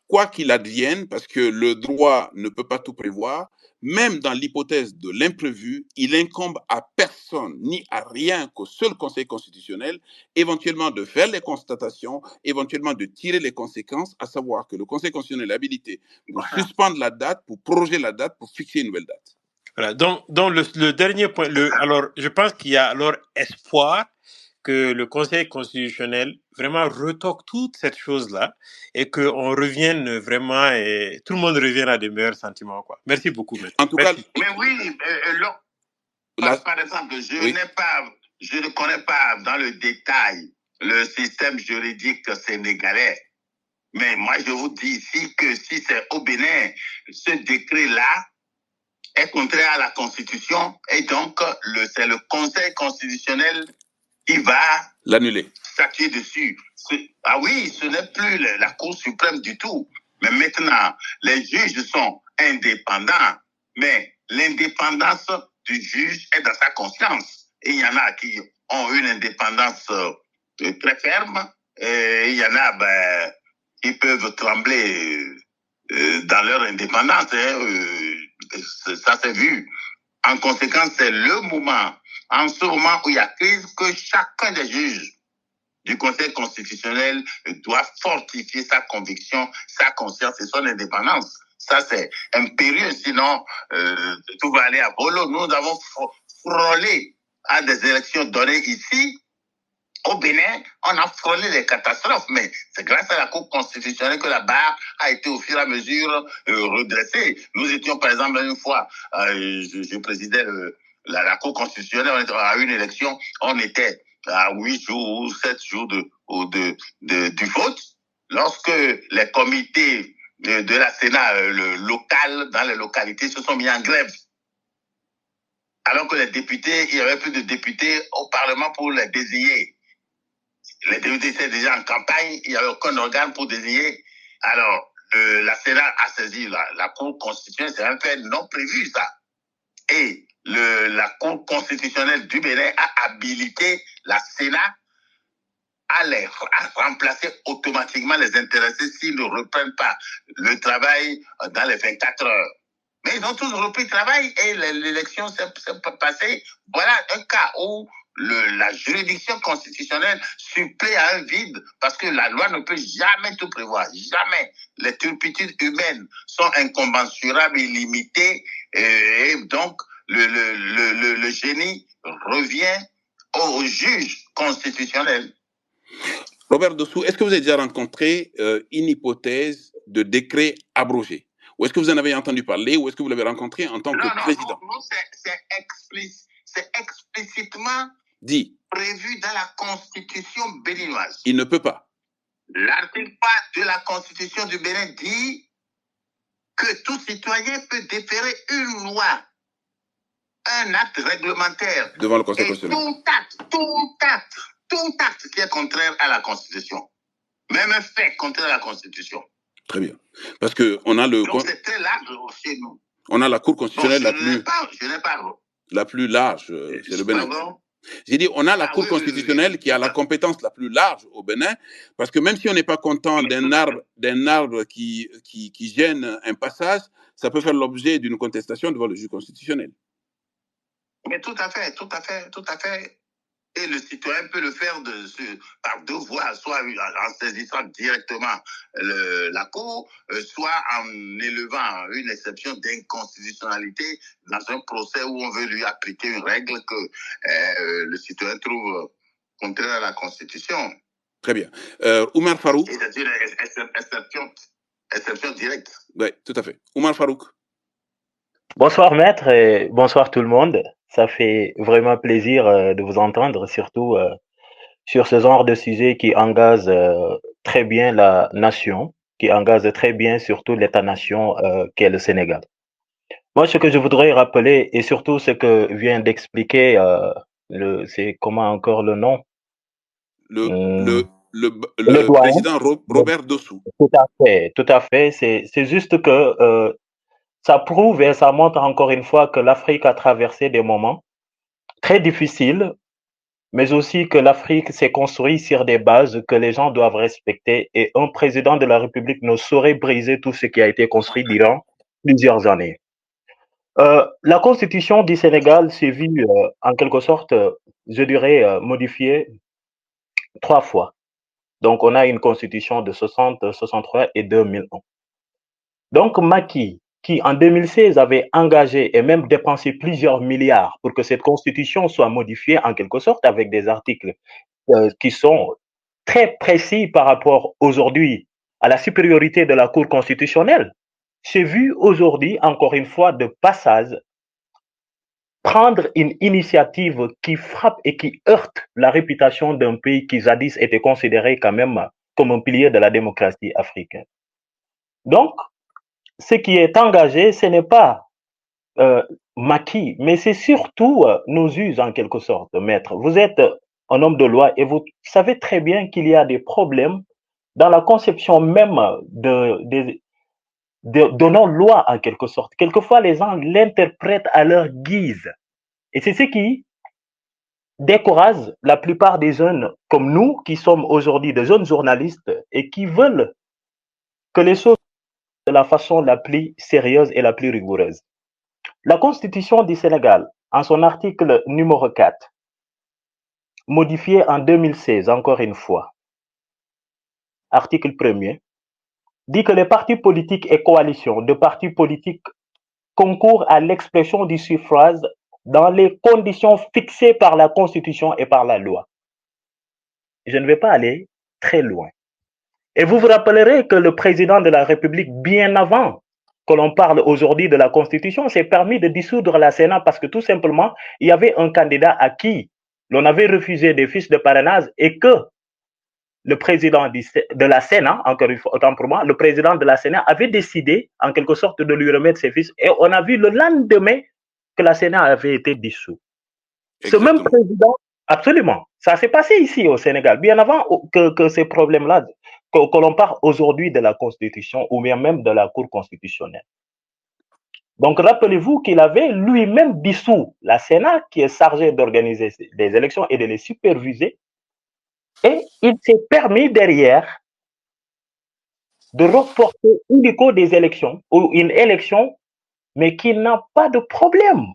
Quoi qu'il advienne, parce que le droit ne peut pas tout prévoir, même dans l'hypothèse de l'imprévu, il incombe à personne, ni à rien qu'au seul Conseil constitutionnel, éventuellement de faire les constatations, éventuellement de tirer les conséquences, à savoir que le Conseil constitutionnel est habilité pour suspendre la date, pour proroger la date, pour fixer une nouvelle date. Voilà. Donc le dernier point, alors je pense qu'il y a alors espoir que le Conseil constitutionnel vraiment retoque toute cette chose-là et qu'on revienne vraiment, et tout le monde revienne à des meilleurs sentiments, quoi. Merci beaucoup, maître. En tout cas, mais oui, par exemple, je ne connais pas dans le détail le système juridique sénégalais. Mais moi, je vous dis ici que si c'est au Bénin, ce décret-là est contraire à la Constitution et donc c'est le Conseil constitutionnel qui va l'annuler, statuer dessus. Ah oui, ce n'est plus la Cour suprême du tout. Mais maintenant, les juges sont indépendants, mais l'indépendance du juge est dans sa conscience. Et il y en a qui ont une indépendance très ferme, et il y en a qui peuvent trembler dans leur indépendance. Ça s'est vu. En conséquence, c'est le moment, en ce moment où il y a crise, que chacun des juges du Conseil constitutionnel doit fortifier sa conviction, sa conscience et son indépendance. Ça, c'est impérieux, sinon tout va aller à volo. Nous avons frôlé à des élections données ici. Au Bénin, on a frôlé les catastrophes, mais c'est grâce à la Cour constitutionnelle que la barre a été au fur et à mesure redressée. Nous étions, par exemple, une fois, je présidais la Cour constitutionnelle, on était à une élection, on était à 8 jours ou 7 jours du vote, lorsque les comités de la Sénat local, dans les localités, se sont mis en grève. Alors que les députés, il n'y avait plus de députés au Parlement pour les désigner. Les députés étaient déjà en campagne, il n'y avait aucun organe pour désigner. Alors, la Sénat a saisi la Cour constitutionnelle, c'est un fait non prévu, ça. Et la Cour constitutionnelle du Bénin a habilité la Sénat à remplacer automatiquement les intéressés s'ils ne reprennent pas le travail dans les 24 heures. Mais ils ont tous repris le travail et l'élection s'est passée. Voilà un cas où la juridiction constitutionnelle supplée à un vide parce que la loi ne peut jamais tout prévoir. Jamais. Les turpitudes humaines sont incommensurables, illimitées et donc le génie revient au juge constitutionnel. Robert Dossou, est-ce que vous avez déjà rencontré une hypothèse de décret abrogé? Ou est-ce que vous en avez entendu parler, ou est-ce que vous l'avez rencontré en tant que président? Non, c'est explicitement dit prévu dans la Constitution béninoise. Il ne peut pas. L'article 4 de la Constitution du Bénin dit que tout citoyen peut déférer une loi, un acte réglementaire devant le Conseil constitutionnel. Tout acte qui est contraire à la Constitution, même un fait contraire à la Constitution. Très bien. Parce que on a Donc c'est très large chez nous. On a la Cour constitutionnelle la plus large, c'est le Bénin. J'ai dit, on a la Cour constitutionnelle qui a la compétence la plus large au Bénin, parce que même si on n'est pas content d'un arbre qui gêne un passage, ça peut faire l'objet d'une contestation devant le juge constitutionnel. Mais tout à fait. Et le citoyen peut le faire par deux voies, soit en saisissant directement la Cour, soit en élevant une exception d'inconstitutionnalité dans un procès où on veut lui appliquer une règle que le citoyen trouve contraire à la Constitution. Très bien. Oumar Farouk. C'est-à-dire une exception directe. Oui, tout à fait. Oumar Farouk. Bonsoir maître et bonsoir tout le monde. Ça fait vraiment plaisir de vous entendre, surtout sur ce genre de sujet qui engage très bien la nation, qui engage très bien surtout l'État-nation qu'est le Sénégal. Moi, ce que je voudrais rappeler, et surtout ce que vient d'expliquer, c'est comment encore le nom Le doyen, président Robert Dossou. Tout à fait. C'est juste que ça prouve et ça montre encore une fois que l'Afrique a traversé des moments très difficiles, mais aussi que l'Afrique s'est construite sur des bases que les gens doivent respecter et un président de la République ne saurait briser tout ce qui a été construit durant plusieurs années. La constitution du Sénégal s'est vue en quelque sorte, je dirais, modifiée 3 fois. Donc, on a une constitution de 60, 63 et 2001. Donc, Macky, qui en 2016 avait engagé et même dépensé plusieurs milliards pour que cette constitution soit modifiée en quelque sorte avec des articles qui sont très précis par rapport aujourd'hui à la supériorité de la Cour constitutionnelle, s'est vu aujourd'hui, encore une fois, de passage, prendre une initiative qui frappe et qui heurte la réputation d'un pays qui jadis était considéré quand même comme un pilier de la démocratie africaine. Donc, ce qui est engagé, ce n'est pas Macky, mais c'est surtout nos us en quelque sorte, maître. Vous êtes un homme de loi et vous savez très bien qu'il y a des problèmes dans la conception même de nos lois en quelque sorte. Quelquefois, les gens l'interprètent à leur guise. Et c'est ce qui décourage la plupart des jeunes comme nous, qui sommes aujourd'hui des jeunes journalistes et qui veulent que les choses de la façon la plus sérieuse et la plus rigoureuse. La Constitution du Sénégal, en son article numéro 4, modifié en 2016, encore une fois, article 1er, dit que les partis politiques et coalitions de partis politiques concourent à l'expression du suffrage dans les conditions fixées par la Constitution et par la loi. Je ne vais pas aller très loin. Et vous vous rappellerez que le président de la République, bien avant que l'on parle aujourd'hui de la Constitution, s'est permis de dissoudre la Sénat parce que tout simplement, il y avait un candidat à qui l'on avait refusé des fiches de parrainage et que le président de la Sénat, encore une fois, autant pour moi, le président de la Sénat avait décidé en quelque sorte de lui remettre ses fiches et on a vu le lendemain que la Sénat avait été dissoute. Ce même président, absolument, ça s'est passé ici au Sénégal, bien avant que ces problèmes-là, que l'on parle aujourd'hui de la Constitution ou bien même de la Cour constitutionnelle. Donc, rappelez-vous qu'il avait lui-même dissous la Sénat qui est chargée d'organiser des élections et de les superviser. Et il s'est permis derrière de reporter uniquement des élections ou une élection, mais qui n'a pas de problème.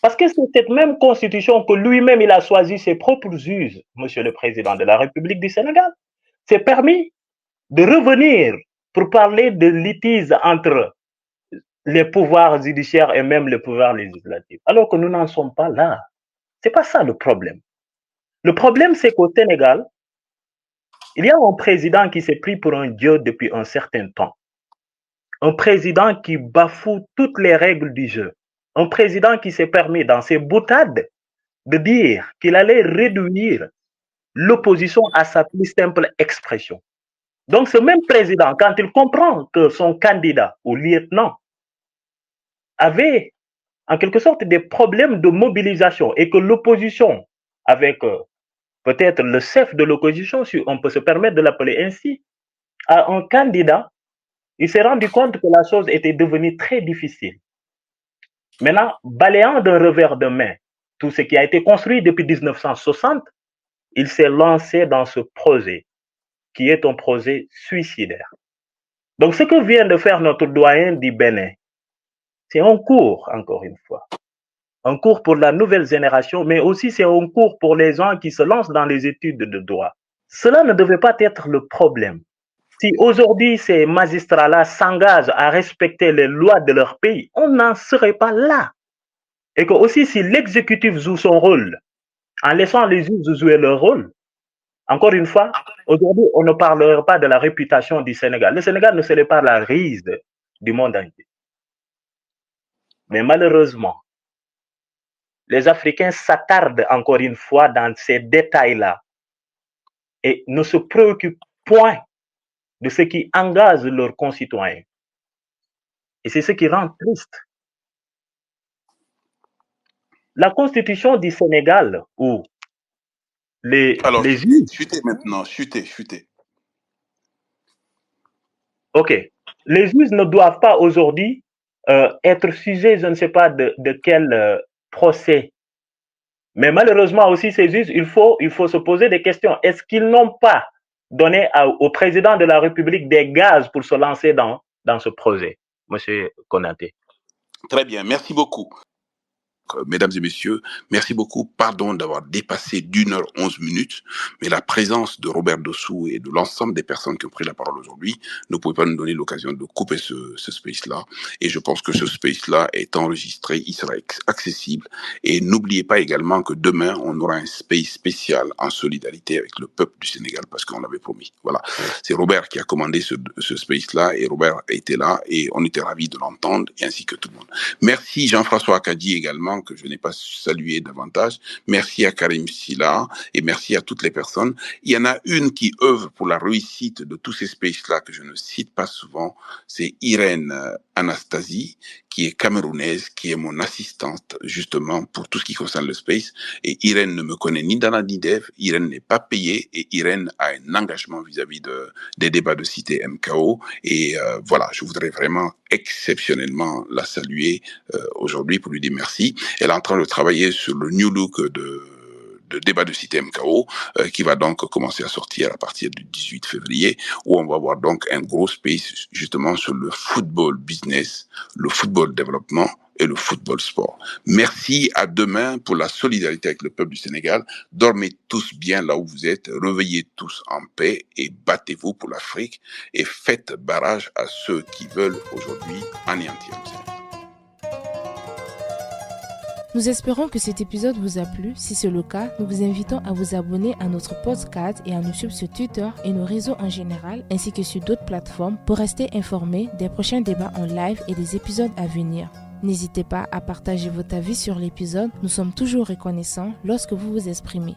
Parce que c'est cette même constitution que lui-même il a choisi ses propres juges, Monsieur le Président de la République du Sénégal. C'est permis de revenir pour parler de litige entre les pouvoirs judiciaires et même les pouvoirs législatifs. Alors que nous n'en sommes pas là. C'est pas ça le problème. Le problème, c'est qu'au Sénégal, il y a un président qui s'est pris pour un dieu depuis un certain temps. Un président qui bafoue toutes les règles du jeu. Un président qui s'est permis, dans ses boutades, de dire qu'il allait réduire l'opposition à sa plus simple expression. Donc, ce même président, quand il comprend que son candidat ou lieutenant avait en quelque sorte des problèmes de mobilisation et que l'opposition, avec peut-être le chef de l'opposition, si on peut se permettre de l'appeler ainsi, à un candidat, il s'est rendu compte que la chose était devenue très difficile. Maintenant, balayant d'un revers de main tout ce qui a été construit depuis 1960, il s'est lancé dans ce projet qui est un projet suicidaire. Donc, ce que vient de faire notre doyen du Bénin, c'est un cours, encore une fois. un cours pour la nouvelle génération, mais aussi c'est un cours pour les gens qui se lancent dans les études de droit. Cela ne devait pas être le problème. Si aujourd'hui ces magistrats-là s'engagent à respecter les lois de leur pays, on n'en serait pas là. Et que aussi si l'exécutif joue son rôle, en laissant les juges jouer leur rôle, encore une fois, aujourd'hui, on ne parlerait pas de la réputation du Sénégal. Le Sénégal ne serait pas la risée du monde entier. Mais malheureusement, les Africains s'attardent encore une fois dans ces détails-là et ne se préoccupent point de ce qui engage leurs concitoyens. Et c'est ce qui rend triste. La constitution du Sénégal, où les juges... Chutez maintenant, chutez. Ok. Les juges ne doivent pas aujourd'hui être sujets, je ne sais pas de quel procès. Mais malheureusement aussi, ces juges, il faut se poser des questions. Est-ce qu'ils n'ont pas donné au président de la République des gages pour se lancer dans ce projet, Monsieur Konaté? Très bien, merci beaucoup. Mesdames et messieurs, merci beaucoup. Pardon d'avoir dépassé d'1h11, mais la présence de Robert Dossou et de l'ensemble des personnes qui ont pris la parole aujourd'hui ne pouvait pas nous donner l'occasion de couper ce space-là. Et je pense que ce space-là est enregistré, il sera accessible. Et n'oubliez pas également que demain, on aura un space spécial en solidarité avec le peuple du Sénégal parce qu'on l'avait promis. Voilà. C'est Robert qui a commandé ce space-là et Robert était là et on était ravis de l'entendre et ainsi que tout le monde. Merci Jean-François Akadi également, que je n'ai pas salué davantage. Merci à Karim Silla et merci à toutes les personnes. Il y en a une qui œuvre pour la réussite de tous ces spaces-là que je ne cite pas souvent. C'est Irène Anastasie, qui est camerounaise, qui est mon assistante justement pour tout ce qui concerne le space. Et Irène ne me connaît ni Dana ni Dev. Irène n'est pas payée et Irène a un engagement vis-à-vis des débats de Cité MKO. Et voilà, je voudrais vraiment exceptionnellement la saluer aujourd'hui pour lui dire merci. Elle est en train de travailler sur le new look de débat de Cité MKO qui va donc commencer à sortir à partir du 18 février où on va avoir donc un gros space justement sur le football business, le football développement et le football sport. Merci, à demain pour la solidarité avec le peuple du Sénégal. Dormez tous bien là où vous êtes, réveillez tous en paix et battez-vous pour l'Afrique et faites barrage à ceux qui veulent aujourd'hui anéantir le Sénégal. Nous espérons que cet épisode vous a plu. Si c'est le cas, nous vous invitons à vous abonner à notre podcast et à nous suivre sur Twitter et nos réseaux en général, ainsi que sur d'autres plateformes pour rester informés des prochains débats en live et des épisodes à venir. N'hésitez pas à partager votre avis sur l'épisode. Nous sommes toujours reconnaissants lorsque vous vous exprimez.